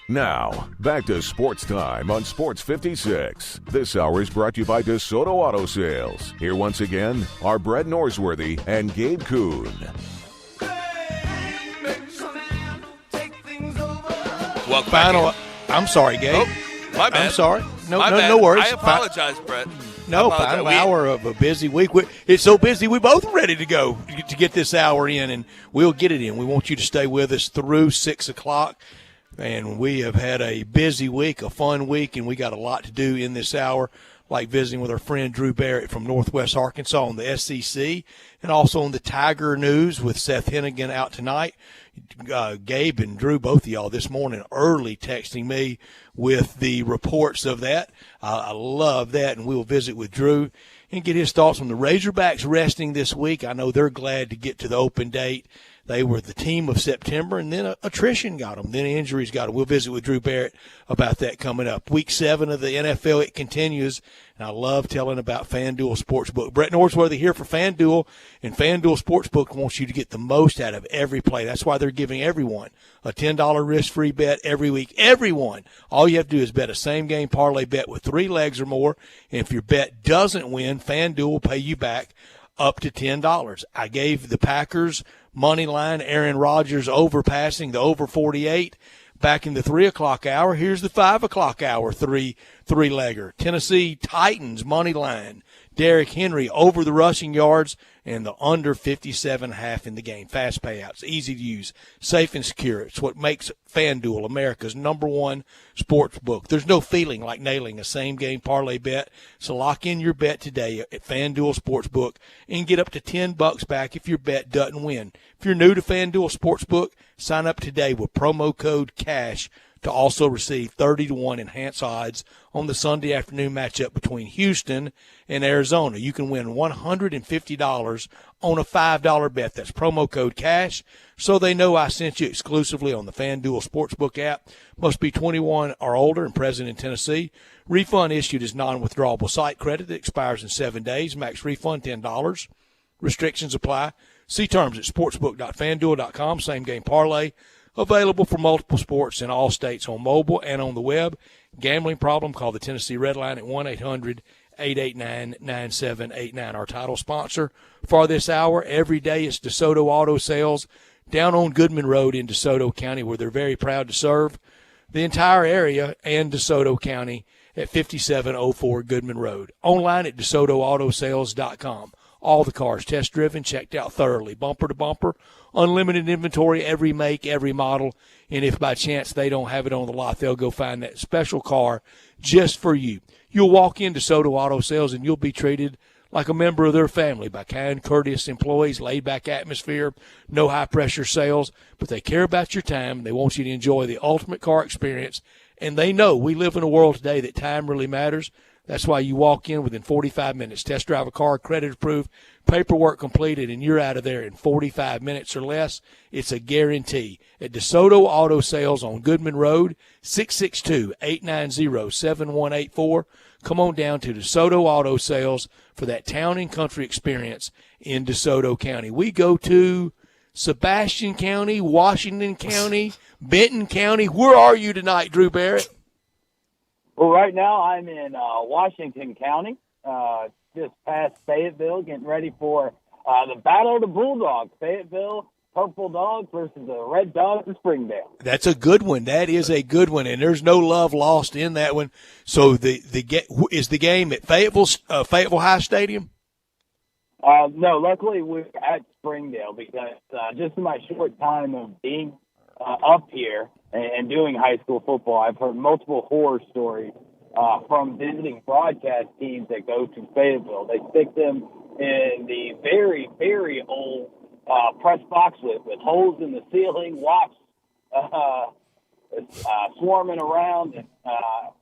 Now, back to Sports Time on Sports 56. This hour is brought to you by DeSoto Auto Sales. Here once again are Brett Norsworthy and Gabe Kuhn. Welcome back. I'm sorry, Gabe. Oh, my bad. I'm sorry. No worries. I apologize, Brett. No, final hour of a busy week. It's so busy, we're both ready to go to get this hour in, and we'll get it in. We want you to stay with us through 6 o'clock, and we have had a busy week, a fun week, and we got a lot to do in this hour, like visiting with our friend Drew Barrett from Northwest Arkansas on the SEC, and also on the Tiger News with Seth Hennigan out tonight. Gabe and Drew, both of y'all this morning early texting me with the reports of that. I love that, and we'll visit with Drew and get his thoughts on the Razorbacks resting this week. I know they're glad to get to the open date. They were the team of September, and then attrition got them. Then injuries got them. We'll visit with Drew Barrett about that coming up. Week 7 of the NFL, it continues, and I love telling about FanDuel Sportsbook. Brett Norsworthy here for FanDuel, and FanDuel Sportsbook wants you to get the most out of every play. That's why they're giving everyone a $10 risk-free bet every week. Everyone. All you have to do is bet a same-game parlay bet with 3 legs or more, and if your bet doesn't win, FanDuel will pay you back up to $10. I gave the Packers money line, Aaron Rodgers overpassing the over 48 back in the 3 o'clock hour. Here's the 5 o'clock hour three-legger. Tennessee Titans money line, Derrick Henry over the rushing yards and the under 57.5 in the game. Fast payouts, easy to use, safe and secure. It's what makes FanDuel America's #1 sports book. There's no feeling like nailing a same-game parlay bet, so lock in your bet today at FanDuel Sportsbook and get up to $10 back if your bet doesn't win. If you're new to FanDuel Sportsbook, sign up today with promo code CASH to also receive 30-1 enhanced odds on the Sunday afternoon matchup between Houston and Arizona. You can win $150 on a $5 bet. That's promo code CASH, so they know I sent you exclusively on the FanDuel Sportsbook app. Must be 21 or older and present in Tennessee. Refund issued as non-withdrawable site credit that expires in 7 days. Max refund $10. Restrictions apply. See terms at sportsbook.fanduel.com. Same game parlay. Available for multiple sports in all states on mobile and on the web. Gambling problem? Call the Tennessee Red Line at 1-800-889-9789. Our title sponsor for this hour every day is DeSoto Auto Sales down on Goodman Road in DeSoto County, where they're very proud to serve the entire area and DeSoto County at 5704 Goodman Road. Online at DeSotoAutoSales.com. All the cars test-driven, checked out thoroughly, bumper to bumper, unlimited inventory, every make, every model, and if by chance they don't have it on the lot, they'll go find that special car just for you. You'll walk into DeSoto Auto Sales, and you'll be treated like a member of their family by kind, courteous employees, laid-back atmosphere, no high-pressure sales, but they care about your time. They want you to enjoy the ultimate car experience, and they know we live in a world today that time really matters. That's why you walk in within 45 minutes, test drive a car, credit approved, paperwork completed, and you're out of there in 45 minutes or less. It's a guarantee. At DeSoto Auto Sales on Goodman Road, 662-890-7184. Come on down to DeSoto Auto Sales for that town and country experience in DeSoto County. We go to Sebastian County, Washington County, Benton County. Where are you tonight, Drew Barrett? Well, right now I'm in Washington County, just past Fayetteville, getting ready for the Battle of the Bulldogs. Fayetteville Purple Dogs versus the Red Dogs of Springdale. That's a good one. That is a good one, and there's no love lost in that one. So is the game at Fayetteville High Stadium? No, luckily we're at Springdale because just in my short time of being up here and doing high school football, I've heard multiple horror stories from visiting broadcast teams that go to Fayetteville. They stick them in the very, very old press box with holes in the ceiling, wasps swarming around and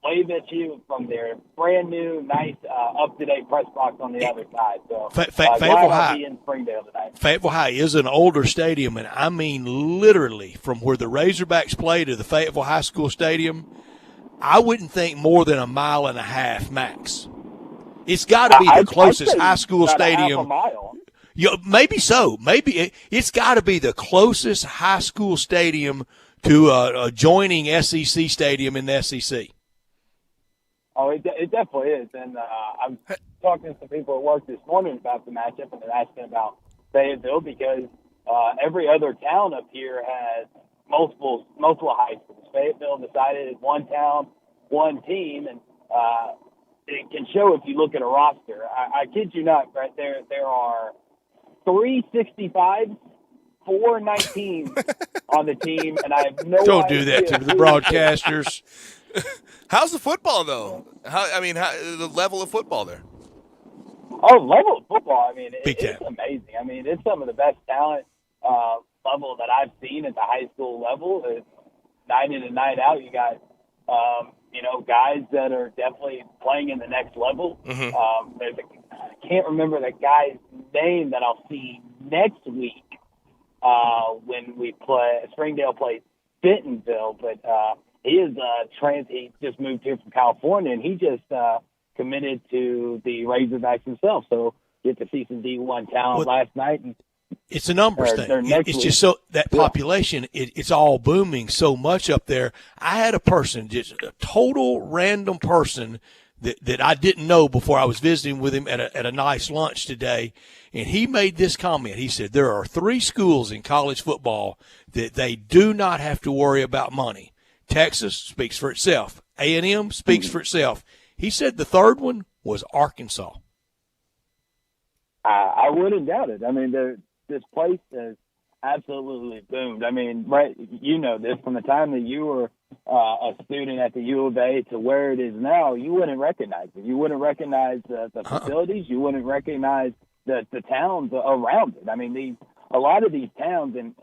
wave at you from their brand new, nice, up-to-date press box on the other side. So Fayetteville High be in Springdale tonight. Fayetteville High is an older stadium, and I mean literally from where the Razorbacks play to the Fayetteville High School Stadium, I wouldn't think more than a mile and a half max. It's got to be the closest high school stadium. Half a mile. Maybe so. Maybe it's got to be the closest high school stadium to a adjoining SEC stadium in the SEC. Oh, it definitely is. And I'm talking to some people at work this morning about the matchup, and they're asking about Fayetteville because every other town up here has multiple high schools. Fayetteville decided it's one town, one team, and it can show if you look at a roster. I kid you not, right there are 365s, 419s on the team, and I have no Don't idea do that to the broadcasters. How's the football, though? The level of football there? Oh, level of football, I mean, Big it's time. amazing. I mean, it's some of the best talent level that I've seen at the high school level. It's night in and night out. You got, guys that are definitely playing in the next level. Mm-hmm. I can't remember the guy's name that I'll see next week when we play Springdale plays Bentonville, but he just moved here from California, and he just committed to the Razorbacks himself. So get to see some D1 talent last night. And it's a numbers thing. It's just so that population, it's all booming so much up there. I had a person, just a total random person that I didn't know before I was visiting with him at a nice lunch today, and he made this comment. He said there are 3 schools in college football that they do not have to worry about money. Texas speaks for itself. A&M speaks for itself. He said the third one was Arkansas. I wouldn't doubt it. I mean, this place has absolutely boomed. I mean, right, you know this, from the time that you were a student at the U of A to where it is now, you wouldn't recognize it. You wouldn't recognize the facilities. You wouldn't recognize the towns around it. I mean, these a lot of these towns, and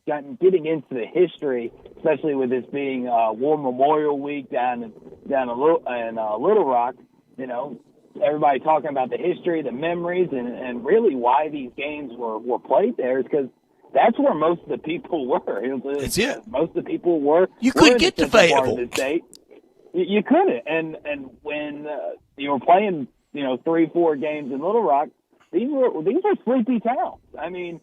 getting into the history, especially with this being War Memorial Week down in Little Rock, everybody talking about the history, the memories, and really why these games were played there is because that's where most of the people were. That's it. Most of the people were. You couldn't get to Fayetteville. You couldn't, and when you were playing, 3-4 games in Little Rock, these were sleepy towns. I mean,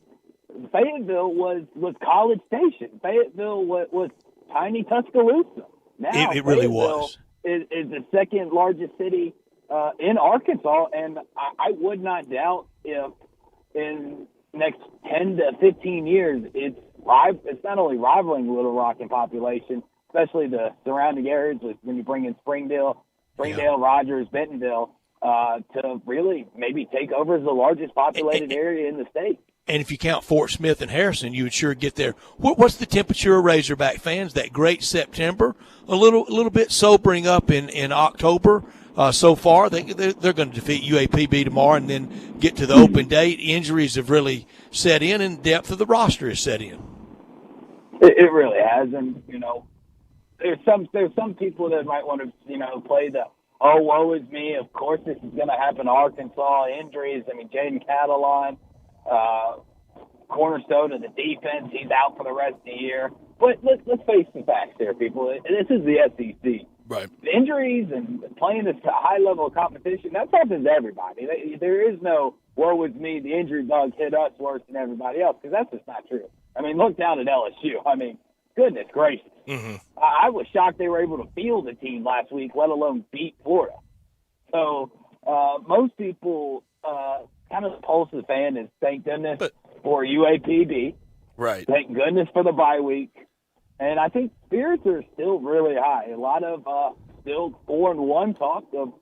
Fayetteville was College Station. Fayetteville was tiny Tuscaloosa. Now it really was. Is the second largest city in Arkansas, and I would not doubt if in next 10 to 15 years it's not only rivaling Little Rock in population, especially the surrounding areas when you bring in Springdale, Rogers, Bentonville, to really maybe take over as the largest populated area in the state. And if you count Fort Smith and Harrison, you would sure get there. What's the temperature of Razorback fans? That great September, a little bit sobering up in October. So far, they're going to defeat UAPB tomorrow and then get to the open date. Injuries have really set in, and depth of the roster has set in. It really has, and there's some people that might want to play the woe is me. Of course, this is going to happen to Arkansas. Injuries. I mean, Jaden Catalon, cornerstone of the defense. He's out for the rest of the year. But let's face the facts here, people. This is the SEC. Right. Injuries and playing this high level of competition, that happens to everybody. There is no woe is me, the injury bug hit us worse than everybody else, because that's just not true. I mean, look down at LSU. I mean, goodness gracious. Mm-hmm. I was shocked they were able to field a team last week, let alone beat Florida. So most people kind of the pulse of the fan is thank goodness for UAPB. Right. Thank goodness for the bye week. And I think spirits are still really high. A lot of still 4-1 talk of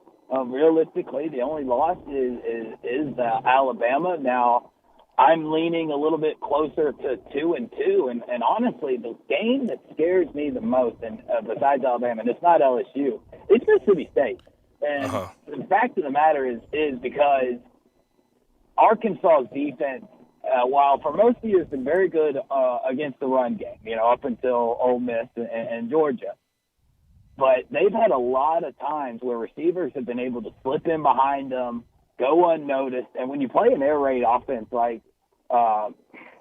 realistically the only loss is Alabama. Now, I'm leaning a little bit closer to 2-2, and honestly, the game that scares me the most, and besides Alabama, and it's not LSU, it's Mississippi State. And the fact of the matter is because Arkansas's defense, while for most of the year has been very good against the run game, up until Ole Miss and Georgia, but they've had a lot of times where receivers have been able to slip in behind them, go unnoticed, and when you play an air raid offense like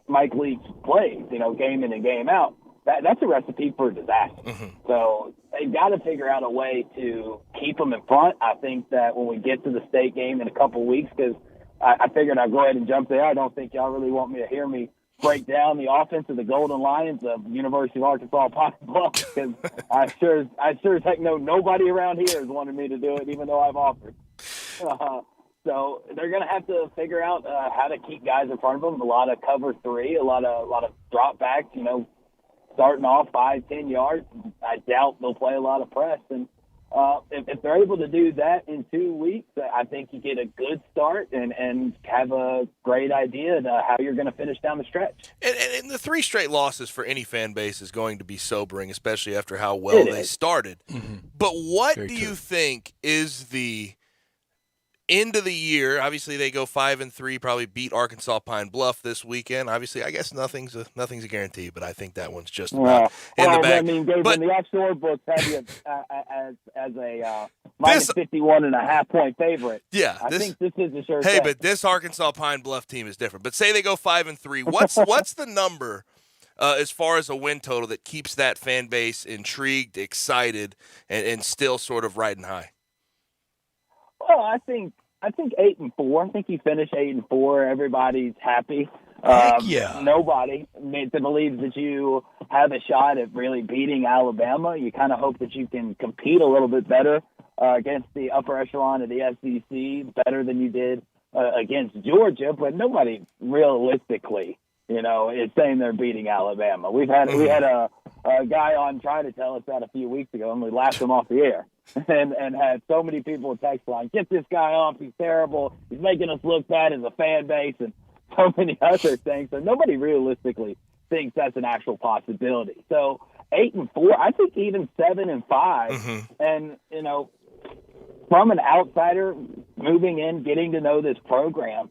Mike Leach plays, game in and game out, that's a recipe for disaster. Mm-hmm. So they've got to figure out a way to keep them in front. I think that when we get to the state game in a couple of weeks, because I figured I'd go ahead and jump there. I don't think y'all really want me to hear me break down the offense of the Golden Lions of University of Arkansas Pine Bluff, because I sure as heck know nobody around here has wanted me to do it, even though I've offered. So they're going to have to figure out how to keep guys in front of them. A lot of cover three, a lot of drop backs, starting off 5-10 yards. I doubt they'll play a lot of press. And if they're able to do that in 2 weeks, I think you get a good start and have a great idea of how you're going to finish down the stretch. And the 3 straight losses for any fan base is going to be sobering, especially after how well they started. Mm-hmm. But what do you think is the end of the year? Obviously, they go 5-3, probably beat Arkansas Pine Bluff this weekend. Obviously, I guess nothing's a guarantee, but I think that one's just about in the bag. I mean, but the actual books have you as a minus 51.5 point favorite. Yeah, I think this is a sure. Hey, but this Arkansas Pine Bluff team is different. But say they go 5-3, what's the number as far as a win total that keeps that fan base intrigued, excited, and still sort of riding high? Well, I think 8-4. I think you finish 8-4. Everybody's happy. Yeah. Nobody believes that you have a shot at really beating Alabama. You kind of hope that you can compete a little bit better against the upper echelon of the SEC, better than you did against Georgia. But nobody realistically, is saying they're beating Alabama. We had a guy on try to tell us that a few weeks ago, and we laughed him off the air. And had so many people text line, get this guy off, he's terrible, he's making us look bad as a fan base, and so many other things. So nobody realistically thinks that's an actual possibility. So 8-4, I think even 7-5, mm-hmm. and from an outsider moving in, getting to know this program,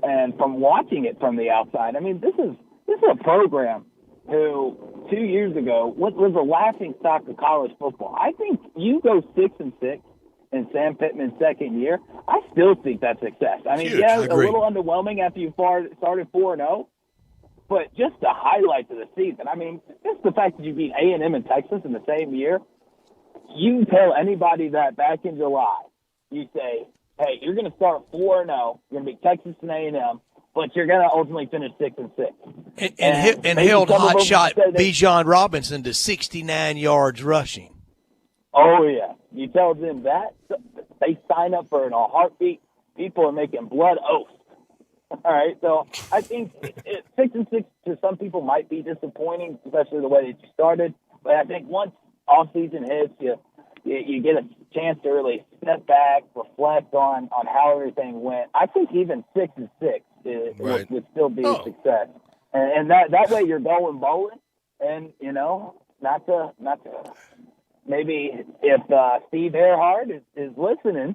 And from watching it from the outside, I mean, this is a program who 2 years ago was a laughing stock of college football. I think you go 6-6 in Sam Pittman's second year, I still think that's success. I mean, yeah, a little underwhelming after you started 4-0, but just the highlights of the season. I mean, just the fact that you beat A&M and Texas in the same year, you tell anybody that back in July, you say, hey, you're going to start 4-0, you're going to beat Texas and A&M, but you're going to ultimately finish 6-6. And held hot shot Bijan Robinson to 69 yards rushing. Oh, yeah. You tell them that, they sign up for it in a heartbeat. People are making blood oaths. All right, so I think 6-6 to some people might be disappointing, especially the way that you started. But I think once off-season hits, you get a chance to really step back, reflect on how everything went. I think even 6-6 would still be a success, and that way you're going bowling, and not to maybe if Steve Earhart is listening,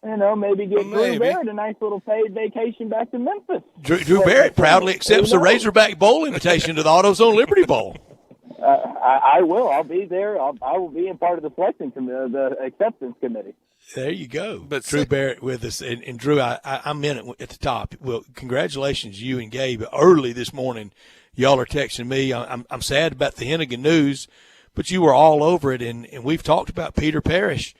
maybe give Drew Barrett a nice little paid vacation back to Memphis. Drew Barrett proudly accepts the Razorback Bowl invitation to the AutoZone Liberty Bowl. I will. I'll be there. I will be in part of the selection committee, the acceptance committee. There you go. But Drew Barrett with us. And Drew, I meant it at the top. Well, congratulations, you and Gabe. Early this morning, y'all are texting me. I'm sad about the Hennigan news, but you were all over it, and we've talked about Peter Parrish.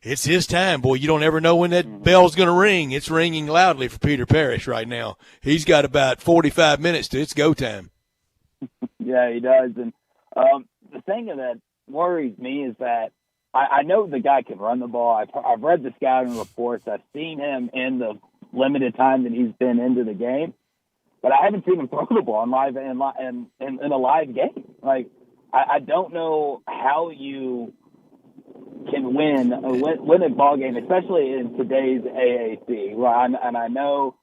It's his time, boy. You don't ever know when that bell's going to ring. It's ringing loudly for Peter Parrish right now. He's got about 45 minutes to it's go time. Yeah, he does. And the thing that worries me is that I know the guy can run the ball. I've read the scouting reports. I've seen him in the limited time that he's been into the game, but I haven't seen him throw the ball in a live game. Like, I don't know how you can win a ball game, especially in today's AAC. And I know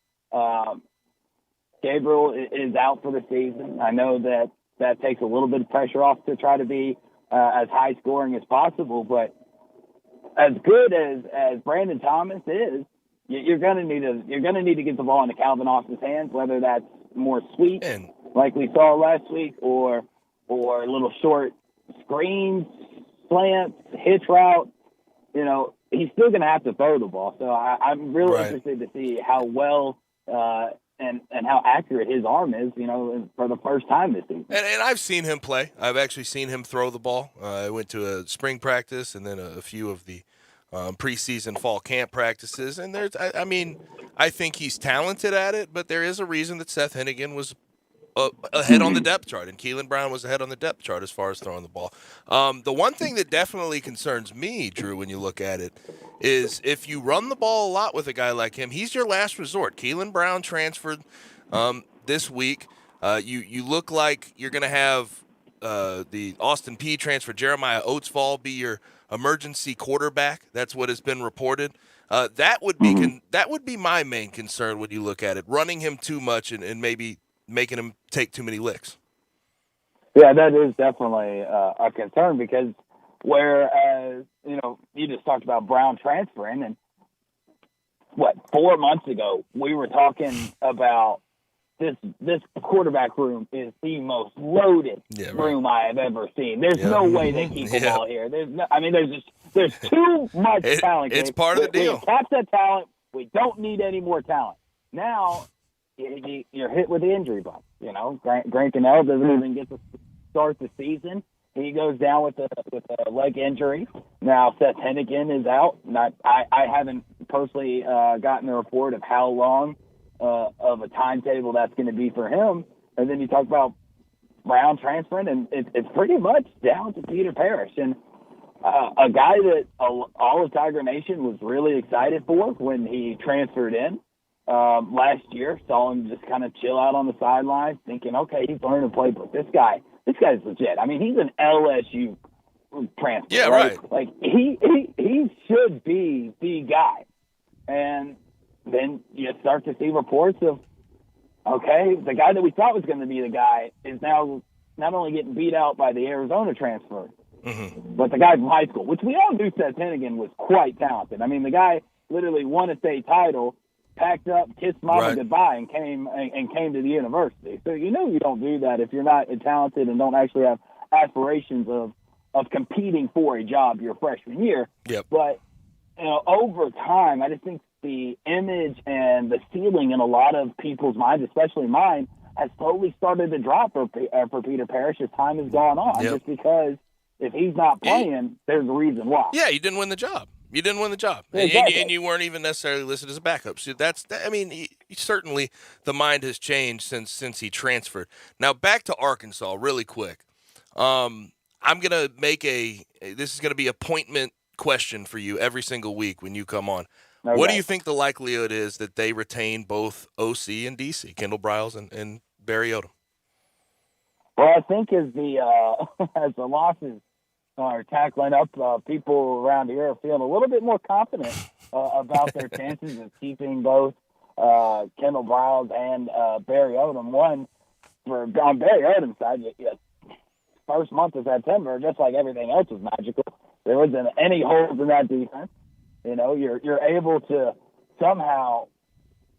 Gabriel is out for the season. I know that takes a little bit of pressure off to try to be as high scoring as possible. But as good as Brandon Thomas is, you're gonna need to get the ball into Calvin Austin's hands, whether that's more sweep like we saw last week, or little short screens, slants, hitch route. He's still going to have to throw the ball. So I'm really interested to see how well and how accurate his arm is, for the first time this season. And I've seen him play. I've actually seen him throw the ball. I went to a spring practice and then a few of the preseason fall camp practices. And I think he's talented at it, but there is a reason that Seth Hennigan was ahead on the depth chart, and Keelan Brown was ahead on the depth chart as far as throwing the ball. The one thing that definitely concerns me, Drew, when you look at it, is if you run the ball a lot with a guy like him, he's your last resort. Keelan Brown transferred this week. You look like you're going to have the Austin Peay transfer, Jeremiah Oatsfall, be your emergency quarterback. That's what has been reported. That would be my main concern when you look at it, running him too much and maybe making him take too many licks. Yeah, that is definitely a concern, because whereas, you just talked about Brown transferring, and 4 months ago we were talking about this quarterback room is the most loaded room I have ever seen. There's no way they keep the ball here. There's too much talent. It's part of the deal. We capped that talent. We don't need any more talent. Now you're hit with the injury bug. Grant Cannell doesn't even get to start the season. He goes down with a leg injury. Now Seth Hennigan is out. I haven't personally gotten a report of how long of a timetable that's going to be for him. And then you talk about Brown transferring, and it's pretty much down to Peter Parrish, and a guy that all of Tiger Nation was really excited for when he transferred in. Last year, saw him just kind of chill out on the sidelines, thinking, okay, he's learning the playbook. This guy's legit. I mean, he's an LSU transfer. Yeah, right. Like he should be the guy. And then you start to see reports of, okay, the guy that we thought was going to be the guy is now not only getting beat out by the Arizona transfer, but the guy from high school, which we all knew Seth Hennigan was quite talented. I mean, the guy literally won a state title packed up, kissed mama Right. goodbye, and came to the university. So you don't do that if you're not talented and don't actually have aspirations of competing for a job your freshman year. Yep. But over time, I just think the image and the ceiling in a lot of people's minds, especially mine, has slowly started to drop for Peter Parrish as time has gone on. Yep. Just because if he's not playing, there's a reason why. Yeah, you didn't win the job. You didn't win the job, Exactly. and you weren't even necessarily listed as a backup. So certainly the mind has changed since he transferred. Now back to Arkansas, really quick. I'm gonna make this is gonna be appointment question for you every single week when you come on. Okay. What do you think the likelihood is that they retain both OC and DC, Kendall Briles and Barry Odom? Well, I think as the losses are tackling up, people around here are feeling a little bit more confident about their chances of keeping both Kendall Briles and Barry Odom. One, on Barry Odom's side, first month of September, just like everything else was magical. There wasn't any holes in that defense. You're able to somehow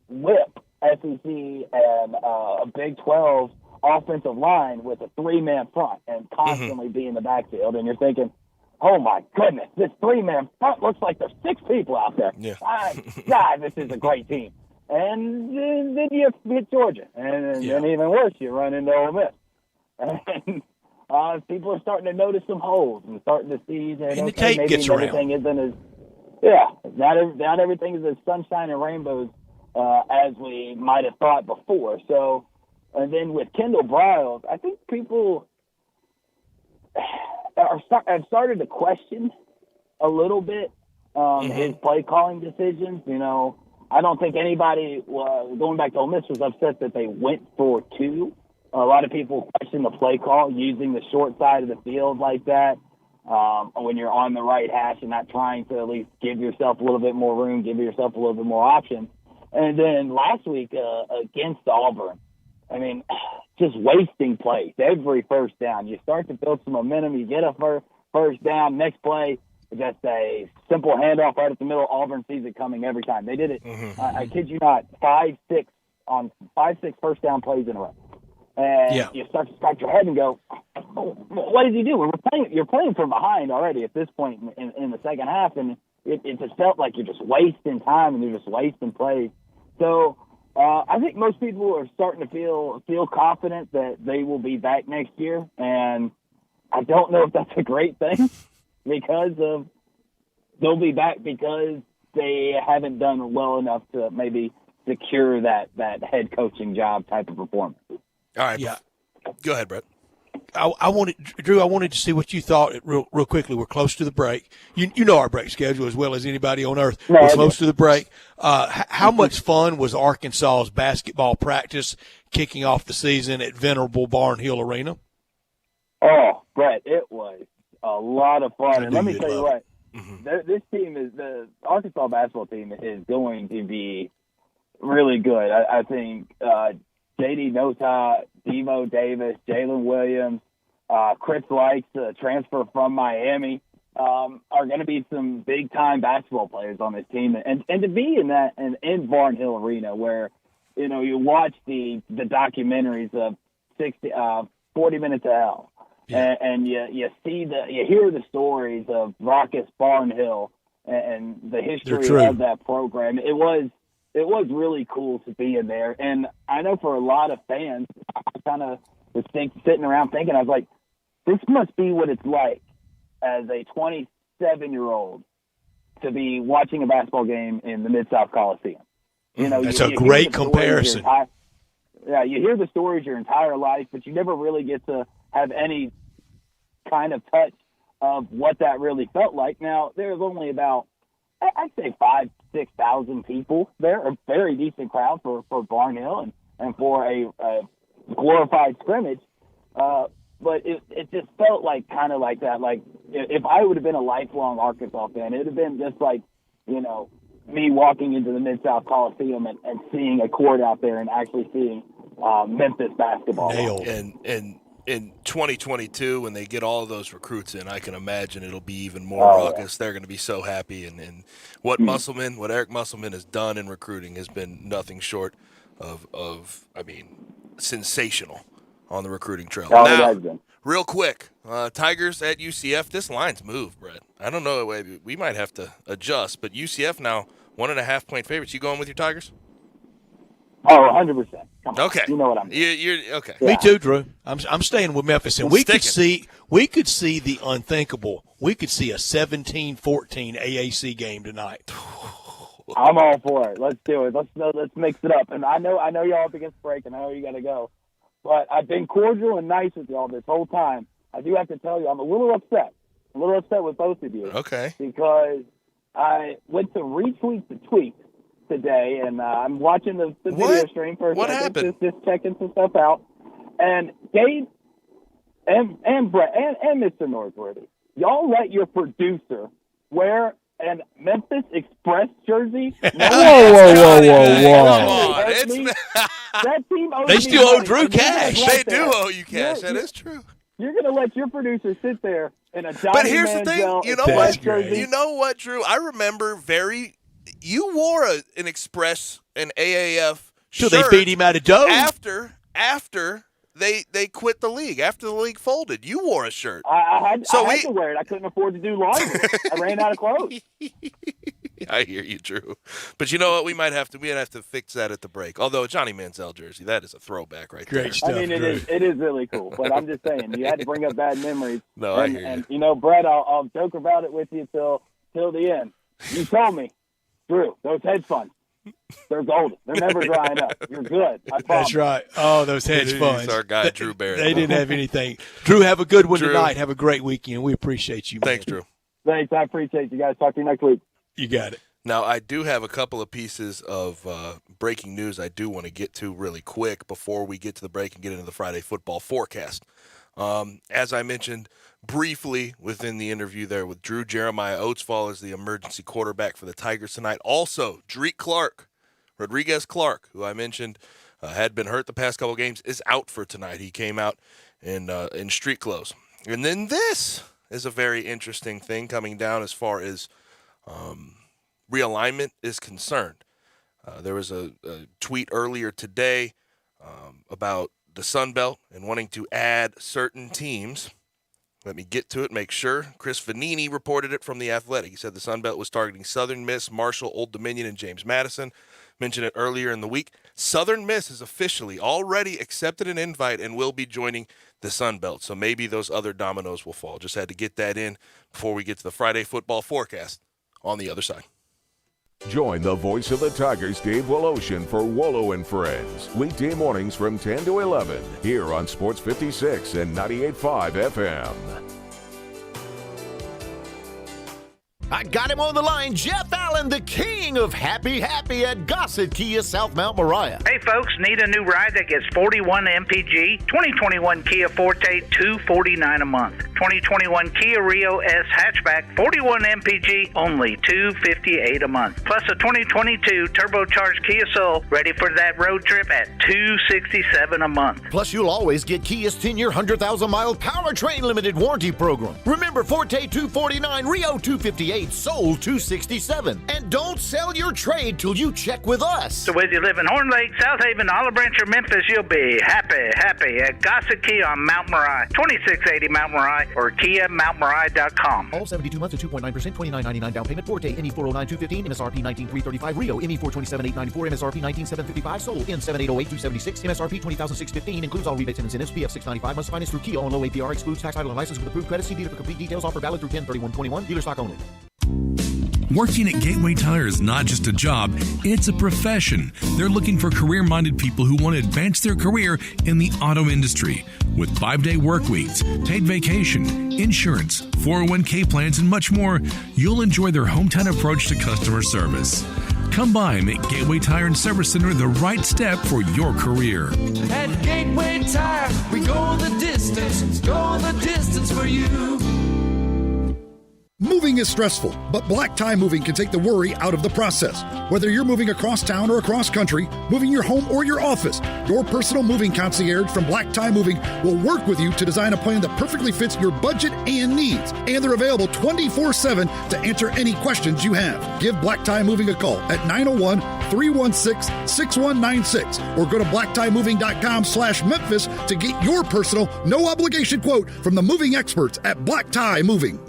whip SEC and a Big 12 offensive line with a three-man front and constantly be in the backfield. And you're thinking, oh, my goodness, this three-man front looks like there's six people out there. Yeah. God, this is a great team. And then you hit Georgia. And then even worse, you run into Ole Miss. And people are starting to notice some holes and starting to see that And the tape maybe gets everything isn't as not everything is as sunshine and rainbows as we might have thought before. So, and then with Kendall Briles, I think people have started to question a little bit his play calling decisions. I don't think anybody going back to Ole Miss was upset that they went for two. A lot of people question the play call using the short side of the field like that when you're on the right hash and not trying to at least give yourself a little bit more room, give yourself a little bit more options. And then last week against Auburn, just wasting plays every first down. You start to build some momentum. You get a first down. Next play, just a simple handoff right at the middle. Auburn sees it coming every time. They did it, I kid you not, 5-6 first down plays in a row. And you start to scratch your head and go, oh, what did you do? You're playing from behind already at this point in the second half, and it just felt like you're just wasting time and you're just wasting plays. So I think most people are starting to feel confident that they will be back next year, and I don't know if that's a great thing because they'll be back because they haven't done well enough to maybe secure that head coaching job type of performance. All right. Yeah. Go ahead, Brett. I wanted to see what you thought real quickly. We're close to the break. You know our break schedule as well as anybody on earth. We're close to the break. How much fun was Arkansas's basketball practice kicking off the season at venerable Barnhill Arena? Oh, Brett, it was a lot of fun. And let me tell you what, this team the Arkansas basketball team is going to be really good. I think J.D. Nota, Devo Davis, Jalen Williams, Chris Likes, transfer from Miami, are going to be some big-time basketball players on this team. And to be in Barnhill Arena where, you watch the documentaries of 40 Minutes of Hell, and you hear the stories of Raucous Barnhill and the history of that program. It was really cool to be in there. And I know for a lot of fans, I kind of was sitting around thinking, I was like, this must be what it's like as a 27-year-old to be watching a basketball game in the Mid-South Coliseum. That's a great comparison. You hear the stories your entire life, but you never really get to have any kind of touch of what that really felt like. Now, there's only about, I'd say 5,000-6,000 people there, a very decent crowd for Barnhill and for a glorified scrimmage. But it just felt like kind of like that. Like if I would have been a lifelong Arkansas fan, it would have been just like, me walking into the Mid-South Coliseum and seeing a court out there and actually seeing Memphis basketball. And in 2022, when they get all of those recruits in, I can imagine it'll be even more raucous. They're going to be so happy. And what Eric Musselman has done in recruiting has been nothing short of sensational on the recruiting trail. Now, real quick, Tigers at UCF. This line's moved, Brett. I don't know. We might have to adjust, but UCF now 1.5-point favorites. You going with your Tigers? Oh, 100%. Come on. Okay. You know what I'm doing. You're okay. Me too, Drew. I'm staying with Memphis, and we could see the unthinkable. We could see a 17-14 AAC game tonight. I'm all for it. Let's do it. Let's mix it up. And I know y'all up against break, and I know you got to go. But I've been cordial and nice with y'all this whole time. I do have to tell you, I'm a little upset. With both of you. Okay. Because I went to retweet the tweet today, and I'm watching the video stream for a second. Happened? Just checking some stuff out. And Gabe and Brett and Mr. Northworthy, y'all let your producer wear an Memphis Express jersey? Whoa. That team owes They me still owe money. Drew cash. They do owe you cash. That is true. You're going to let your producer sit there in a Johnny But here's Manziel the thing. You know Express what? jersey? You know what, Drew? I remember you wore an Express, an AAF Till shirt they beat him out of dough. After they quit the league, after the league folded. You wore a shirt. I had to wear it. I couldn't afford to do laundry. I ran out of clothes. I hear you, Drew. But you know what? We might have to fix that at the break. Although a Johnny Manziel jersey, that is a throwback right there. Great stuff. I mean, it is really cool. But I'm just saying, you had to bring up bad memories. No, I hear you. And you know, Brett, I'll joke about it with you till the end. You told me, Drew, those hedge funds, they're golden. They're never drying up. You're good. I promise. That's right. Oh, those hedge funds. He's our guy, Drew Barrett. They didn't have anything. Drew, have a good one tonight. Have a great weekend. We appreciate you, man. Thanks, Drew. Thanks. I appreciate you guys. Talk to you next week. You got it. Now, I do have a couple of pieces of breaking news I do want to get to really quick before we get to the break and get into the Friday football forecast. As I mentioned briefly within the interview there with Drew, Jeremiah Oatsfall is the emergency quarterback for the Tigers tonight. Also, Rodriguez Clark, who I mentioned had been hurt the past couple games, is out for tonight. He came out in street clothes. And then this is a very interesting thing coming down as far as realignment is concerned. There was a tweet earlier today about the Sun Belt and wanting to add certain teams. Let me get to it, make sure. Chris Vanini reported it from The Athletic. He said the Sun Belt was targeting Southern Miss, Marshall, Old Dominion, and James Madison. Mentioned it earlier in the week. Southern Miss has officially already accepted an invite and will be joining the Sun Belt. So maybe those other dominoes will fall. Just had to get that in before we get to the Friday football forecast on the other side. Join the voice of the Tigers, Dave Woloshin, for Wolo and Friends. Weekday mornings from 10 to 11 here on Sports 56 and 98.5 FM. I got him on the line, Jeff Allen, the king of happy at Gossett Kia South Mount Moriah. Hey folks, need a new ride that gets 41 MPG? 2021 Kia Forte, $249 a month. 2021 Kia Rio S hatchback, 41 MPG, only $258 a month. Plus a 2022 turbocharged Kia Soul, ready for that road trip at $267 a month. Plus you'll always get Kia's 10-year, 100,000-mile powertrain limited warranty program. Remember, Forte $249, Rio $258, Soul $267. And don't sell your trade till you check with us. So whether you live in Horn Lake, South Haven, Olive Branch, or Memphis, you'll be happy at Gossett Kia on Mount Moriah, 2680 Mount Moriah, or KiaMountMoriah.com. All 72 months at 2.9%, $29.99 down payment. Forte, ME 409,215, MSRP 19,335. Rio, ME 427,894, MSRP 19,755. Sold in 7,808,276, MSRP 20,615. Includes all rebates and incentives. PF 695. Must finance through Kia on low APR. Excludes tax, title, and license with approved credit. See dealer for complete details. Offer valid through 10/31/21. Dealer stock only. Working at Gateway Tire is not just a job, it's a profession. They're looking for career-minded people who want to advance their career in the auto industry. With 5-day work weeks, paid vacation, insurance, 401k plans, and much more, you'll enjoy their hometown approach to customer service. Come by and make Gateway Tire and Service Center the right step for your career. At Gateway Tire, we go the distance for you. Moving is stressful, but Black Tie Moving can take the worry out of the process. Whether you're moving across town or across country, moving your home or your office, your personal moving concierge from Black Tie Moving will work with you to design a plan that perfectly fits your budget and needs. And they're available 24/7 to answer any questions you have. Give Black Tie Moving a call at 901-316-6196 or go to blacktiemoving.com/Memphis to get your personal, no obligation quote from the moving experts at Black Tie Moving.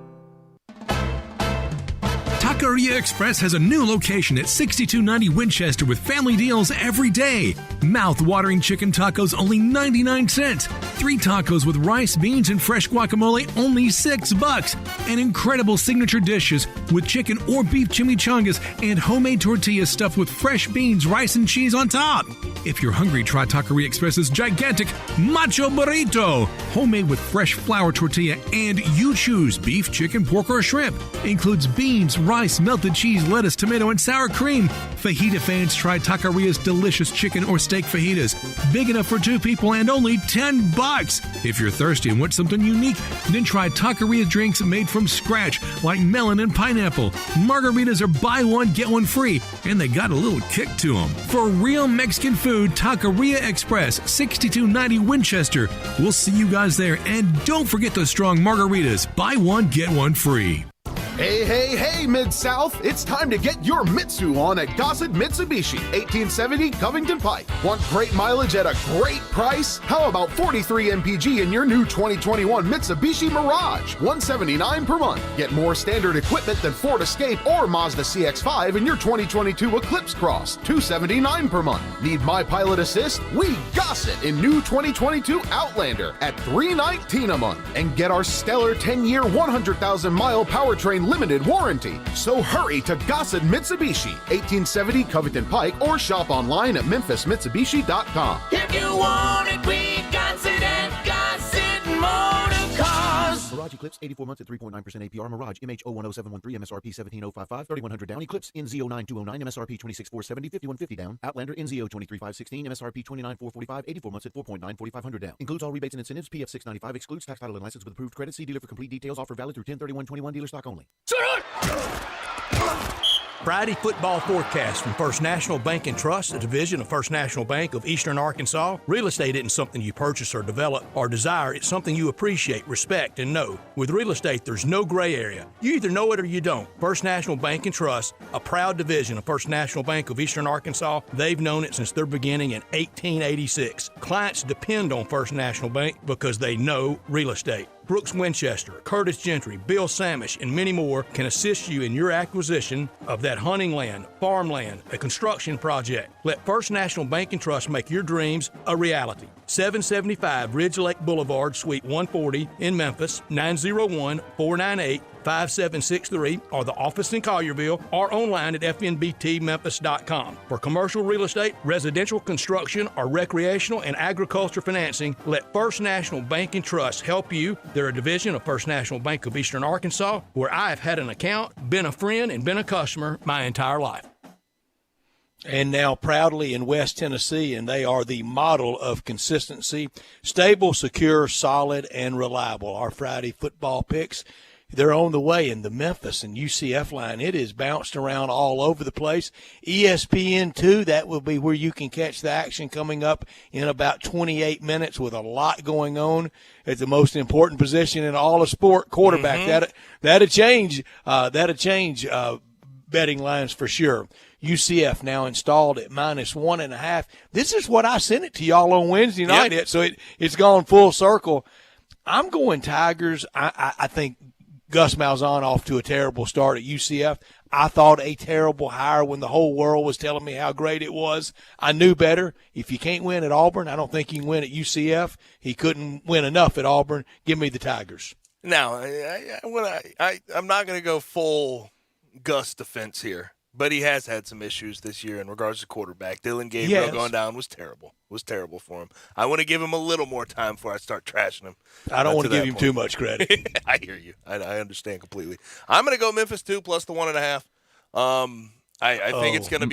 Taqueria Express has a new location at 6290 Winchester with family deals every day. Mouth-watering chicken tacos, only 99 cents. 3 tacos with rice, beans, and fresh guacamole, only $6. And incredible signature dishes with chicken or beef chimichangas and homemade tortillas stuffed with fresh beans, rice, and cheese on top. If you're hungry, try Taqueria Express's gigantic Macho Burrito. Homemade with fresh flour tortilla, and you choose beef, chicken, pork, or shrimp. Includes beans, rice, melted cheese, lettuce, tomato, and sour cream. Fajita fans try Taqueria's delicious chicken or steak fajitas. Big enough for 2 people and only $10. If you're thirsty and want something unique, then try Taqueria drinks made from scratch, like melon and pineapple. Margaritas are buy one, get one free, and they got a little kick to them. For real Mexican food, Taqueria Express, 6290 Winchester. We'll see you guys there, and don't forget those strong margaritas. Buy one, get one free. Hey, hey, hey, Mid-South! It's time to get your Mitsu on at Gossett Mitsubishi, 1870 Covington Pike. Want great mileage at a great price? How about 43 MPG in your new 2021 Mitsubishi Mirage, $179 per month. Get more standard equipment than Ford Escape or Mazda CX-5 in your 2022 Eclipse Cross, $279 per month. Need My Pilot Assist? We Gossett in new 2022 Outlander at $319 a month. And get our stellar 10-year, 100,000-mile powertrain limited warranty. So hurry to Gossett Mitsubishi, 1870 Covington Pike, or shop online at memphismitsubishi.com. If you want it, we got it at Gossett Motor Cars. Mirage Eclipse, 84 months at 3.9% APR. Mirage MH010713, MSRP 17055, 3100 down. Eclipse NZ09209, MSRP 26470, 5150 down. Outlander NZ023516, MSRP 29445, 84 months at 4.9, 4500 down. Includes all rebates and incentives. PF 695 excludes tax, title, and license with approved credit. See dealer for complete details. Offer valid through 10/31/21. Dealer stock only. Friday football forecast from First National Bank and Trust, a division of First National Bank of Eastern Arkansas. Real estate isn't something you purchase or develop or desire. It's something you appreciate, respect, and know. With real estate, there's no gray area. You either know it or you don't. First National Bank and Trust, a proud division of First National Bank of Eastern Arkansas. They've known it since their beginning in 1886. Clients depend on First National Bank because they know real estate. Brooks Winchester, Curtis Gentry, Bill Samish, and many more can assist you in your acquisition of that hunting land, farmland, a construction project. Let First National Bank and Trust make your dreams a reality. 775 Ridge Lake Boulevard, Suite 140 in Memphis, 901-498-5763, or the office in Collierville, or online at fnbtmemphis.com. For commercial real estate, residential construction, or recreational and agriculture financing, let First National Bank and Trust help you. They're a division of First National Bank of Eastern Arkansas, where I have had an account, been a friend, and been a customer my entire life. And now proudly in West Tennessee, and they are the model of consistency, stable, secure, solid, and reliable. Our Friday football picks, they're on the way in the Memphis and UCF line. It is bounced around all over the place. ESPN2, that will be where you can catch the action coming up in about 28 minutes with a lot going on at the most important position in all of sport, quarterback. Mm-hmm. That'll change betting lines for sure. UCF now installed at -1.5. This is what I sent it to y'all on Wednesday night. Yep. So it's gone full circle. I'm going Tigers. I think Gus Malzahn off to a terrible start at UCF. I thought a terrible hire when the whole world was telling me how great it was. I knew better. If you can't win at Auburn, I don't think you can win at UCF. He couldn't win enough at Auburn. Give me the Tigers. Now, I'm not going to go full Gus defense here. But he has had some issues this year in regards to quarterback. Dylan Gabriel going down was terrible. Was terrible for him. I want to give him a little more time before I start trashing him. I don't want to give him too much credit. I hear you. I understand completely. I'm going to go Memphis 2 plus the 1.5. I think it's going to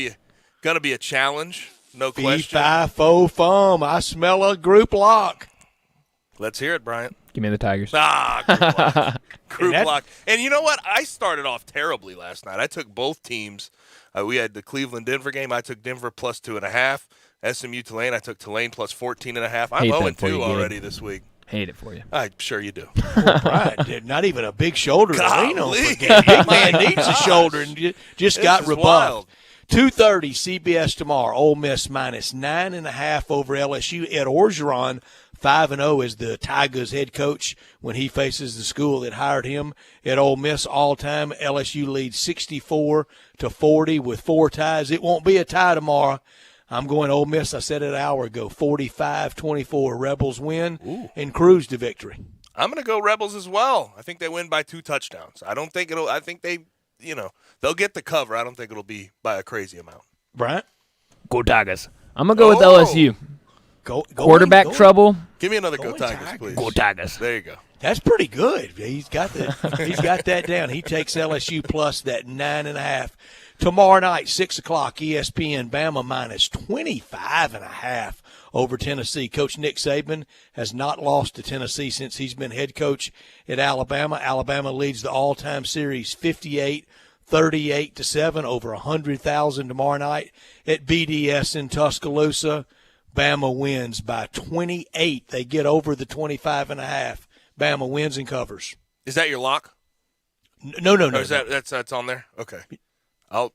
be a challenge, no question. Fee-fi-fo-fum. I smell a group lock. Let's hear it, Bryant. Give me the Tigers. Group block. Group block. And you know what? I started off terribly last night. I took both teams. We had the Cleveland-Denver game. I took Denver plus 2.5. SMU-Tulane, I took Tulane plus 14.5. I'm 0-2 already this week. Hate it for you. I'm sure you do. Well, Brian did not even a big shoulder to lean on. Big man needs a shoulder and just got rebuffed. 2:30 CBS tomorrow. Ole Miss minus 9.5 over LSU. Ed Orgeron 5-0 as the Tigers head coach when he faces the school that hired him at Ole Miss all time. LSU leads 64-40 with 4 ties. It won't be a tie tomorrow. I'm going Ole Miss. I said it an hour ago. 45-24. Rebels win and cruise to victory. I'm going to go Rebels as well. I think they win by 2 touchdowns. I think they, they'll get the cover. I don't think it'll be by a crazy amount. Brian? Go Tigers. I'm going to go with LSU. Quarterback trouble. Give me another Go Tigers, please. Go Tigers. There you go. That's pretty good. He's got that down. He takes LSU plus that 9.5. Tomorrow night, 6 o'clock, ESPN, Bama minus 25.5 over Tennessee. Coach Nick Saban has not lost to Tennessee since he's been head coach at Alabama. Alabama leads the all-time series 58-38-7, over 100,000 tomorrow night at BDS in Tuscaloosa. Bama wins by 28. They get over the 25.5. Bama wins and covers. Is that your lock? No. Or is that's on there? Okay. I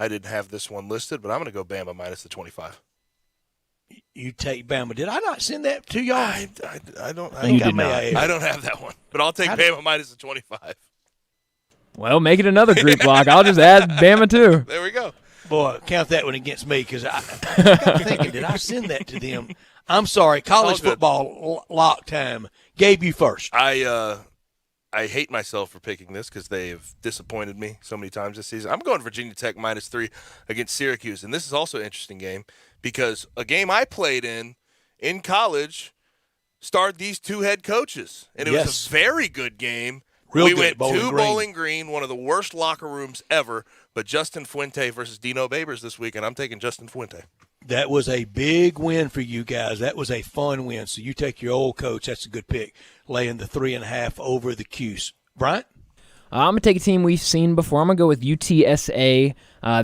didn't have this one listed, but I'm going to go Bama minus the 25. You take Bama. Did I not send that to y'all? I don't have that one, but I'll take Bama minus the 25. Well, make it another group block. I'll just add Bama too. There we go. Boy, count that one against me because I got thinking, did I send that to them? I'm sorry. College football lock time. Gabe, you first. I hate myself for picking this because they have disappointed me so many times this season. I'm going Virginia Tech minus 3 against Syracuse. And this is also an interesting game because a game I played in college starred these 2 head coaches. And it was a very good game. We went to Bowling Green, one of the worst locker rooms ever. But Justin Fuente versus Dino Babers this week, and I'm taking Justin Fuente. That was a big win for you guys. That was a fun win. So you take your old coach. That's a good pick, laying the 3.5 over the Cuse. Bryant? I'm going to take a team we've seen before. I'm going to go with UTSA.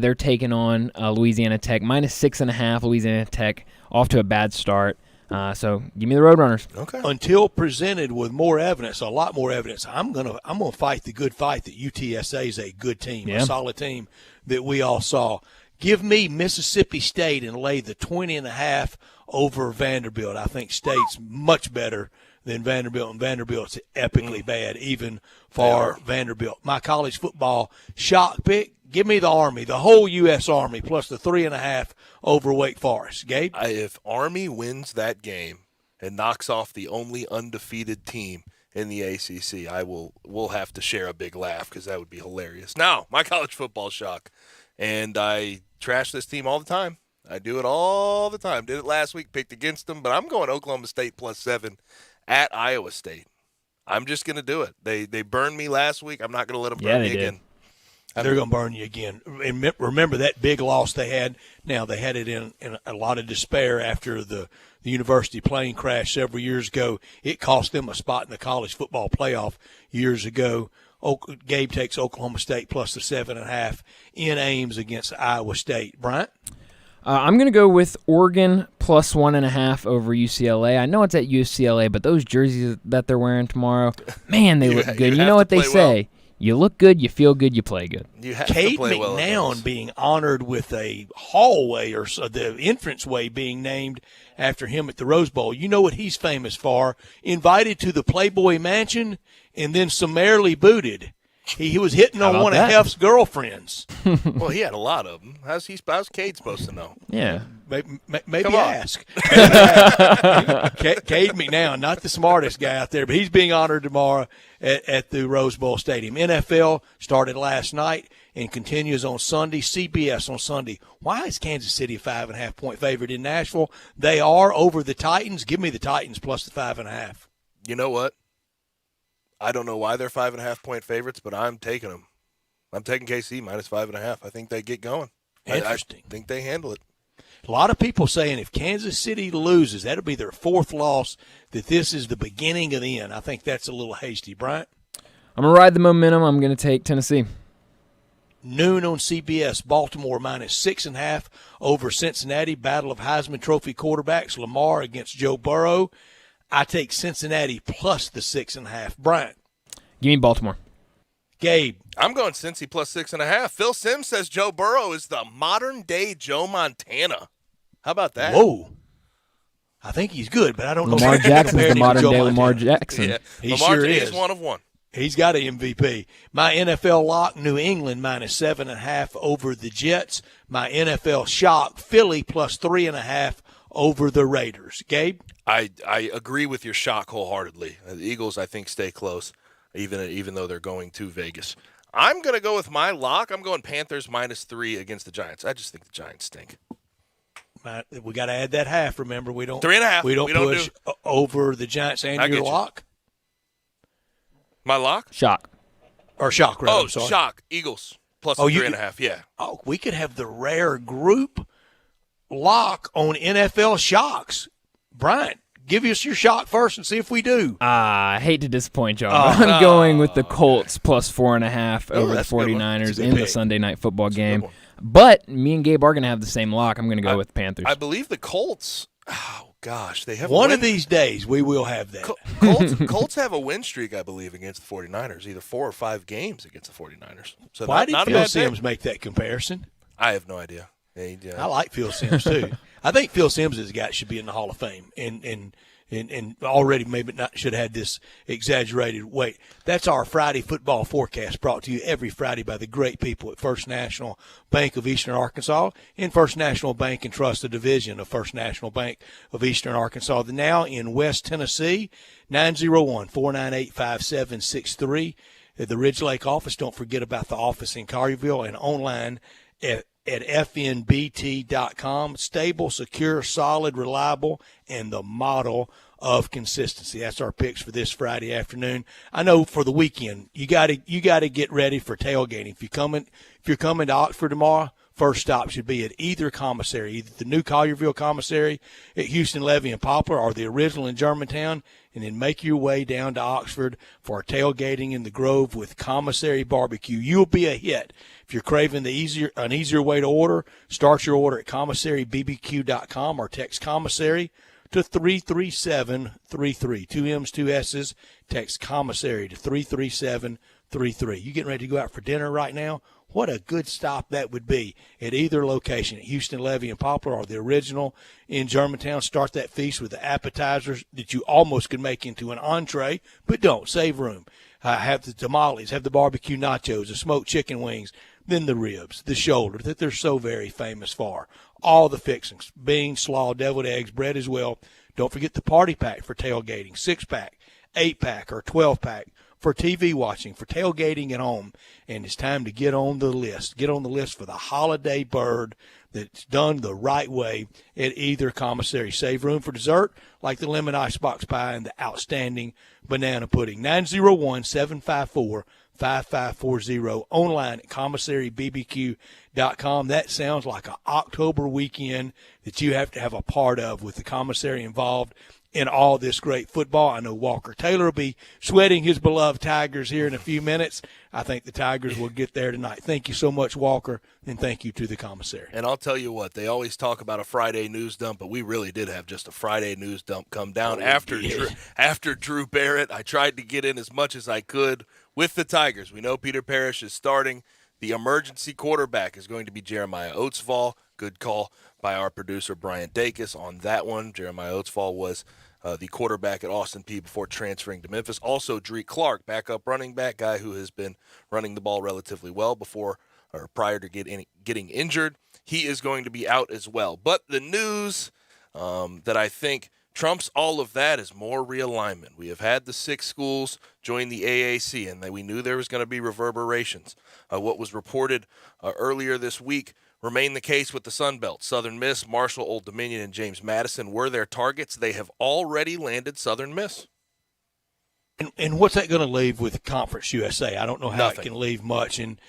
They're taking on Louisiana Tech. minus 6.5. Louisiana Tech off to a bad start. So give me the Roadrunners. Okay. Until presented with more evidence, a lot more evidence, I'm gonna fight the good fight that UTSA is a good team, a solid team that we all saw. Give me Mississippi State and lay the 20.5 over Vanderbilt. I think State's much better than Vanderbilt, and Vanderbilt's epically bad, even for Vanderbilt. My college football shock pick, give me the Army, the whole U.S. Army, plus the 3.5 over Wake Forest. Gabe? If Army wins that game and knocks off the only undefeated team in the ACC, we'll have to share a big laugh because that would be hilarious. Now, my college football shock, and I trash this team all the time. I do it all the time. Did it last week, picked against them, but I'm going Oklahoma State plus 7 at Iowa State. I'm just going to do it. They burned me last week. I'm not going to let them burn me again. They're going to burn you again. And remember that big loss they had? Now, they had it in a lot of despair after the university plane crash several years ago. It cost them a spot in the college football playoff years ago. Gabe takes Oklahoma State plus the 7.5 in Ames against Iowa State. Bryant? I'm going to go with Oregon plus 1.5 over UCLA. I know it's at UCLA, but those jerseys that they're wearing tomorrow, man, they look good. You know what they say? You look good, you feel good, you play good. Cade McNown being honored with a hallway or the entranceway being named after him at the Rose Bowl. You know what he's famous for? Invited to the Playboy Mansion and then summarily booted. He was hitting on one of Hef's girlfriends. Well, he had a lot of them. How's Cade supposed to know? Yeah. Maybe ask. Cade McNown, not the smartest guy out there, but he's being honored tomorrow at the Rose Bowl Stadium. NFL started last night and continues on Sunday. CBS on Sunday. Why is Kansas City a 5.5-point favorite in Nashville? They are over the Titans. Give me the Titans plus the 5.5. You know what? I don't know why they're 5.5-point favorites, but I'm taking them. I'm taking KC minus 5.5. I think they get going. Interesting. I think they handle it. A lot of people saying if Kansas City loses, that'll be their 4th loss, that this is the beginning of the end. I think that's a little hasty. Bryant? I'm going to ride the momentum. I'm going to take Tennessee. Noon on CBS, Baltimore -6.5 over Cincinnati. Battle of Heisman Trophy quarterbacks, Lamar against Joe Burrow. I take Cincinnati plus the 6.5. Bryant? Give me Baltimore. Gabe? I'm going Cincy plus 6.5. Phil Simms says Joe Burrow is the modern-day Joe Montana. How about that? Whoa. I think he's good, but I don't know. Lamar Jackson's the modern-day Lamar Jackson. Yeah. He Lamar sure is one of one. He's got an MVP. My NFL lock, New England -7.5 over the Jets. My NFL shock, Philly plus 3.5 over the Raiders. Gabe? I agree with your shock wholeheartedly. The Eagles, I think, stay close, even though they're going to Vegas. I'm going to go with my lock. I'm going Panthers -3 against the Giants. I just think the Giants stink. We got to add that half. Remember, we don't 3.5. We don't push over the Giants. And your lock? My lock? Shock. Or shock, rather. Oh, shock. Eagles plus 3.5. Yeah. Oh, we could have the rare group lock on NFL shocks. Bryant, give us your shock first and see if we do. I hate to disappoint y'all, but I'm going with the Colts plus 4.5 over the 49ers in the Sunday night football game. But me and Gabe are going to have the same lock. I'm going to go with Panthers. I believe the Colts. Oh gosh, they have one of these days we will have that. Colts have a win streak, I believe, against the 49ers, either 4 or 5 games against the 49ers. So why did Phil Simms make that comparison? I have no idea. I like Phil Simms too. I think Phil Simms is a guy that should be in the Hall of Fame, and already maybe not should have had this exaggerated weight. That's our Friday football forecast, brought to you every Friday by the great people at First National Bank of Eastern Arkansas and First National Bank and Trust, a division of First National Bank of Eastern Arkansas. Now in West Tennessee, 901-498-5763 at the Ridge Lake office. Don't forget about the office in Collierville and online at fnbt.com. Stable, secure, solid, reliable, and the model of consistency. That's our picks for this Friday afternoon. I know for the weekend, you got to get ready for tailgating. If you're coming to Oxford tomorrow, first stop should be at either commissary, either the new Collierville commissary at Houston, Levy, and Poplar, or the original in Germantown, and then make your way down to Oxford for tailgating in the Grove with commissary barbecue. You'll be a hit. If you're craving an easier way to order, start your order at commissarybbq.com or text commissary to 33733. 2 M's, 2 S's. Text commissary to 33733. You getting ready to go out for dinner right now? What a good stop that would be at either location, at Houston, Levy, and Poplar, or the original in Germantown. Start that feast with the appetizers that you almost could make into an entree, but don't. Save room. Have the tamales, have the barbecue nachos, the smoked chicken wings, then the ribs, the shoulder that they're so very famous for. All the fixings, beans, slaw, deviled eggs, bread as well. Don't forget the party pack for tailgating, 6-pack, 8-pack, or 12-pack for TV watching, for tailgating at home. And it's time to get on the list. Get on the list for the holiday bird that's done the right way at either commissary. Save room for dessert like the lemon icebox pie and the outstanding banana pudding. 901-754-5540. Online at commissarybbq.com. That sounds like an October weekend that you have to have a part of with the commissary involved in all this great football. I know Walker Taylor will be sweating his beloved Tigers here in a few minutes. I think the Tigers will get there tonight. Thank you so much, Walker, and thank you to the commissary. And I'll tell you what, they always talk about a Friday news dump, but we really did have just a Friday news dump come down after Drew Barrett. I tried to get in as much as I could with the Tigers. We know Peter Parrish is starting. The emergency quarterback is going to be Jeremiah Oatsfall. Good call by our producer, Brian Dacus, on that one. Jeremiah Oatsfall was the quarterback at Austin Peay before transferring to Memphis. Also, Drake Clark, backup running back, guy who has been running the ball relatively well before or prior to getting injured. He is going to be out as well. But the news that I think trumps all of that is more realignment. We have had the 6 schools join the AAC, and we knew there was going to be reverberations. What was reported earlier this week remained the case with the Sun Belt. Southern Miss, Marshall, Old Dominion, and James Madison were their targets. They have already landed Southern Miss. And what's that going to leave with Conference USA? I don't know how Nothing. It can leave much. And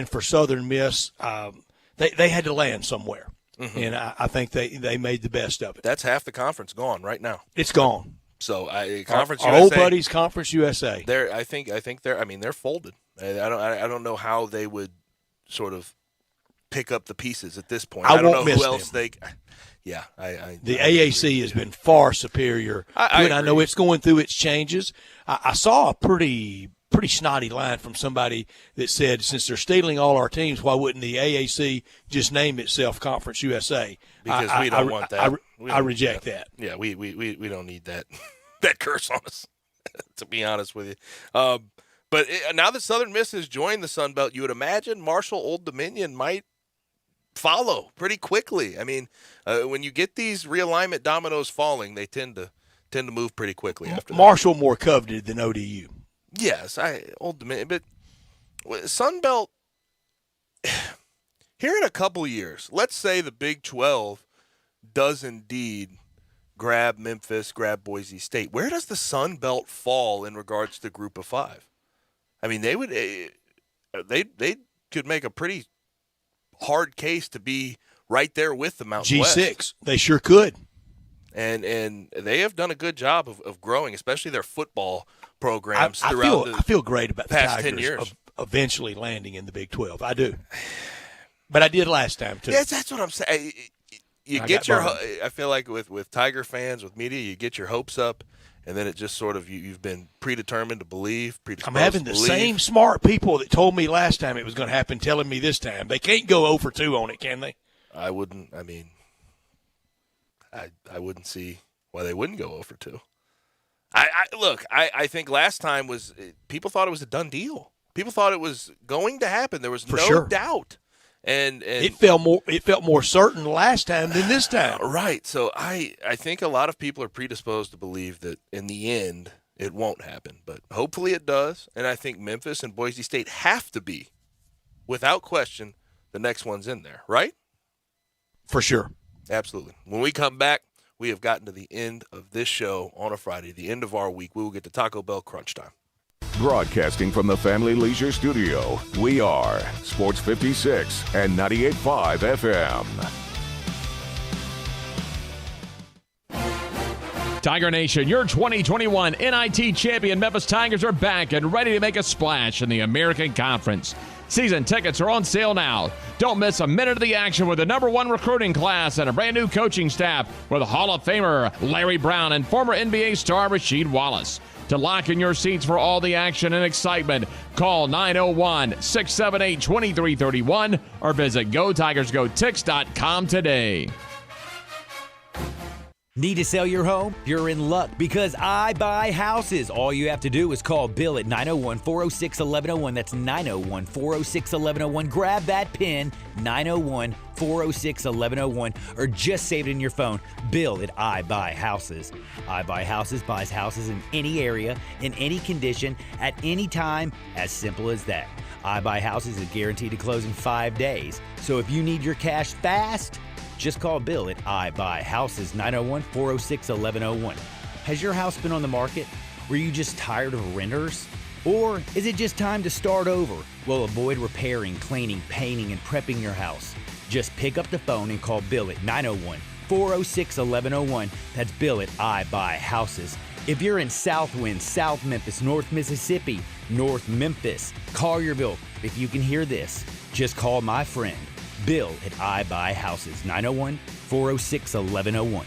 for Southern Miss, they had to land somewhere. And I think they made the best of it. That's half the conference gone right now. It's gone. So Conference our USA, old buddies, Conference USA. I think they're folded. I don't know how they would sort of pick up the pieces at this point. I don't know who else they. Yeah, the AAC has been far superior. I know it's going through its changes. I saw a pretty snotty line from somebody that said, since they're stealing all our teams, why wouldn't the AAC just name itself Conference USA? Because we don't want that. I reject that. Yeah, we don't need that that curse on us, to be honest with you. But now that Southern Miss has joined the Sun Belt, you would imagine Marshall Old Dominion might follow pretty quickly. I mean, when you get these realignment dominoes falling, they tend to move pretty quickly after that. Marshall more coveted than ODU. Yes, Old Dominion, but Sun Belt here in a couple of years, let's say the Big 12 does indeed grab Memphis, grab Boise State. Where does the Sun Belt fall in regards to Group of Five? I mean, they could make a pretty hard case to be right there with the Mountain West. G6, they sure could. And they have done a good job of growing, especially their football programs throughout I feel great about the past Tigers 10 years. of eventually landing in the Big 12. I do. But I did last time, too. Yes, that's what I'm saying. I feel like with Tiger fans, with media, you get your hopes up, and then it just sort of, you've been predetermined to believe. I'm having the same smart people that told me last time it was going to happen telling me this time. They can't go 0 for 2 on it, can they? I wouldn't see why they wouldn't go 0 for 2. I think last time people thought it was a done deal. People thought it was going to happen. There was no doubt. And it felt more certain last time than this time. Right. So I think a lot of people are predisposed to believe that in the end it won't happen, but hopefully it does. And I think Memphis and Boise State have to be, without question, the next one's in there, right? For sure. Absolutely. When we come back, we have gotten to the end of this show on a Friday, the end of our week. We will get to Taco Bell crunch time. Broadcasting from the Family Leisure Studio, we are Sports 56 and 98.5 FM. Tiger Nation, your 2021 NIT champion Memphis Tigers are back and ready to make a splash in the American Conference. Season tickets are on sale now. Don't miss a minute of the action with the #1 recruiting class and a brand new coaching staff with Hall of Famer Larry Brown and former NBA star Rasheed Wallace. To lock in your seats for all the action and excitement, call 901-678-2331 or visit GoTigersGoTix.com today. Need to sell your home? You're in luck because I buy houses. All you have to do is call Bill at 901-406-1101. That's 901-406-1101. Grab that PIN, 901-406-1101, or just save it in your phone. Bill at I Buy Houses. I Buy Houses buys houses in any area, in any condition, at any time, as simple as that. I Buy Houses is guaranteed to close in 5 days. So if you need your cash fast, just call Bill at I Buy Houses, 901-406-1101. Has your house been on the market? Were you just tired of renters? Or is it just time to start over? Well, avoid repairing, cleaning, painting, and prepping your house. Just pick up the phone and call Bill at 901-406-1101. That's Bill at I Buy Houses. If you're in Southwind, South Memphis, North Mississippi, North Memphis, Collierville, if you can hear this, just call my friend Bill at I Buy Houses, 901-406-1101.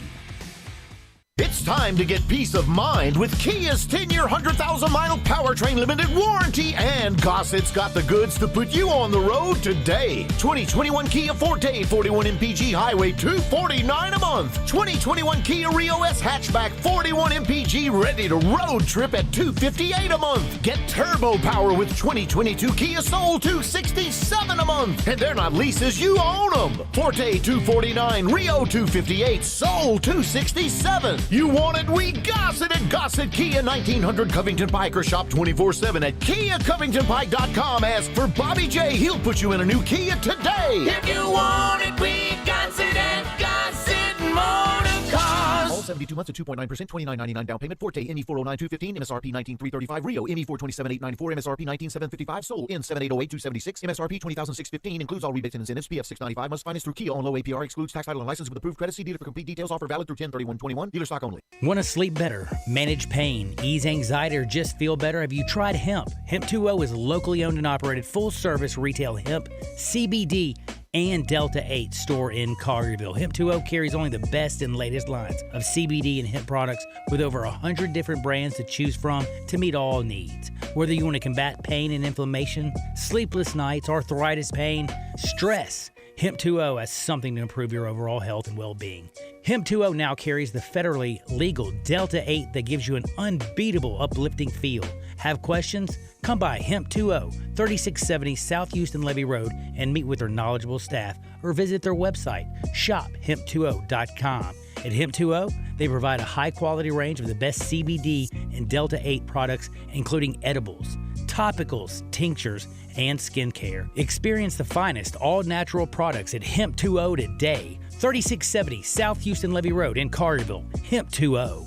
It's time to get peace of mind with Kia's 10-year, 100,000-mile powertrain limited warranty, and Gossett's got the goods to put you on the road today. 2021 Kia Forte, 41 MPG Highway, $249 a month. 2021 Kia Rio S Hatchback, 41 MPG, ready to road trip at $258 a month. Get turbo power with 2022 Kia Soul, $267 a month. And they're not leases, you own them. Forte, $249, Rio, $258, Soul, $267. You want it? We Gossett at Gossett Kia, 1900 Covington Pike, or shop 24/7 at KiaCovingtonPike.com. Ask for Bobby J. He'll put you in a new Kia today. If you want it, we Gossett at Gossett Motor Cars. Call 72 months at 2.9%, $29.99 down payment. Forte, ME409-215, MSRP $19,335. Rio, ME427,894, MSRP $19,755. Sold in 7808-276, MSRP $20,615. Includes all rebates and incentives. PF $695. Must finance through Kia on low APR. Excludes tax, title, and license with approved credit. See dealer for complete details. Offer valid through 10/31/21. Dealer stock only. Want to sleep better, manage pain, ease anxiety, or just feel better? Have you tried hemp? Hemp 2.0 is a locally owned and operated full-service retail hemp, CBD, and Delta 8 store in Collierville. Hemp 2.0 carries only the best and latest lines of CBD and hemp products with over 100 different brands to choose from to meet all needs. Whether you want to combat pain and inflammation, sleepless nights, arthritis pain, stress, Hemp 2.0 has something to improve your overall health and well-being. Hemp 2.0 now carries the federally legal Delta 8 that gives you an unbeatable, uplifting feel. Have questions? Come by Hemp 2.0, 3670 South Houston Levee Road, and meet with their knowledgeable staff, or visit their website, shophemp20.com. At Hemp 2.0, they provide a high-quality range of the best CBD and Delta 8 products, including edibles, topicals, tinctures, and skincare. Experience the finest all-natural products at Hemp 2.0 today. 3670 South Houston Levee Road in Collierville. Hemp 2.0.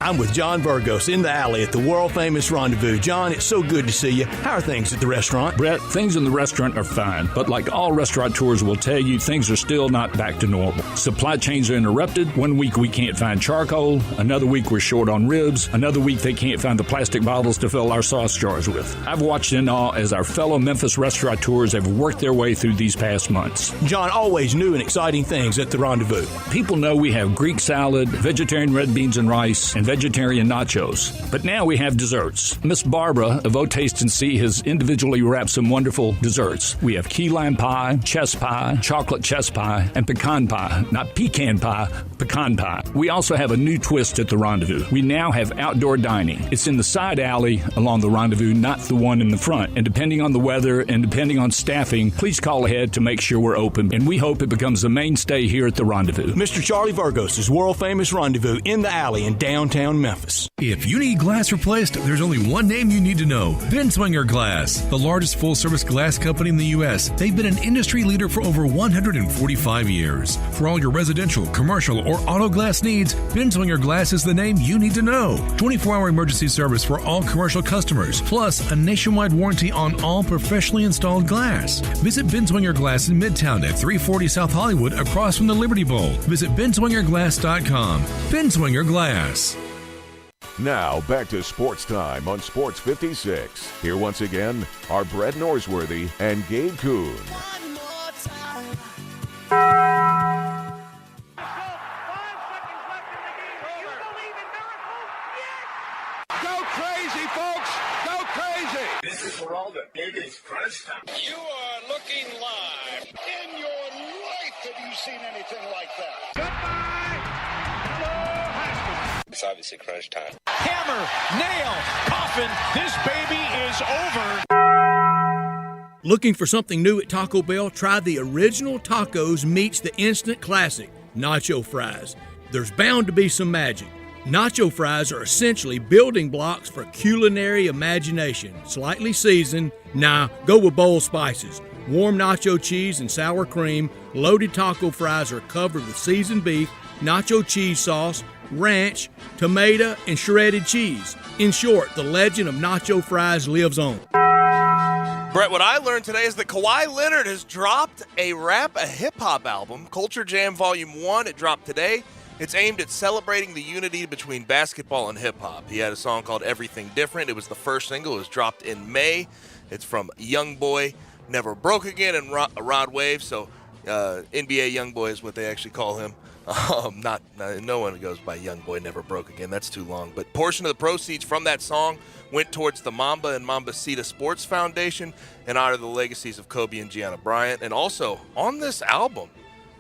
I'm with John Virgos in the alley at the world-famous Rendezvous. John, it's so good to see you. How are things at the restaurant? Brett, things in the restaurant are fine, but like all restaurateurs will tell you, things are still not back to normal. Supply chains are interrupted. One week we can't find charcoal. Another week we're short on ribs. Another week they can't find the plastic bottles to fill our sauce jars with. I've watched in awe as our fellow Memphis restaurateurs have worked their way through these past months. John, always new and exciting things at the Rendezvous. People know we have Greek salad, vegetarian red beans and rice, and vegetarian nachos. But now we have desserts. Miss Barbara of O Taste and See has individually wrapped some wonderful desserts. We have key lime pie, chess pie, chocolate chess pie, and pecan pie. Not pecan pie, pecan pie. We also have a new twist at the Rendezvous. We now have outdoor dining. It's in the side alley along the Rendezvous, not the one in the front. And depending on the weather and depending on staffing, please call ahead to make sure we're open. And we hope it becomes a mainstay here at the Rendezvous. Mr. Charlie Virgos' world-famous Rendezvous in the alley in downtown Memphis. If you need glass replaced, there's only one name you need to know: Binswanger Glass, the largest full-service glass company in the U.S. They've been an industry leader for over 145 years. For all your residential, commercial, or auto glass needs, Binswanger Glass is the name you need to know. 24-hour emergency service for all commercial customers, plus a nationwide warranty on all professionally installed glass. Visit Binswanger Glass in Midtown at 340 South Hollywood, across from the Liberty Bowl. Visit binswingerglass.com. Binswanger Glass. Now, back to Sports Time on Sports 56. Here once again are Brett Norsworthy and Gabe Kuhn. Go crazy, folks! Go crazy! This is for all the biggest crunch time. You are looking live. In your life have you seen anything like that? Goodbye! Hello, Haskins. It's obviously crunch time. Hammer, nail, coffin, this baby is over. Looking for something new at Taco Bell? Try the original tacos meets the instant classic, nacho fries. There's bound to be some magic. Nacho fries are essentially building blocks for culinary imagination. Slightly seasoned, go with bold spices. Warm nacho cheese and sour cream, loaded taco fries are covered with seasoned beef, nacho cheese sauce, ranch, tomato, and shredded cheese. In short, the legend of nacho fries lives on. Brett, what I learned today is that Kawhi Leonard has dropped a hip-hop album, Culture Jam Volume 1. It dropped today. It's aimed at celebrating the unity between basketball and hip-hop. He had a song called Everything Different. It was the first single. It was dropped in May. It's from Youngboy, Never Broke Again, and Rod Wave. So NBA Youngboy is what they actually call him. No one goes by Youngboy, Never Broke Again. That's too long. But portion of the proceeds from that song went towards the Mamba and Mambacita Sports Foundation in honor of the legacies of Kobe and Gianna Bryant. And also, on this album,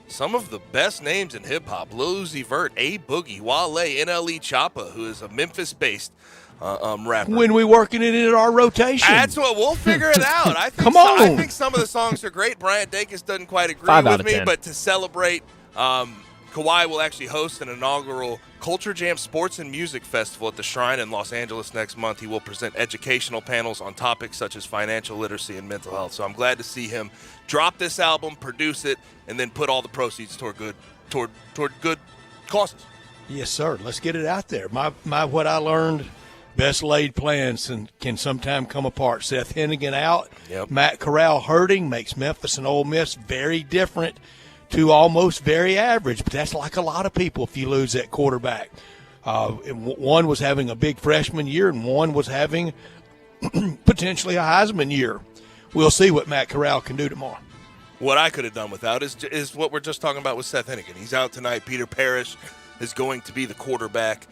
some of the best names in hip-hop: Lil Uzi Vert, A Boogie, Wale, NLE Choppa, who is a Memphis-based rapper. When we working it in our rotation. That's what we'll figure it out. I think Come on. I think some of the songs are great. Bryant Dacus doesn't quite agree 5 out with of me, 10. but to celebrate, Kawhi will actually host an inaugural Culture Jam Sports and Music Festival at the Shrine in Los Angeles next month. He will present educational panels on topics such as financial literacy and mental health. So I'm glad to see him drop this album, produce it, and then put all the proceeds toward good causes. Yes, sir. Let's get it out there. My what I learned, best laid plans can sometime come apart. Seth Hennigan out. Yep. Matt Corral hurting makes Memphis and Ole Miss very different to almost very average. But that's like a lot of people if you lose that quarterback. One was having a big freshman year, and one was having potentially a Heisman year. We'll see what Matt Corral can do tomorrow. What I could have done without is what we're just talking about with Seth Hennigan. He's out tonight. Peter Parrish is going to be the quarterback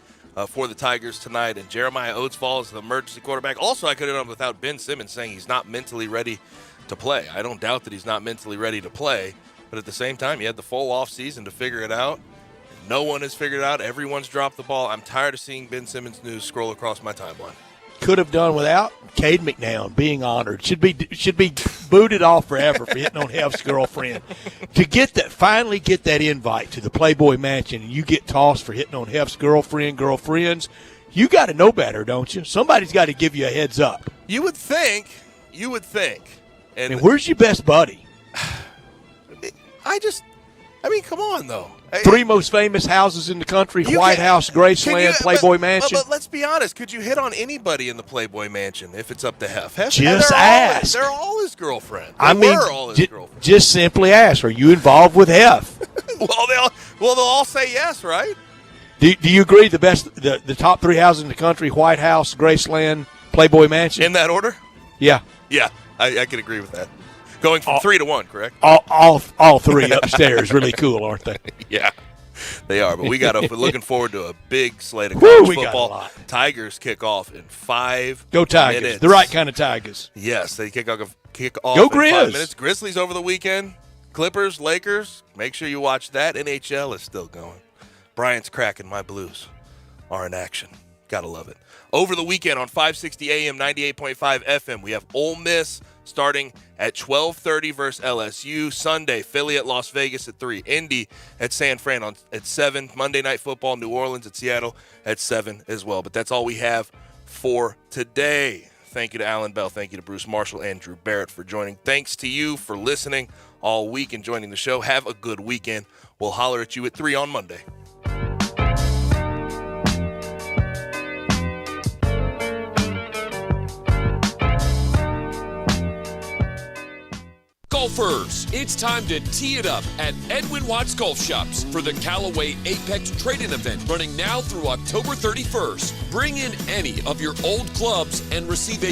for the Tigers tonight, and Jeremiah Oatsfall is the emergency quarterback. Also, I could have done without Ben Simmons saying he's not mentally ready to play. I don't doubt that he's not mentally ready to play, but at the same time, he had the full offseason to figure it out. No one has figured it out. Everyone's dropped the ball. I'm tired of seeing Ben Simmons news scroll across my timeline. Could have done without Cade McNown being honored. Should be booted off forever for hitting on Hef's girlfriend. To finally get that invite to the Playboy Mansion, and you get tossed for hitting on Hef's girlfriends, you got to know better, don't you? Somebody's got to give you a heads up. You would think. And where's your best buddy? Come on, though. Three most famous houses in the country, White House, Graceland, Playboy Mansion. But let's be honest. Could you hit on anybody in the Playboy Mansion if it's up to Hef? Just ask. They're all his girlfriend. Just simply ask, are you involved with Hef? They'll all say yes, right? Do you agree the top three houses in the country, White House, Graceland, Playboy Mansion? In that order? Yeah. Yeah, I can agree with that. Going from 3 to 1, correct? All three upstairs, really cool, aren't they? Yeah, they are. But we're looking forward to a big slate of college football. Got a lot. Tigers kick off in 5 Go Tigers, minutes. the right kind of Tigers. Yes, they kick off Go in Grizz. 5 minutes. Grizzlies over the weekend. Clippers, Lakers. Make sure you watch that. NHL is still going. Bryant's cracking. My Blues are in action. Gotta love it. Over the weekend on 560 AM, 98.5 FM, we have Ole Miss starting at 12:30 versus LSU. Sunday, Philly at Las Vegas at 3. Indy at San Fran at 7. Monday Night Football, New Orleans at Seattle at 7 as well. But that's all we have for today. Thank you to Alan Bell. Thank you to Bruce Marshall and Drew Barrett for joining. Thanks to you for listening all week and joining the show. Have a good weekend. We'll holler at you at 3 on Monday. Golfers, it's time to tee it up at Edwin Watts Golf Shops for the Callaway Apex Trade-In event running now through October 31st. Bring in any of your old clubs and receive a